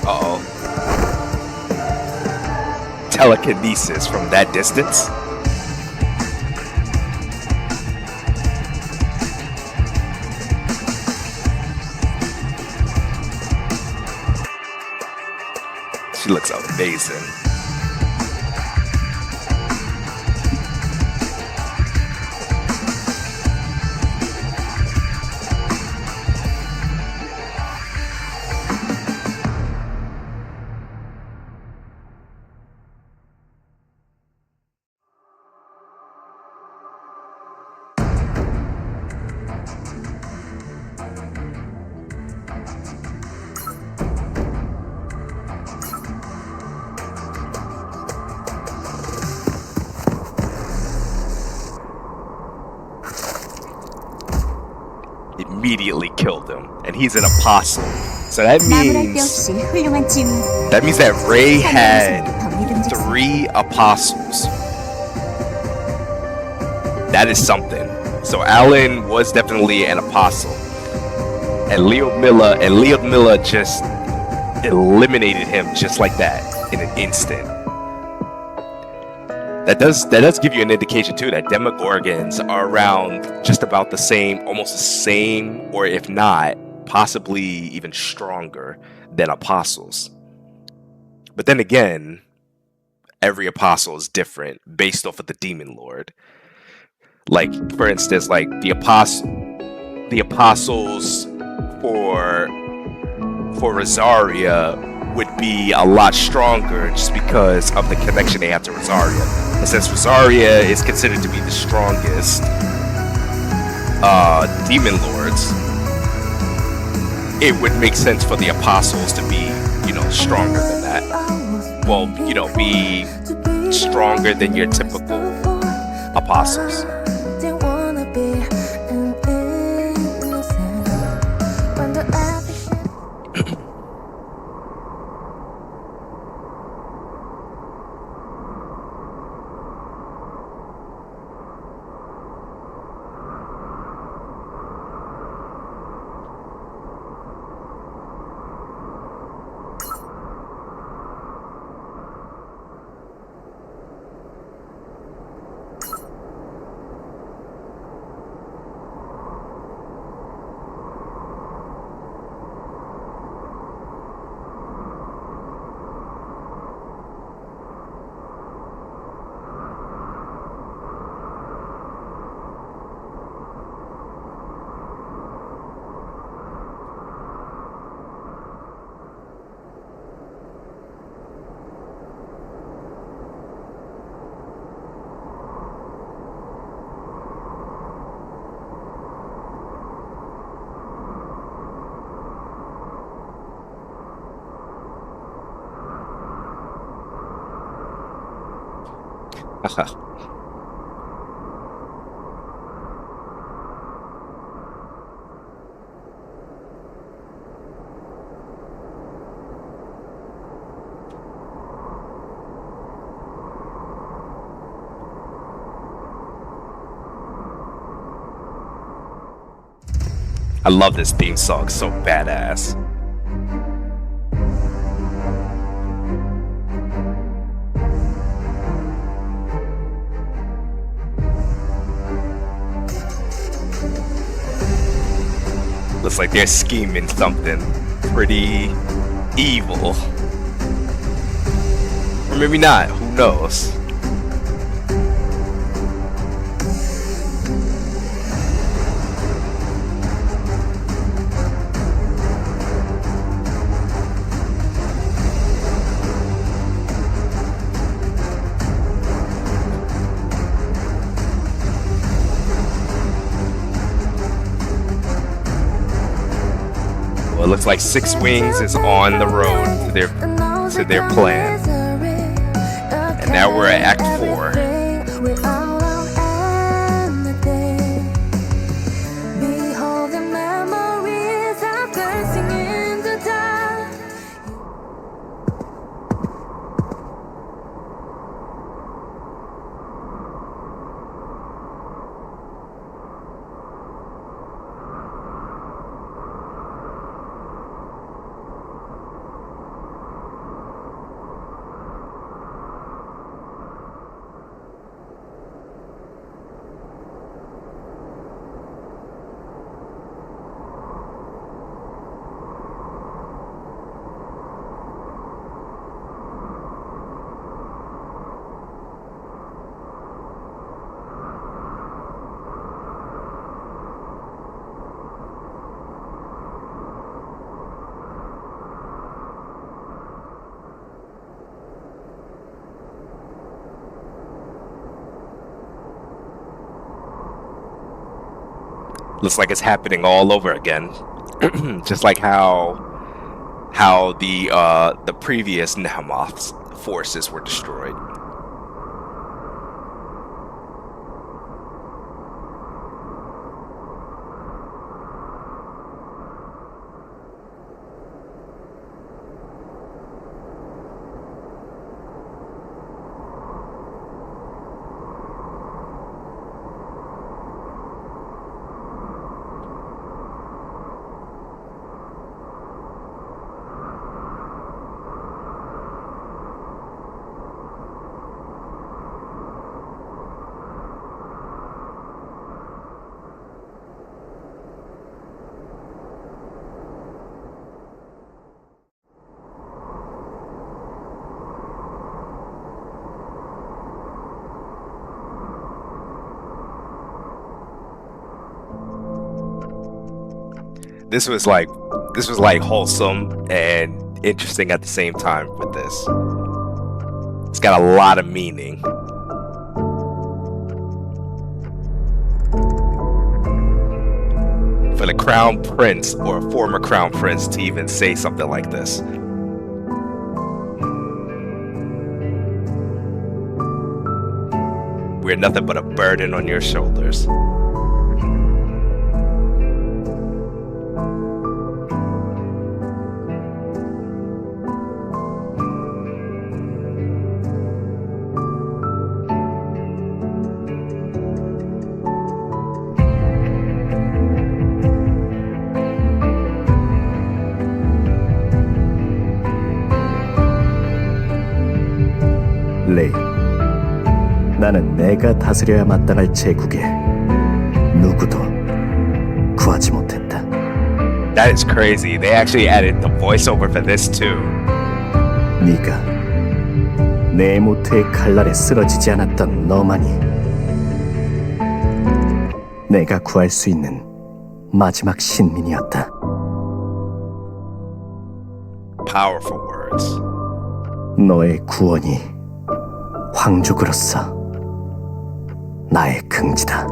Uh-oh. Telekinesis from that distance? She looks amazing. Immediately killed him, and he's an apostle. So that means that Rey had 3 apostles. That is something. So Alan was definitely an apostle, and Leo Miller just eliminated him just like that in an instant. That does give you an indication too that Demogorgons are around just about the same, almost the same, or if not, possibly even stronger than apostles. But then again, every apostle is different based off of the Demon Lord. Like, for instance, like the apostles for Rosaria would be a lot stronger just because of the connection they have to Rosaria. And since Rosaria is considered to be the strongest demon lords, it would make sense for the apostles to be, stronger than that. Well, be stronger than your typical apostles. I love this theme song, so badass. Looks like they're scheming something pretty evil. Or maybe not, who knows? It looks like Six Wings is on the road to their plan. And now we're at Act 4. Looks like it's happening all over again. Just like how the previous Nehemoth's forces were destroyed. This was like wholesome and interesting at the same time with this. It's got a lot of meaning. For the crown prince or former crown prince to even say something like this. We're nothing but a burden on your shoulders. 레이, 나는 내가 다스려야 마땅할 제국에 누구도 구하지 못했다. That is crazy. They actually added the voiceover for this too. 네가 내 모트의 칼날에 쓰러지지 않았던 너만이 내가 구할 수 있는 마지막 신민이었다. Powerful words. 너의 구원이 황족으로서 나의 긍지다.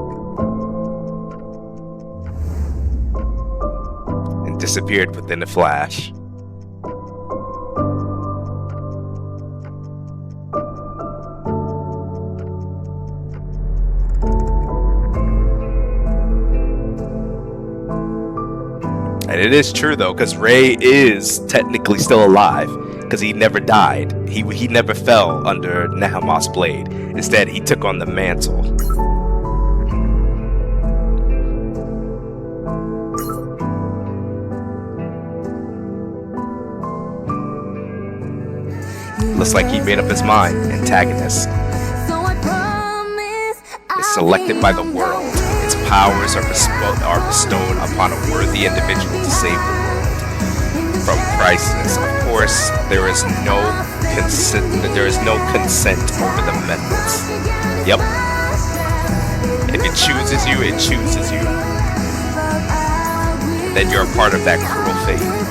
And disappeared within a flash. it is true though, because Ray is technically still alive, because he never died. He never fell under Nehemoth's blade. Instead, he took on the mantle. Looks like he made up his mind. Antagonist is selected by the world. Its powers are bestowed upon a worthy individual to save the world from crisis. Of course, there is no consent over the methods. Yep. If it chooses you, it chooses you. Then you're a part of that cruel fate.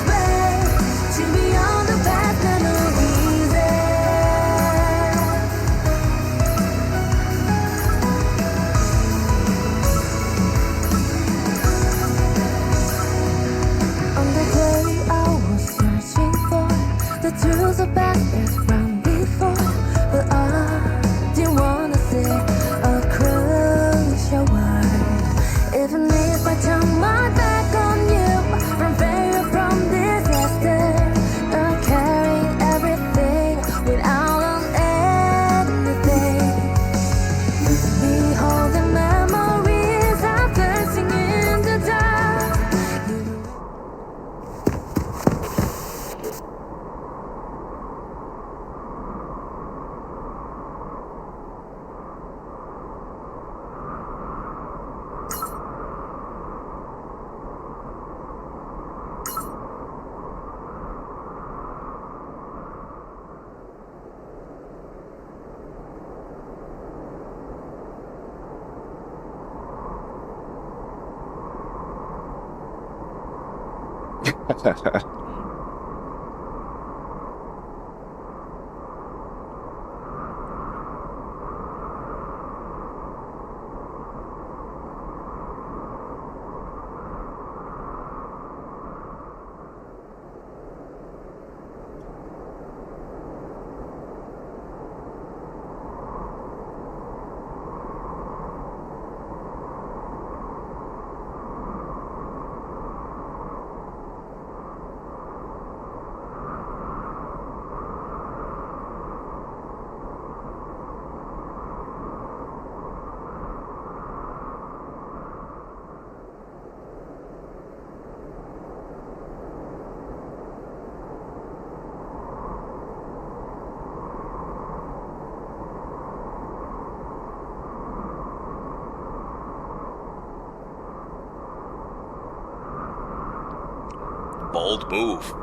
Bold move.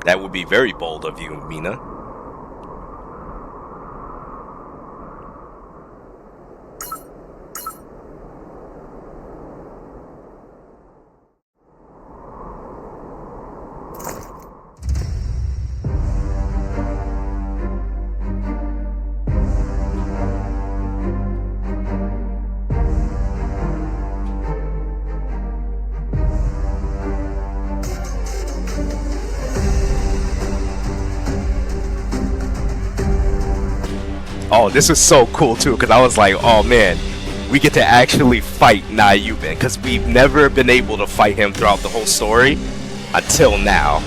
That would be very bold of you, Mina. Oh, this is so cool too, because I was like, oh man, we get to actually fight Nayuben, because we've never been able to fight him throughout the whole story until now.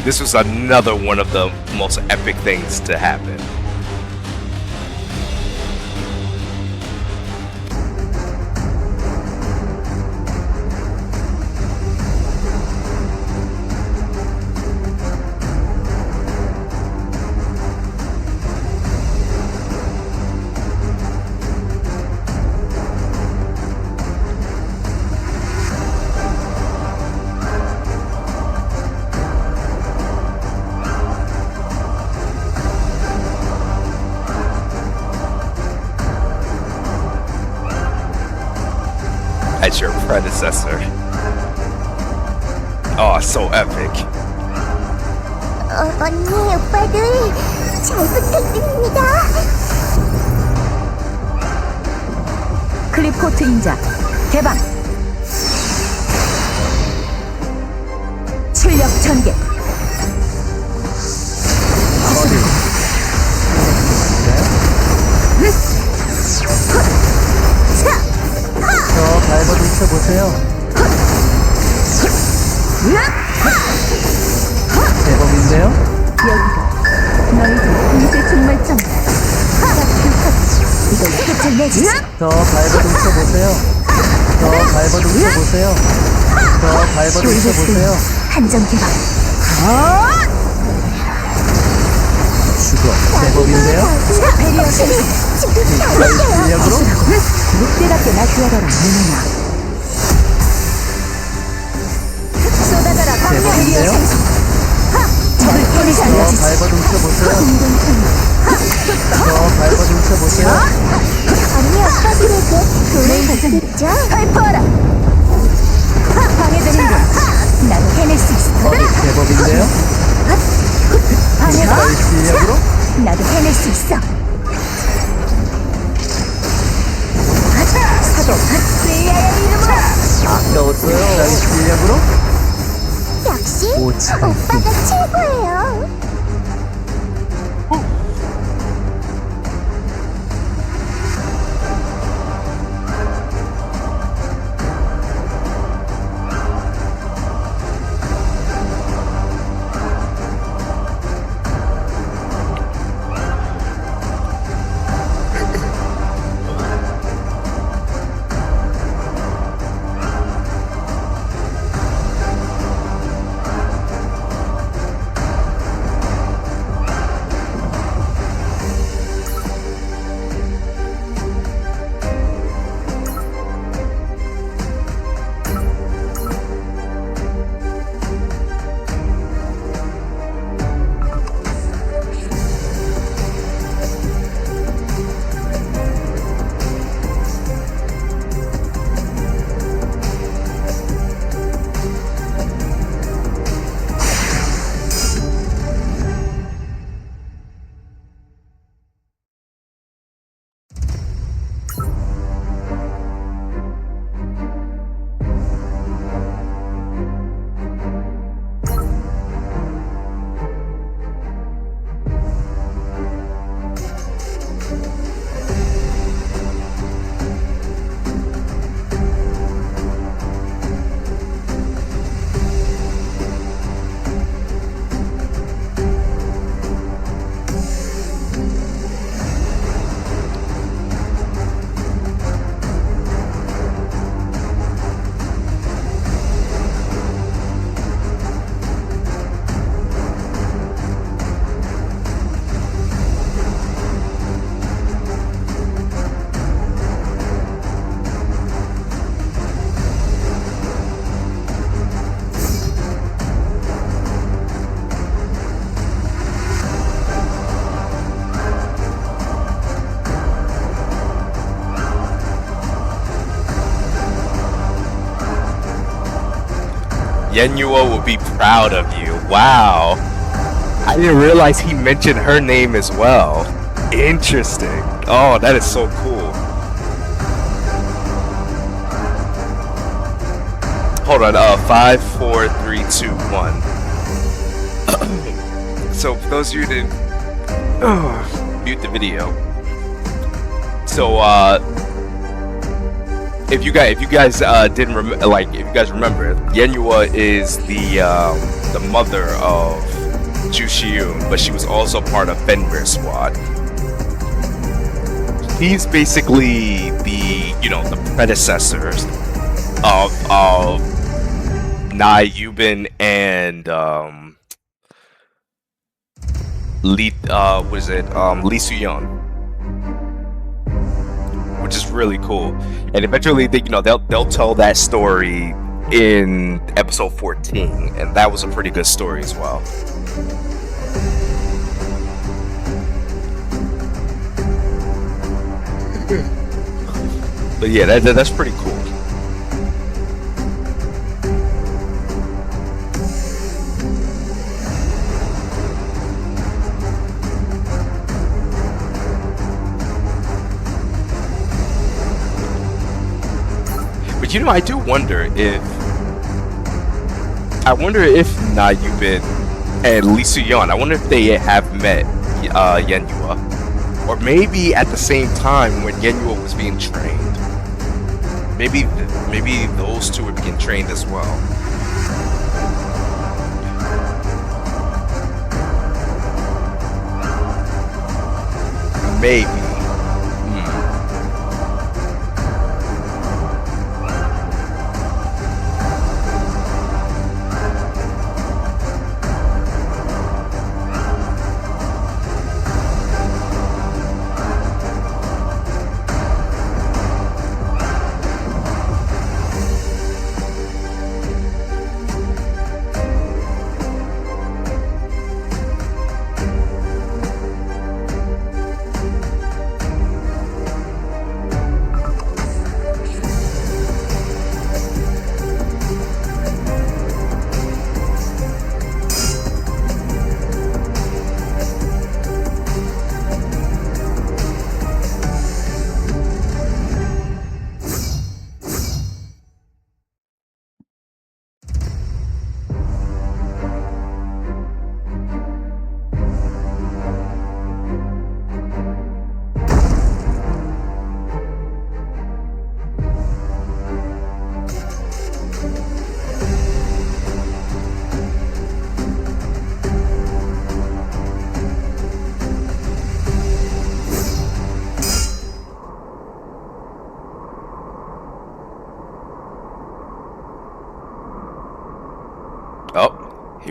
This was another one of the most epic things to happen. As your predecessor. Oh, so epic. 언니, 오빠들 잘 부탁드립니다. 클리포트 인자 개방. 출력 전개. 저 밟아주셔 보세요. 보내주지. 더 발버둥쳐 보세요. 더 발버둥쳐 보세요. 더 발버둥쳐 보세요. 한정 개방. 죽어. 제법인데요. 배리어 생성. 지금 달릴게요. 실력으로 늑대답게 날뛰어더라 누누나. 쏟아져라. 제법인데요. 배리어 생성. 자, 보내지 더 알려주지. 발버둥쳐 보세요. 더 발버둥쳐 보세요. 언니 오빠들에게 돈을 받겠죠? 발포하라. 방해되는군. 나도 해낼 수 있어. 제법인데요. 방해가. 실력으로 나도 해낼 수 있어. 사도 스리아의 이름으로. 아까웠어요. 실력으로 역시 오차가 오빠가 최고예요. Yenua will be proud of you. Wow. I didn't realize he mentioned her name as well. Interesting. Oh, that is so cool. Hold on. 5, 4, 3, 2, 1. So for those of you who didn't mute the video. So if you guys didn't remember, if you guys remember, Yenua is the mother of Jushiun, but she was also part of Fenrir's squad. He's basically the predecessors of Nai Yubin and Lee Suyeon, which is really cool. And eventually, they'll tell that story in episode 14, and that was a pretty good story as well. But yeah, that's pretty cool. But I do wonder if Na Yubin and Lee Suyeon, I wonder if they have met Yenua, or maybe at the same time when Yenua was being trained. Maybe those two were being trained as well. Maybe.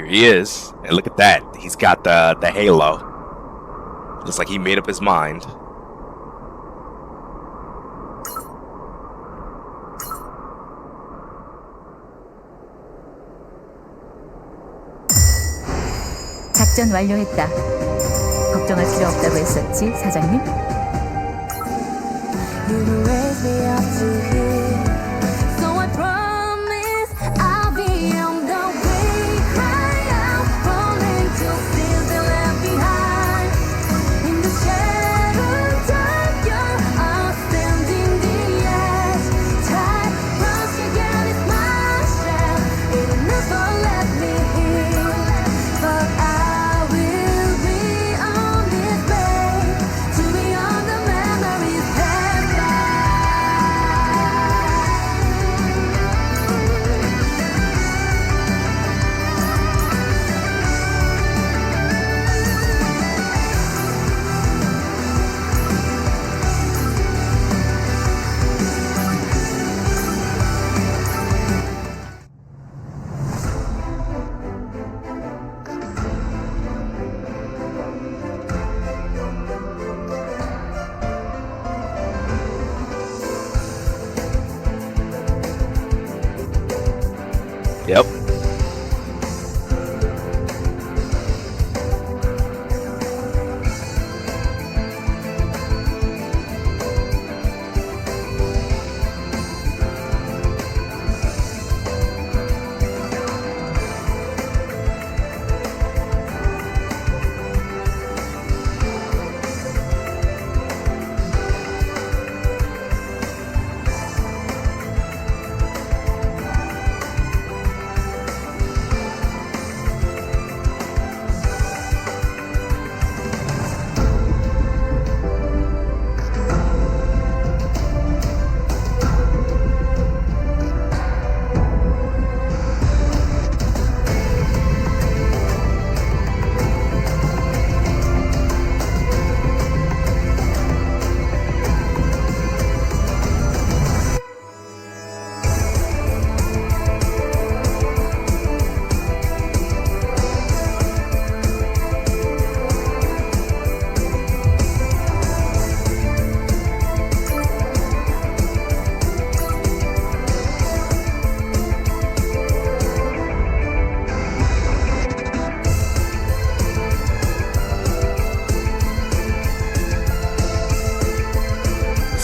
he is. And look at that. He's got the halo. Looks like he made up his mind. 작전 완료했다. 걱정할 필요 없다고 했었지, 사장님? You will raise me up to here. So I promise I'll be on the way. Cry out, falling to feel the left behind. In the shadows of your arms, standing the edge. Tide runs against my shell. It'll never let me heal. But I will be on this way to beyond the memories passed by. Yep.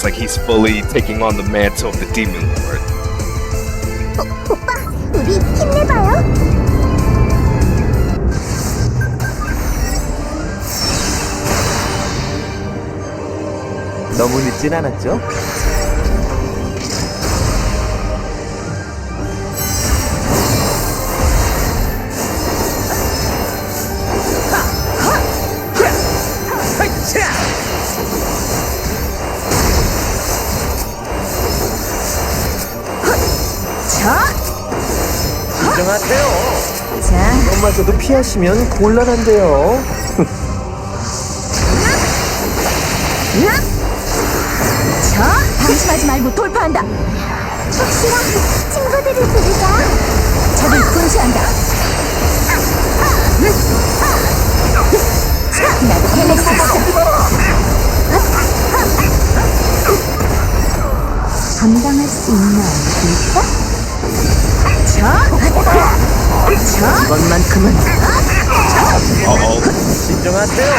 Looks like he's fully taking on the mantle of the Demon Lord. 오빠, 우리 힘내봐요. 너무 늦진 않았죠? 진정하세요. 자, 이것마저도 피하시면 곤란한데요. 방심하지 말고 돌파한다. 혹시라 친구들을 부르자. 적을 분쇄한다. 나도 해낼 수 있어. 감당할 수 있나 볼까? 이것만큼은 진정하세요.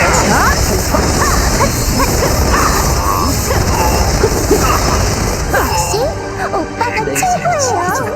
역시 오빠가 최고예요.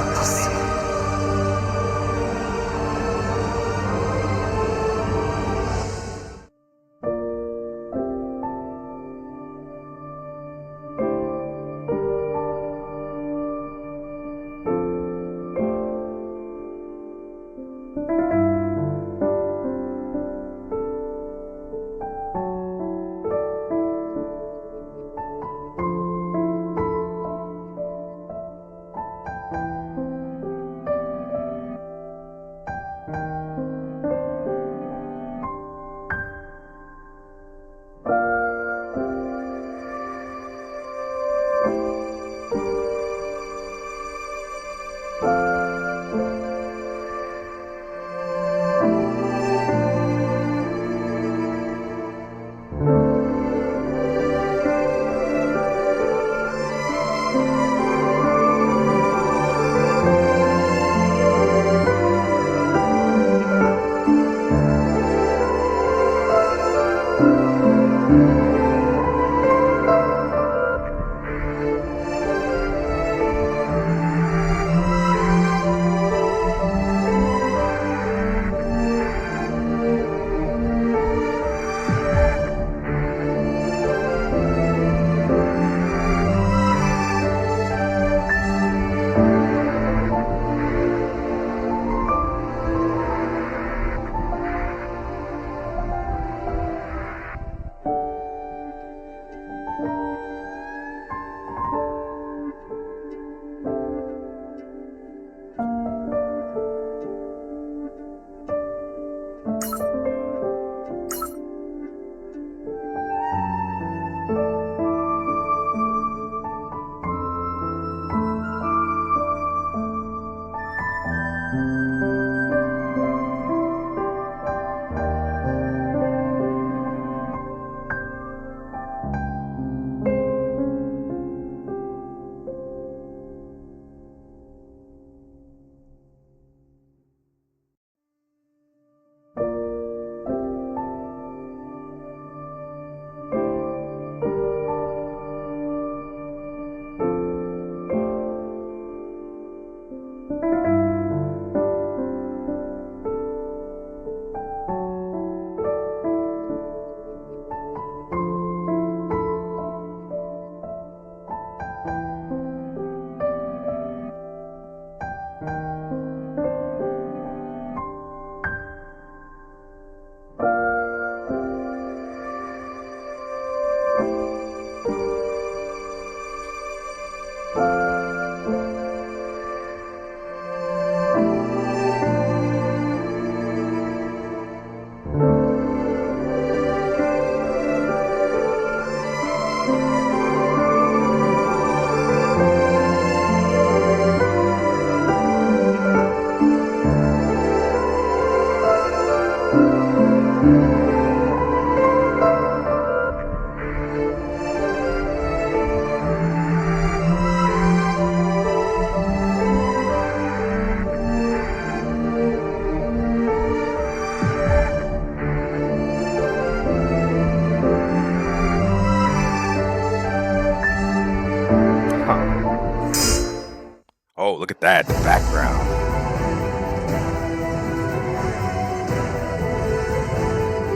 Oh, look at that, the background.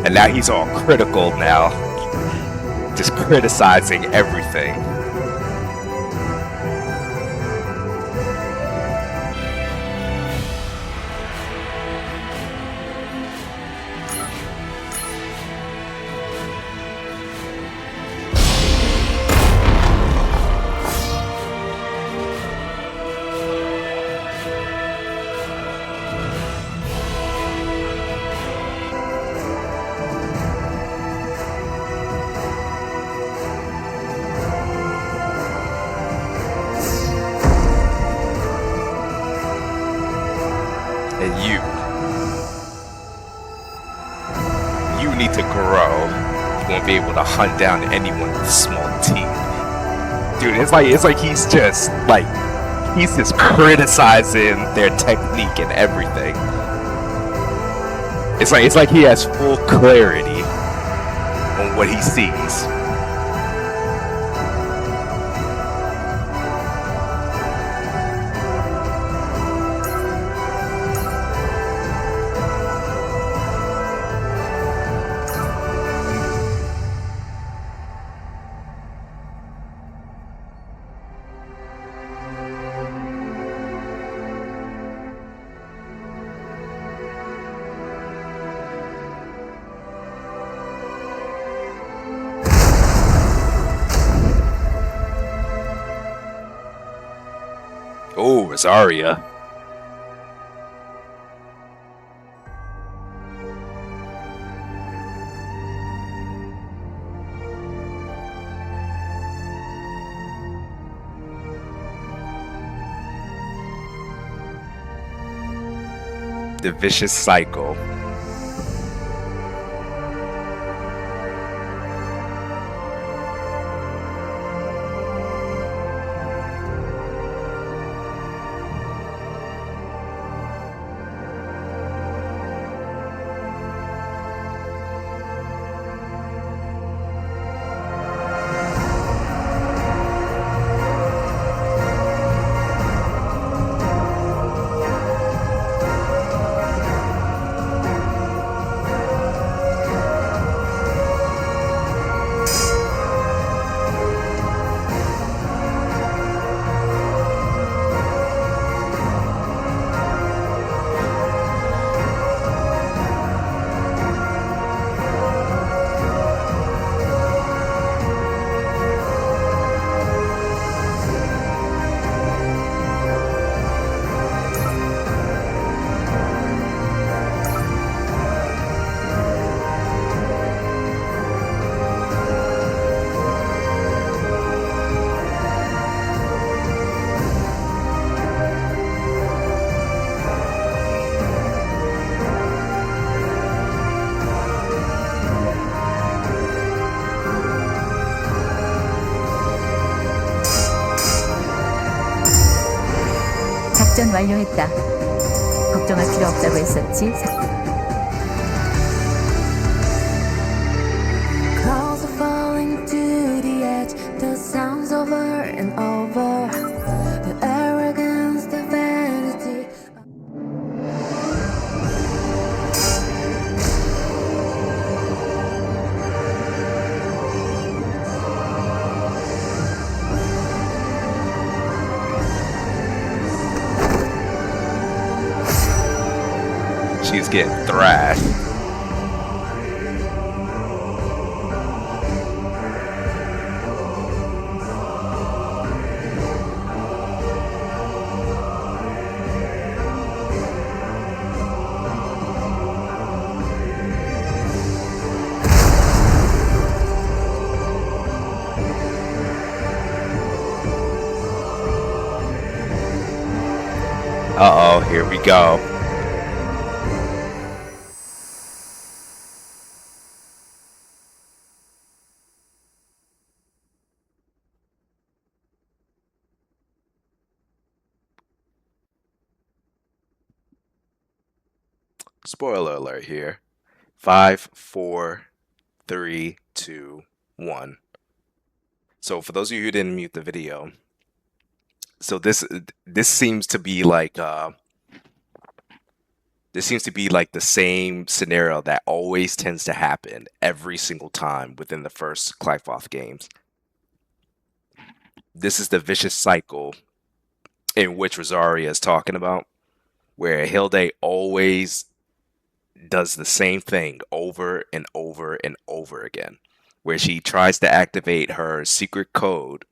And now he's all critical now. Just criticizing everything. And you need to grow. You won't be able to hunt down anyone with small teeth. Dude, it's like he's just criticizing their technique and everything. It's like he has full clarity on what he sees. Oh, Rosaria. The vicious cycle. 작전 완료했다. 걱정할 필요 없다고 했었지. Clouds are falling to the edge. The sounds over and over. The arrogance, the vanity. She's getting thrashed. Uh-oh, here we go. Spoiler alert here. 5, 4, 3, 2, 1. So for those of you who didn't mute the video, So this seems to be like the same scenario that always tends to happen every single time within the first Qliphoth games. This is the vicious cycle in which Rosaria is talking about, where Hilde always does the same thing over and over and over again, where she tries to activate her secret code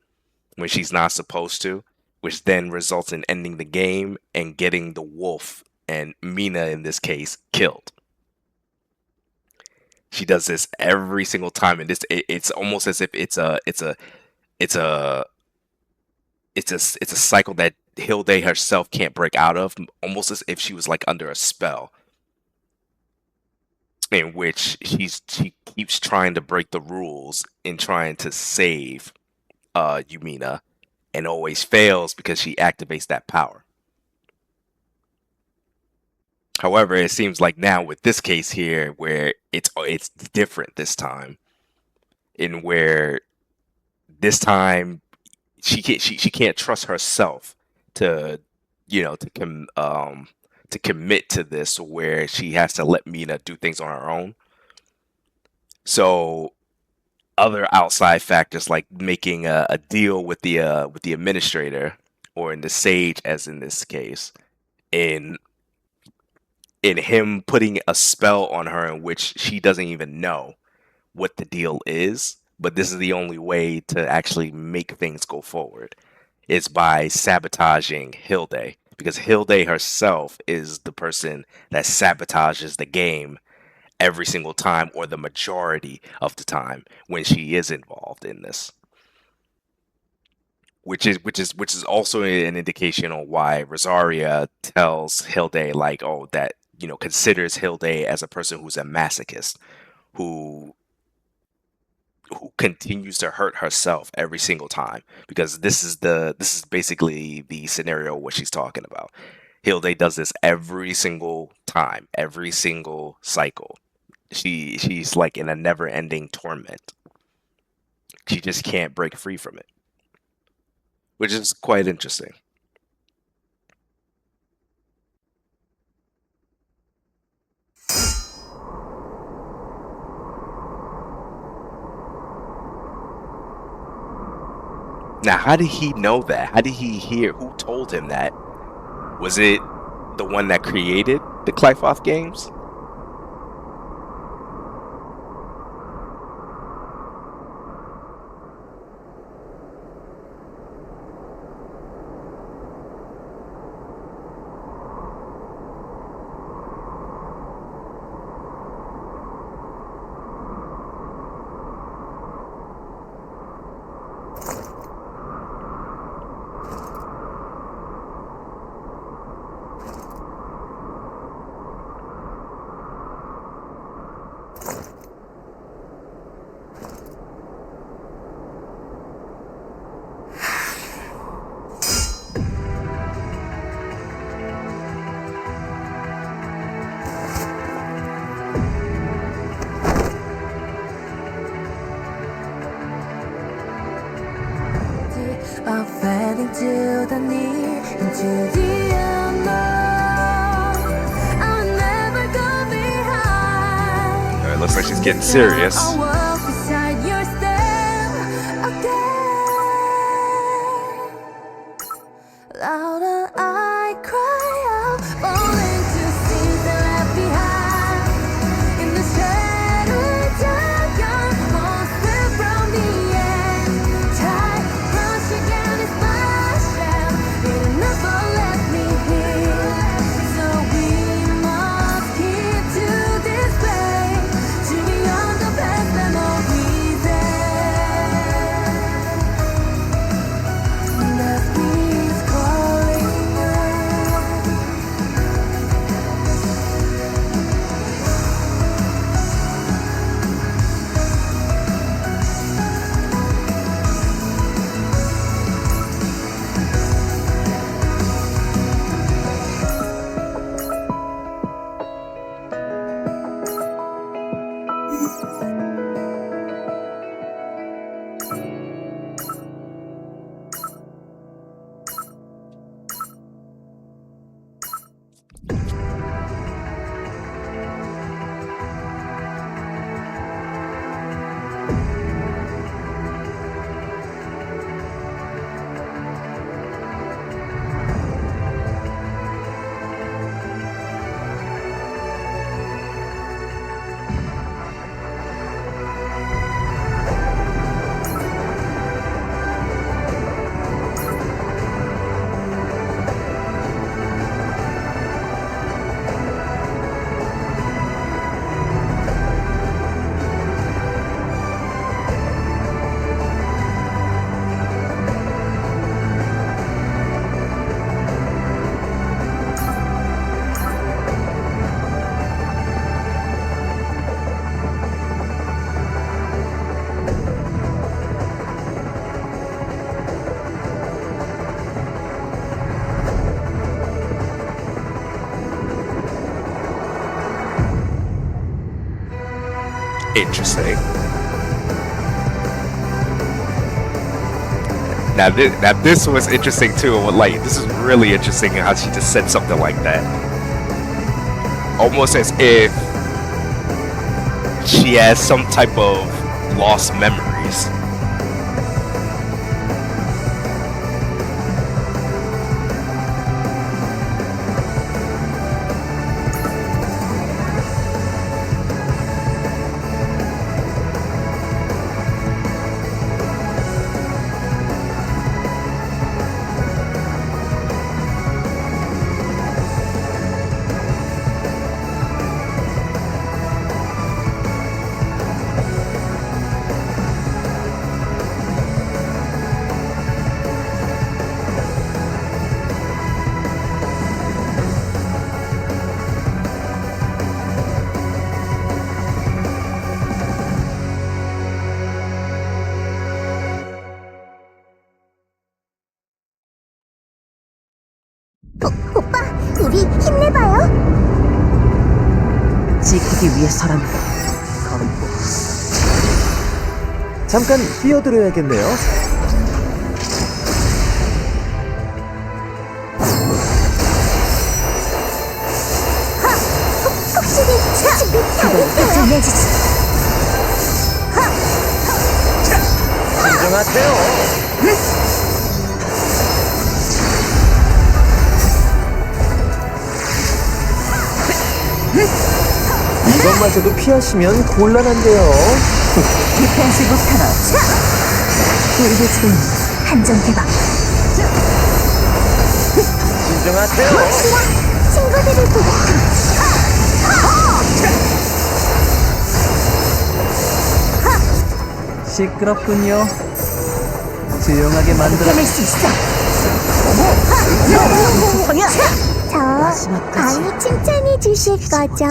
when she's not supposed to, which then results in ending the game and getting the wolf, and Mina in this case, killed. She does this every single time, and it's almost as if it's a cycle that Hilde herself can't break out of, almost as if she was like under a spell, in which she keeps trying to break the rules in trying to save Yumina, and always fails because she activates that power. However, it seems like now with this case here, where it's different this time, in where this time she can't trust herself to to commit to this, where she has to let Mina do things on her own. So other outside factors like making a deal with the administrator, or in the sage, as in this case, in him putting a spell on her in which she doesn't even know what the deal is, but this is the only way to actually make things go forward, is by sabotaging Hilde, because Hilde herself is the person that sabotages the game every single time, or the majority of the time when she is involved in this. Which is also an indication on why Rosaria tells Hilde, like, oh, that, considers Hilde as a person who's a masochist, who continues to hurt herself every single time, because this is basically the scenario what she's talking about. Hilde does this every single time, every single cycle. She's like in a never-ending torment. She just can't break free from it, which is quite interesting. Now, how did he know that? How did he hear? Who told him that? Was it the one that created the Qliphoth games? I fell into the near, into the unknown. I'll never go behind. It looks like she's getting serious. I'll walk beside your step again. Louder I cry out, falling to scenes that left behind. In the shattered dark, monster from the end. Tide rush again is my shell. It'll never let me heal. So we must keep to this place, to beyond the past memories. Destiny's calling us. Interesting. Now this was interesting too. Like, this is really interesting how she just said something like that. Almost as if she has some type of lost memories. 오빠, 우리 힘내봐요. 지키기 위해서라면 검고. 잠깐 뛰어들어야겠네요. 확실히 준비 잘해주지. 진정하세요. 이것마저도 피하시면 곤란한데요. 디펜시브 패널. 우리를 지금 한정 대박. 진정하세요. 친구들을 보고. 시끄럽군요. 조용하게 만들어. 해낼 수 있어. 저 마지막까지. 많이 칭찬해 주실 거죠?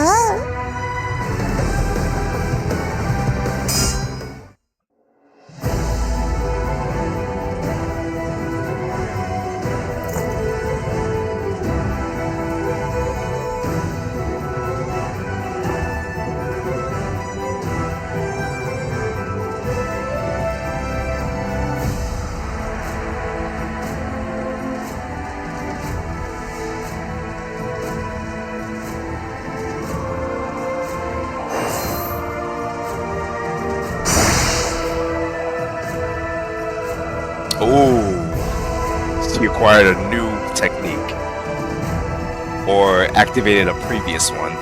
Oh, she acquired a new technique or activated a previous one.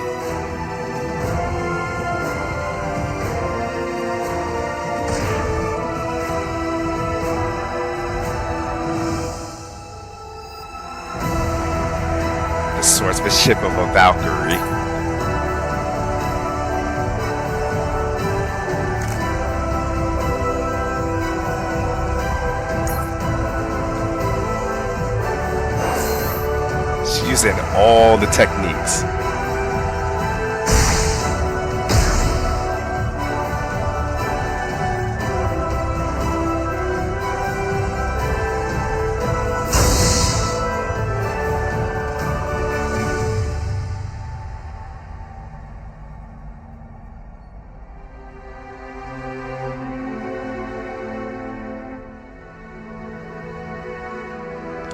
The swordsmanship of a Valkyrie. Using all the techniques.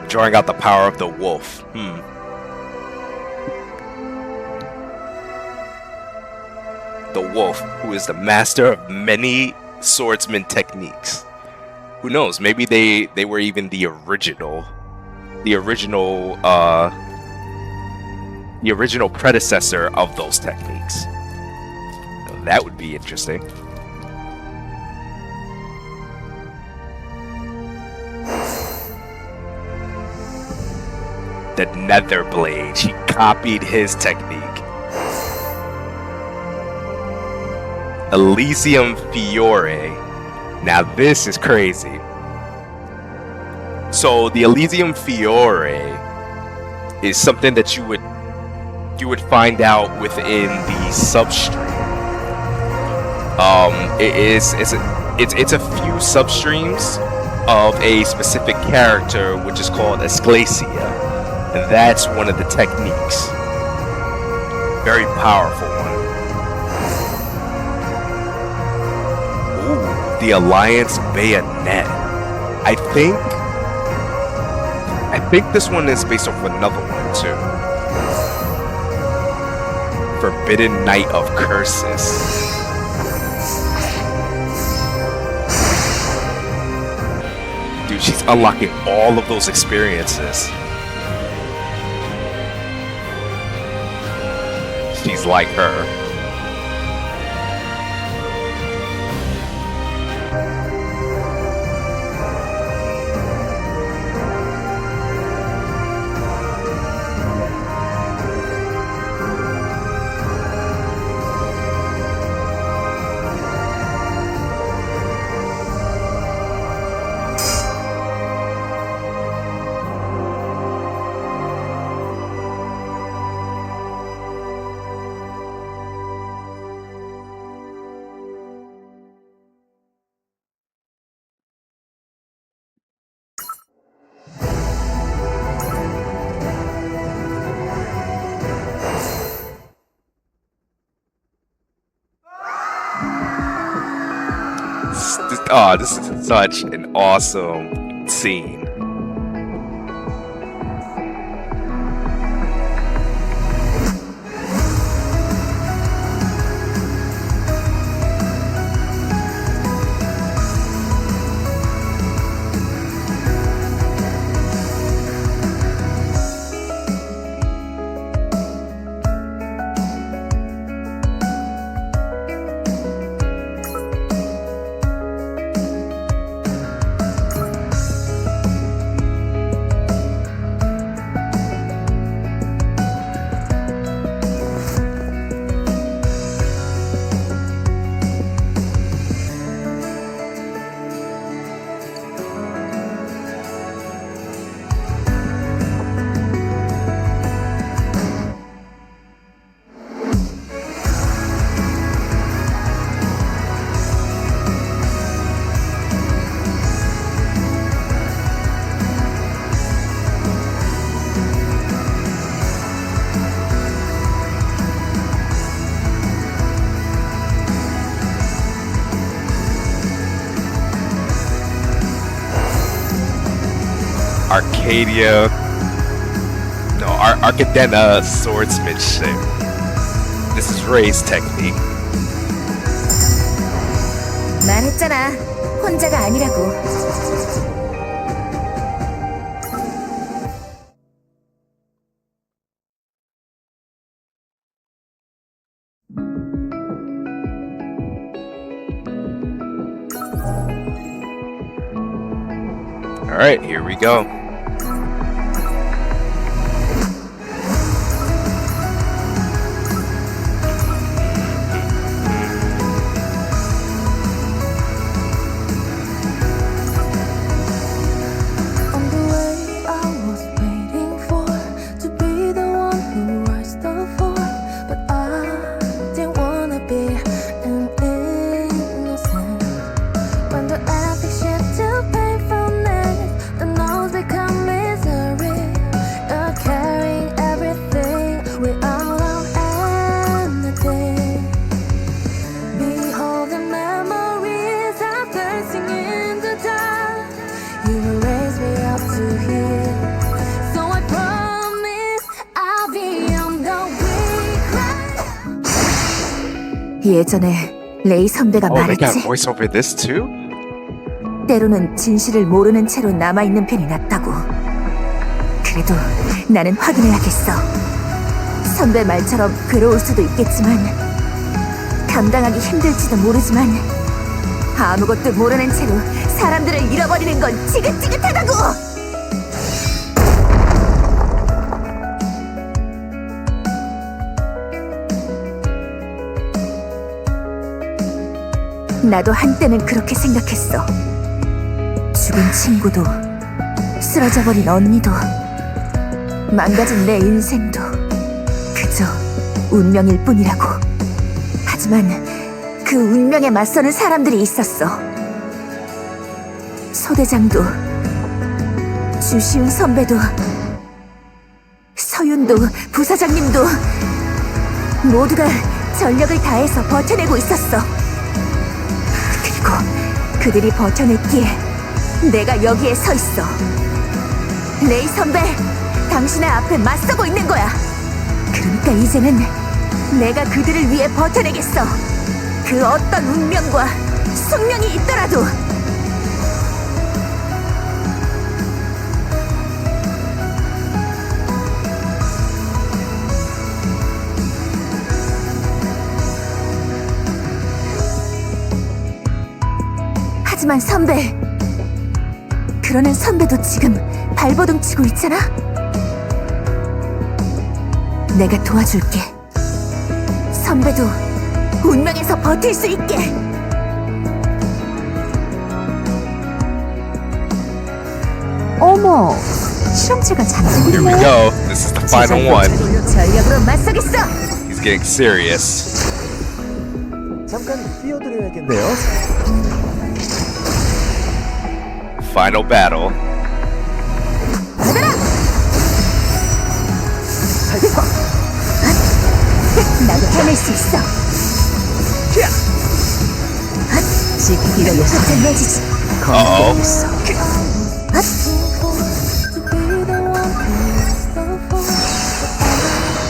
Drawing out the power of the wolf. The wolf, who is the master of many swordsman techniques. Who knows? Maybe they were even the original predecessor of those techniques. That would be interesting. The Nether Blade. She copied his technique. Elysium Fiore. Now this is crazy. So the Elysium Fiore is something that you would find out within the substream. It's a few substreams of a specific character which is called Asclesia, and that's one of the techniques. Very powerful one. Ooh, the Alliance Bayonet. I think this one is based off another one too. Forbidden Knight of Curses. Dude, she's unlocking all of those experiences. She's like her. Oh, this is such an awesome scene. Arcadena swordsmanship. This is Ray's technique. 말했잖아. 혼자가 아니라고. All right, here we go. 예전에 레이 선배가 Oh, they got 말했지. voice over this too? 때로는 진실을 모르는 채로 남아있는 편이 낫다고. 그래도 나는 확인해야겠어. 선배 말처럼 괴로울 수도 있겠지만, 감당하기 힘들지도 모르지만, 아무것도 모르는 채로 사람들을 잃어버리는 건 지긋지긋하다고! 나도 한때는 그렇게 생각했어. 죽은 친구도, 쓰러져버린 언니도, 망가진 내 인생도 그저 운명일 뿐이라고. 하지만 그 운명에 맞서는 사람들이 있었어. 소대장도, 주시훈 선배도, 서윤도, 부사장님도 모두가 전력을 다해서 버텨내고 있었어. 그리고 그들이 버텨냈기에 내가 여기에 서 있어. 레이 선배, 당신의 앞에 맞서고 있는 거야. 그러니까 이제는 내가 그들을 위해 버텨내겠어. 그 어떤 운명과 숙명이 있더라도. 하지만 선배, 그러는 선배도 지금 발버둥 치고 있잖아? 내가 도와줄게. 선배도 운명에서 버틸 수 있게. 어머, 실험체가 Here we 잠들었네. go. This is the final one. 전력으로 맞서겠어. He's getting serious. 잠깐 띄워드려야겠네요. Final battle. 나도 해낼 수 있어. 지금 이런 녀석들 내지지. Uh-oh.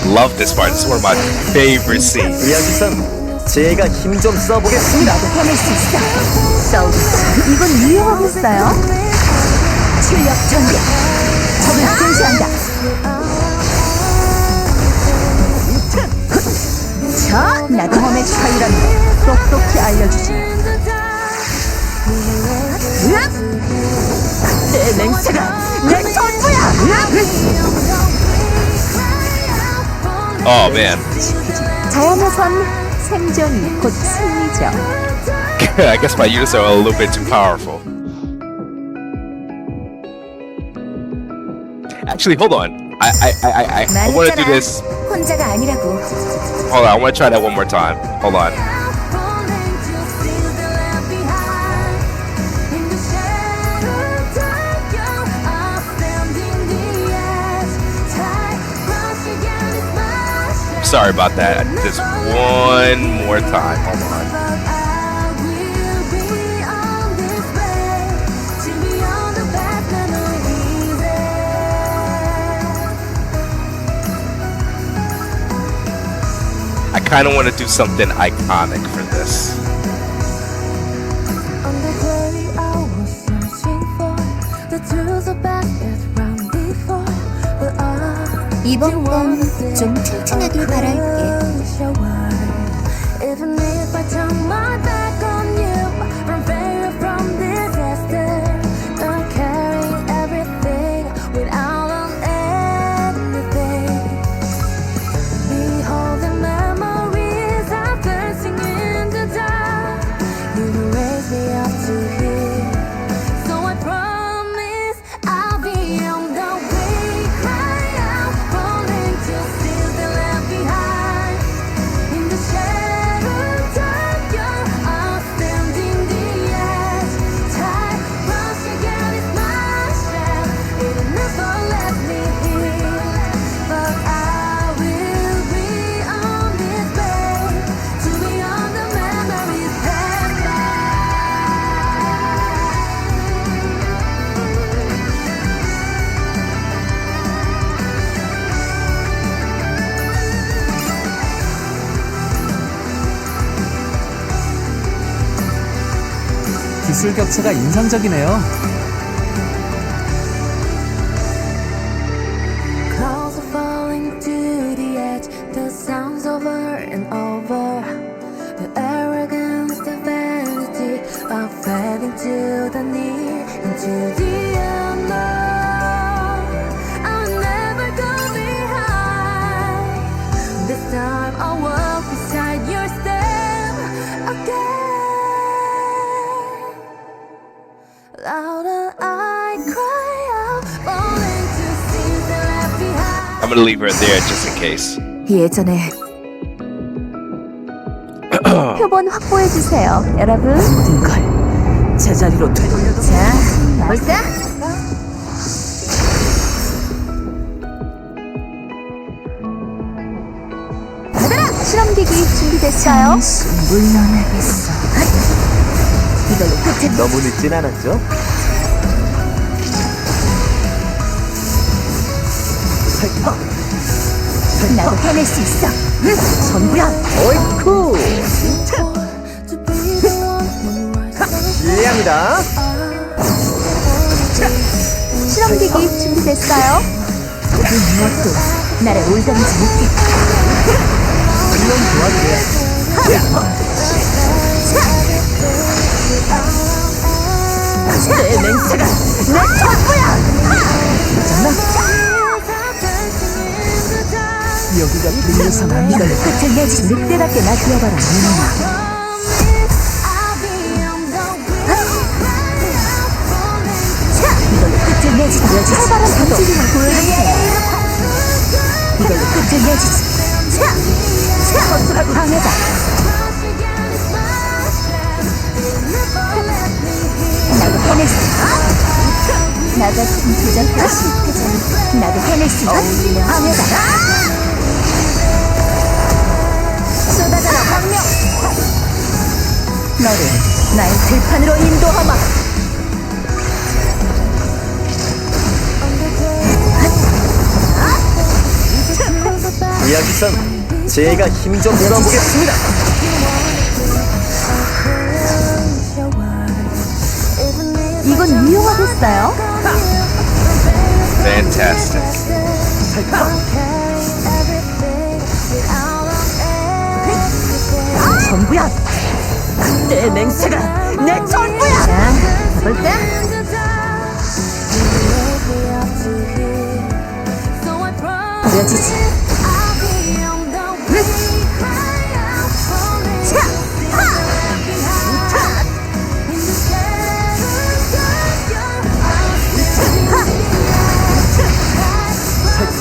Love this part. This is one of my favorite scenes. 이야기선 제가 힘 좀 써보겠습니다. 나도 해낼 수 있어. 서비스. 이건 유용하겠어요? 출력 전개. 적을 중시한다. 자, 나도 경험의 차이라는 걸 똑똑히 알려주지. 내 맹세가 내 전부야. Oh man. 자연에선 생존이 곧 승리죠. I guess my units are a little bit too powerful. Actually, hold on. I want to do this. 혼자가 아니라고. Hold on. I want to try that one more time. Hold on. Sorry about that. Just one more time. Hold on. I kind of want to do something iconic for this. 이번 건 좀 튼튼하길 바랄게. Even if I turn my back on you, run far from disaster, I'm carrying everything without on anything. Behold the memories I'm dancing in the dark. You raise me up to here, so I promise I'll be on the way. Cry out, falling to still the left behind. 기술 격차가 인상적이네요. Clouds are falling to the edge. The sounds over and over. The arrogance, the vanity of fading to the near, into the unknown. I'll never go behind. This time I'll walk beside your step again. Louder I cry out, falling to scenes that left behind. I'm gonna leave her there just in case. 예전에 표본 확보해 주세요, 여러분. 모든 걸 제자리로 되돌려도 자, 볼까? 가자! 실험기기 준비됐어요? 물러나겠어. 이걸로 끝을 너무 늦진 않았죠? 나도 해낼 수 있어. 전부야. 어이쿠! To be the one who rises 실례합니다. 실험기기 준비됐어요? 그 무엇도 나를 올가매지 못해. 물론 도와줘야 내 맹세가 내 여기가 들려서 난 이걸 끝을 내지 늑대답게 나 뛰어봐라. 이걸로 끝을 내지. 활발한 던지기만 보여주세요. 이걸로 끝을 내주지. 방해다. 나도 해낼 수 있어. 나 같은 부정타 실패자는 나도 해낼 수 있어. 방해다. 쏟아져라 광명. 너를 나의 들판으로 인도하마. 이야기선 제가 힘 좀 써보겠습니다. 이건 유용하겠어요? Fantastic. 전부야. 내 맹세가 내 전부야. 자, 가볼까? 보여주지.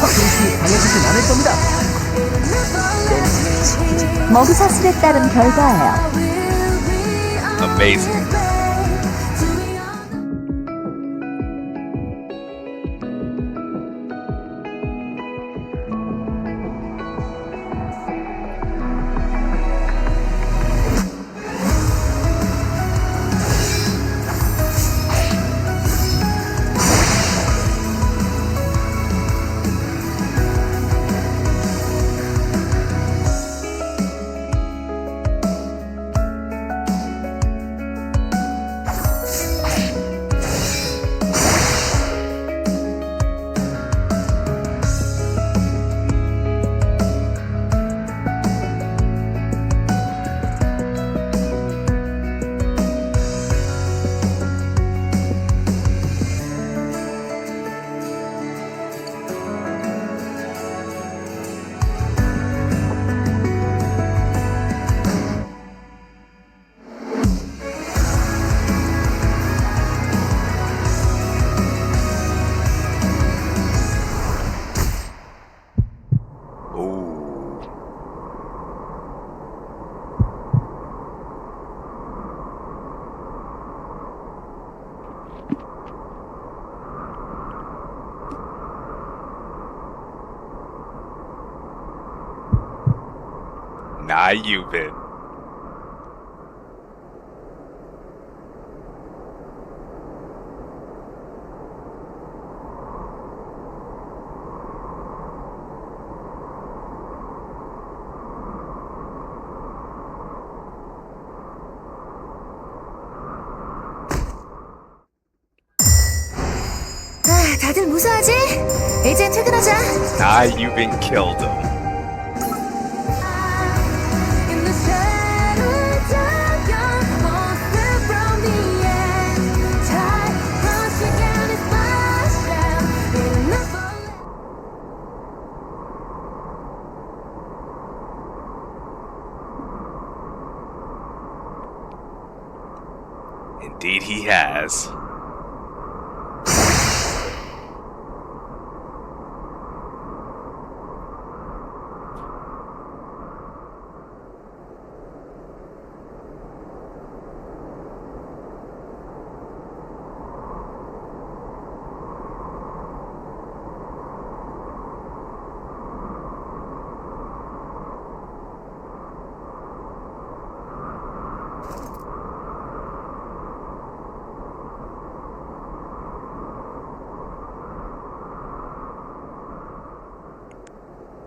정신이 강해지진 않을 겁니다. 먹이사슬에 따른 결과예요. Amazing. Nah, you've been. 다들 무사하지? 이제 퇴근하자. Ah, you been killed him. In the shadows of your monster from the end. Tide rushing out its splash down. It'll never Indeed, he has.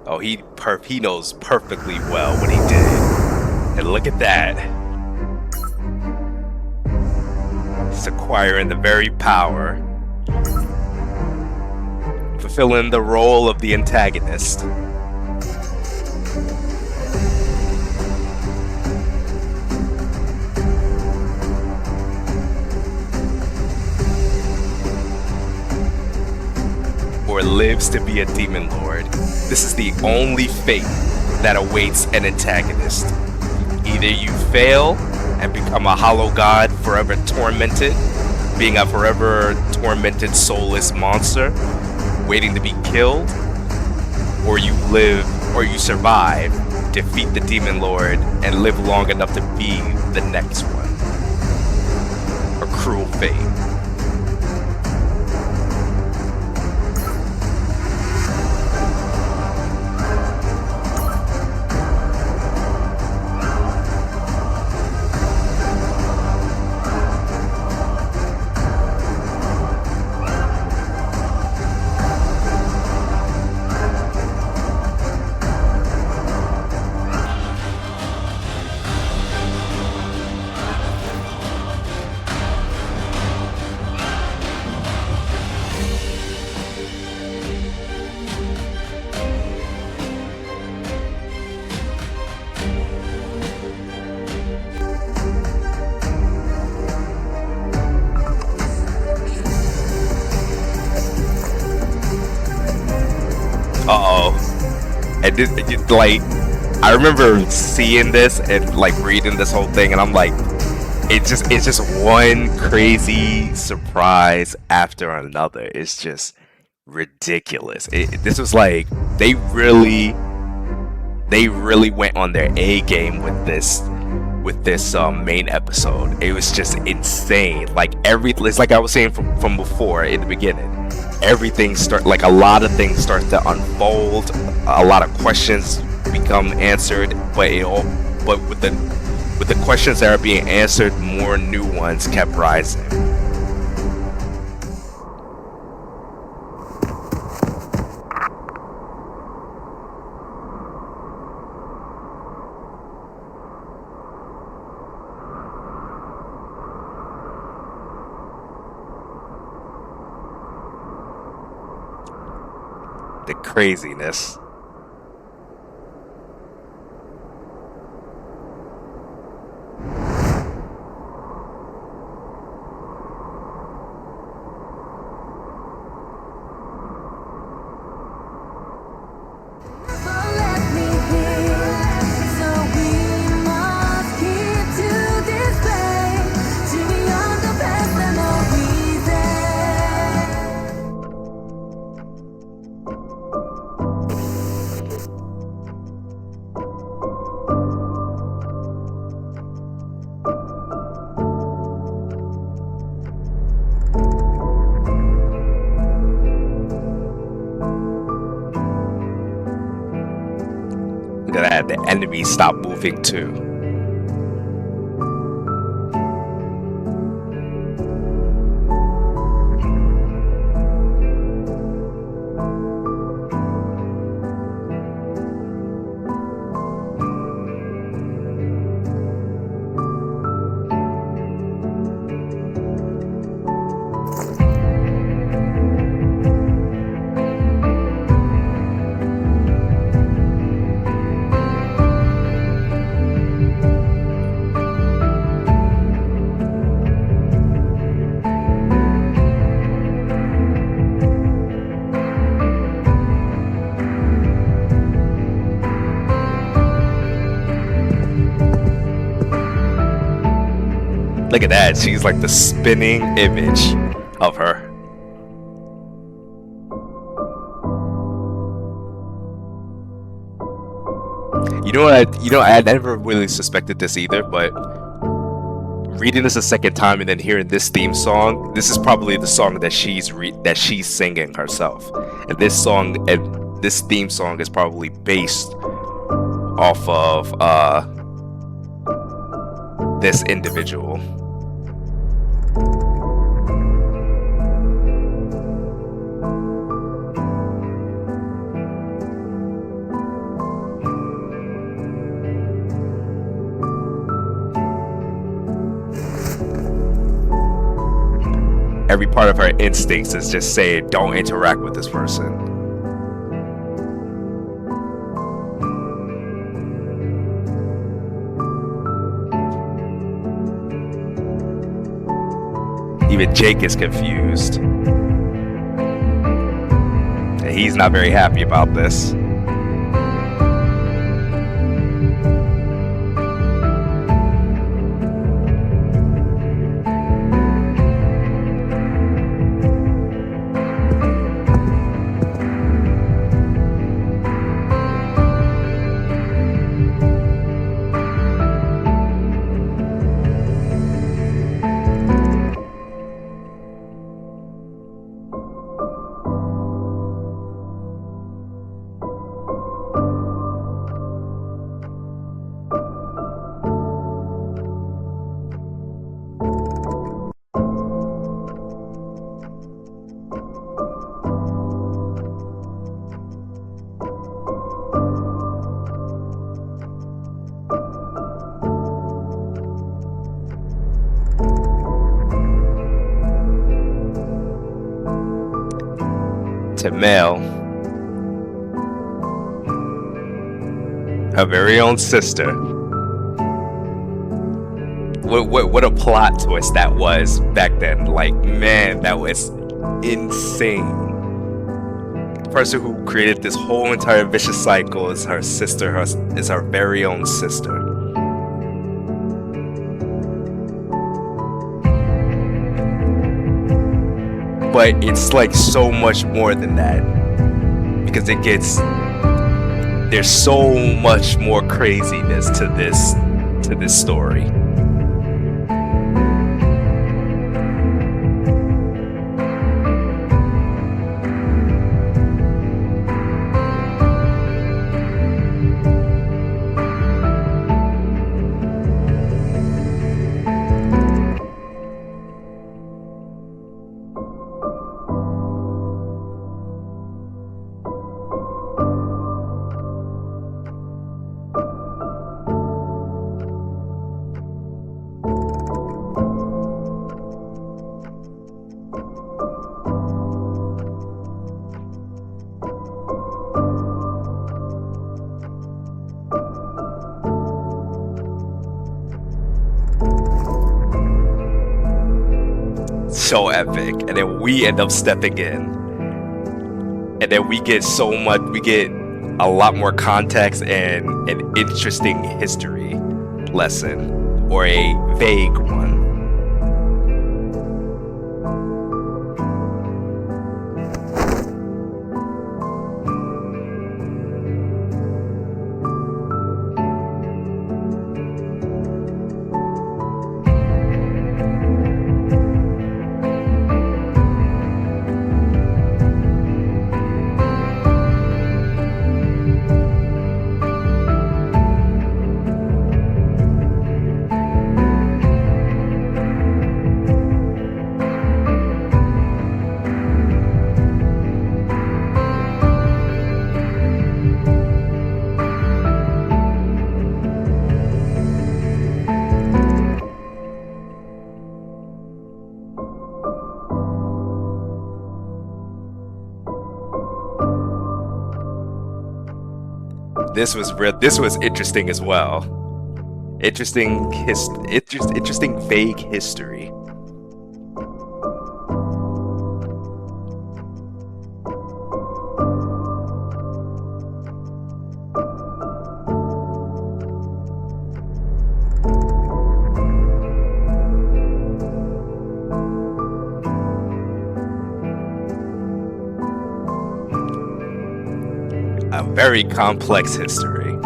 Oh, he knows perfectly well what he did. And look at that. He's acquiring the very power. Fulfilling the role of the antagonist. Or lives to be a demon lord. This is the only fate that awaits an antagonist. Either you fail and become a hollow god forever tormented, being a forever tormented soulless monster, waiting to be killed, or you live, or you survive, defeat the demon lord, and live long enough to be the next one. A cruel fate. And this, like, I remember seeing this and like reading this whole thing, and I'm like, it's just one crazy surprise after another. It's just ridiculous. This was like they really went on their A game with this main episode. It was just insane. Like it's like I was saying from before in the beginning. Everything like a lot of things start to unfold. A lot of questions become answered, but with the questions that are being answered, more new ones kept rising. The craziness. That the enemy stop moving too. Look at that. She's like the spinning image of her. You know what? I never really suspected this either, but reading this a second time and then hearing this theme song, this is probably the song that she's singing herself. And this theme song is probably based off of this individual. Every part of her instincts is just saying, don't interact with this person. Even Jake is confused. And he's not very happy about this. To Mel, her very own sister. What a plot twist that was back then. Like, man, that was insane. The person who created this whole entire vicious cycle is her sister, is her very own sister. But it's like so much more than that, because there's so much more craziness to this story. So epic. And then we end up stepping in, and then we get a lot more context and an interesting history lesson, or a vague one. This was interesting as well. Interesting vague history. very complex history.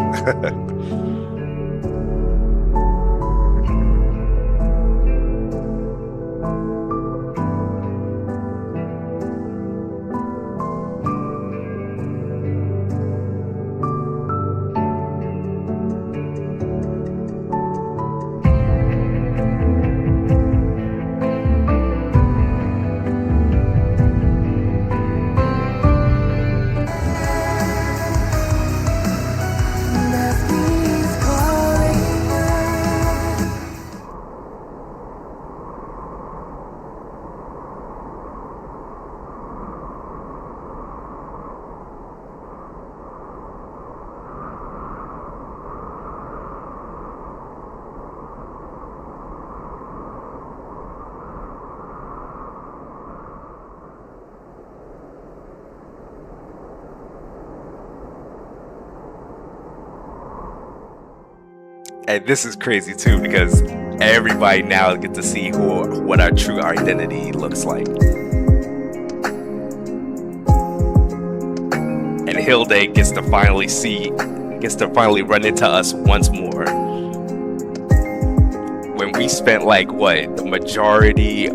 Destiny's calling us. And this is crazy too, because everybody now gets to see what our true identity looks like. And Hilde gets to finally run into us once more. When we spent like the majority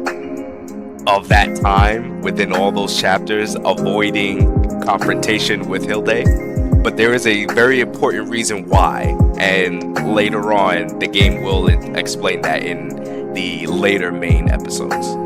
of that time within all those chapters avoiding confrontation with Hilde. But there is a very important reason why, and later on the game will explain that in the later main episodes.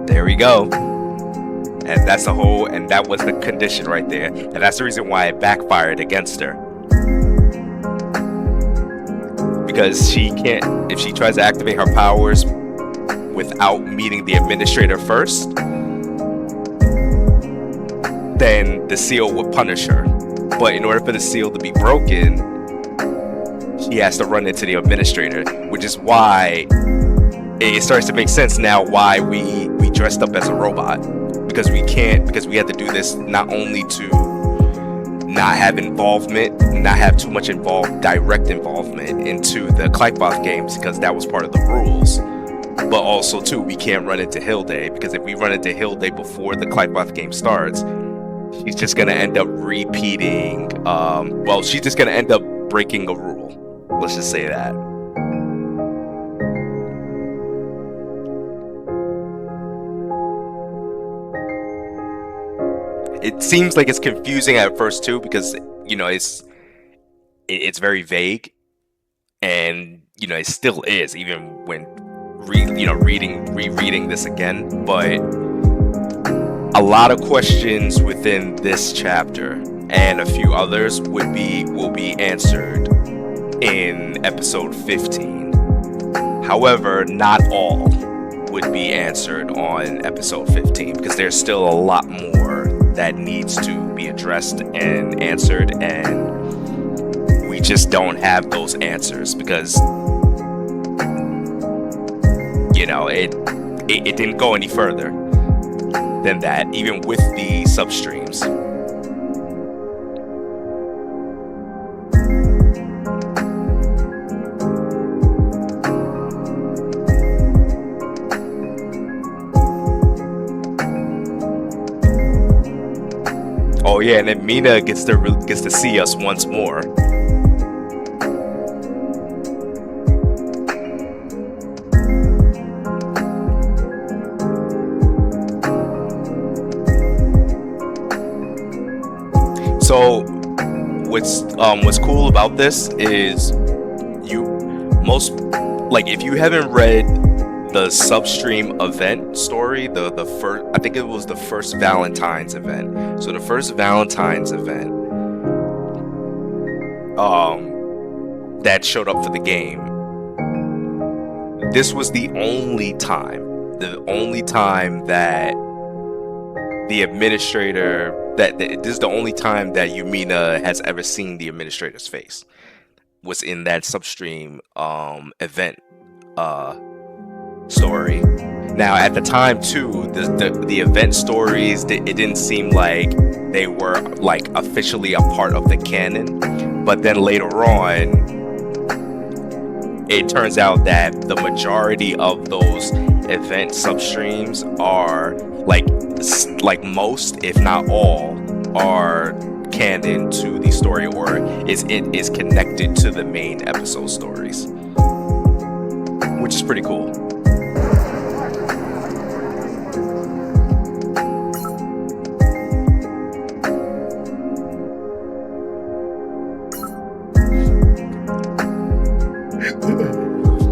There we go. And that was the condition right there. And that's the reason why it backfired against her. Because if she tries to activate her powers without meeting the administrator first, then the seal would punish her. But in order for the seal to be broken, she has to run into the administrator, which is why it starts to make sense now why we dressed up as a robot. Because we had to do this not only to not have too much direct involvement into the Qliphoth games, because that was part of the rules. But also too, we can't run into Hilde, because if we run into Hilde before the Qliphoth game starts, she's just gonna end up repeating. She's just gonna end up breaking a rule. Let's just say that. It seems like it's confusing at first too, because it's very vague, and it still is, even when rereading this again. But a lot of questions within this chapter and a few others will be answered in episode 15. However, not all would be answered on episode 15, because there's still a lot more that needs to be addressed and answered, and just don't have those answers because it didn't go any further than that, even with the substreams. Oh yeah, and then Mina gets to see us once more. So what's cool about this is if you haven't read the substream event story, the first, I think it was the first Valentine's event. So the first Valentine's event that showed up for the game, this was the only time that the administrator, this is the only time that Yumina has ever seen the administrator's face, was in that substream event story. Now at the time too, the event stories, it didn't seem like they were like officially a part of the canon, but then later on it turns out that the majority of those event substreams are like most, if not all, are canon to the story, or it is connected to the main episode stories, which is pretty cool.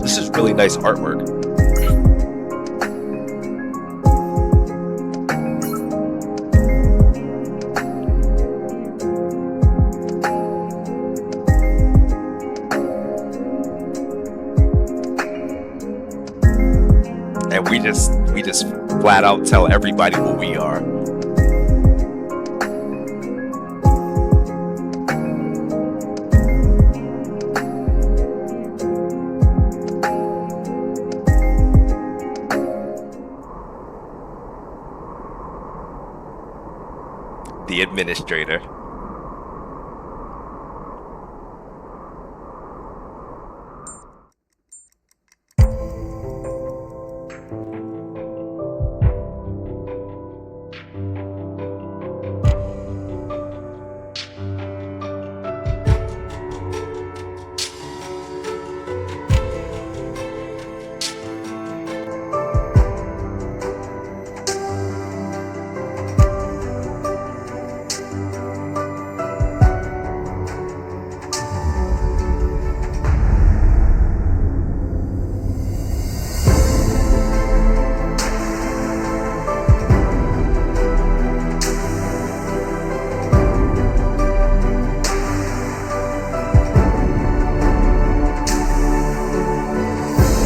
This is really nice artwork. And we just flat out tell everybody who we are. The administrator.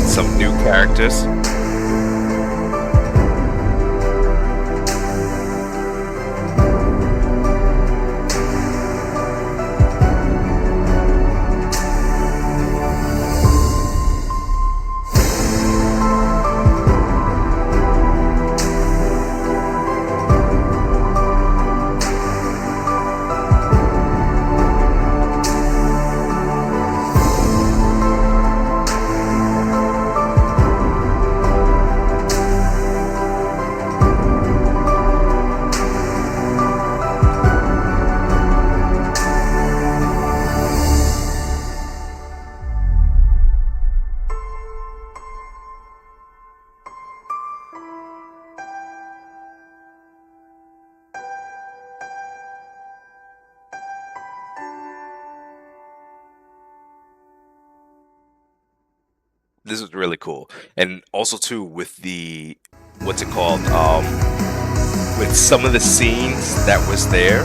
Some new characters. This is really cool. And also too with the, what's it called, with some of the scenes that was there,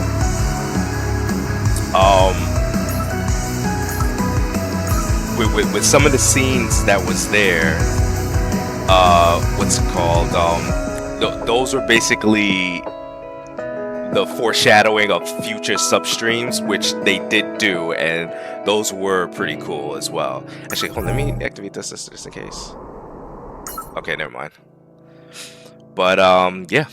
with some of the scenes that was there, what's it called, those are basically the foreshadowing of future substreams, which they did do, and those were pretty cool as well. Actually, hold on, let me activate this just in case. Okay, never mind. But yeah,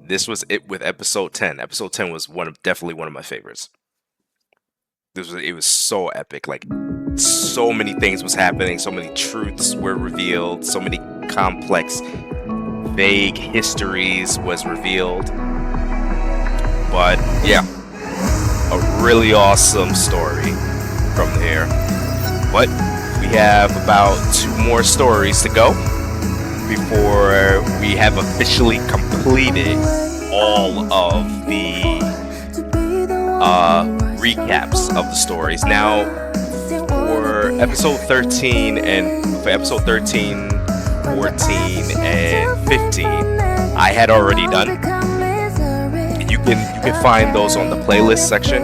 this was it with episode 10. Episode 10 was definitely one of my favorites. It was so epic. Like, so many things was happening, so many truths were revealed, so many complex, vague histories was revealed. But yeah, a really awesome story from there. But we have about 2 more stories to go before we have officially completed all of the recaps of the stories. Now, for episode 13 and for episode 13, 14, and 15, I had already done. You can find those on the playlist section.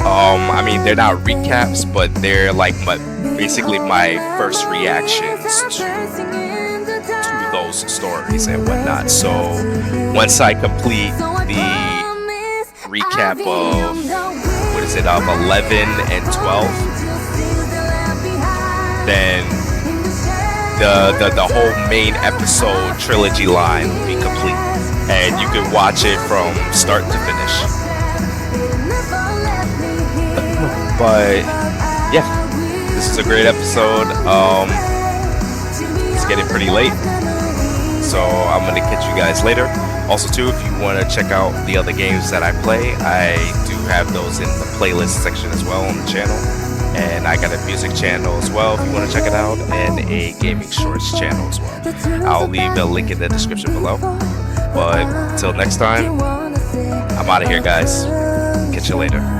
I mean, they're not recaps, but they're like basically my first reactions to those stories and whatnot. So once I complete the recap of 11 and 12, then the whole main episode trilogy line will be complete, and you can watch it from start to finish. But yeah, this is a great episode. It's getting pretty late, so I'm gonna catch you guys later. Also too, if you want to check out the other games that I play, I do have those in the playlist section as well on the channel. And I got a music channel as well if you want to check it out, and a gaming shorts channel as well. I'll leave the link in the description below. But until next time, I'm out of here, guys. Catch you later.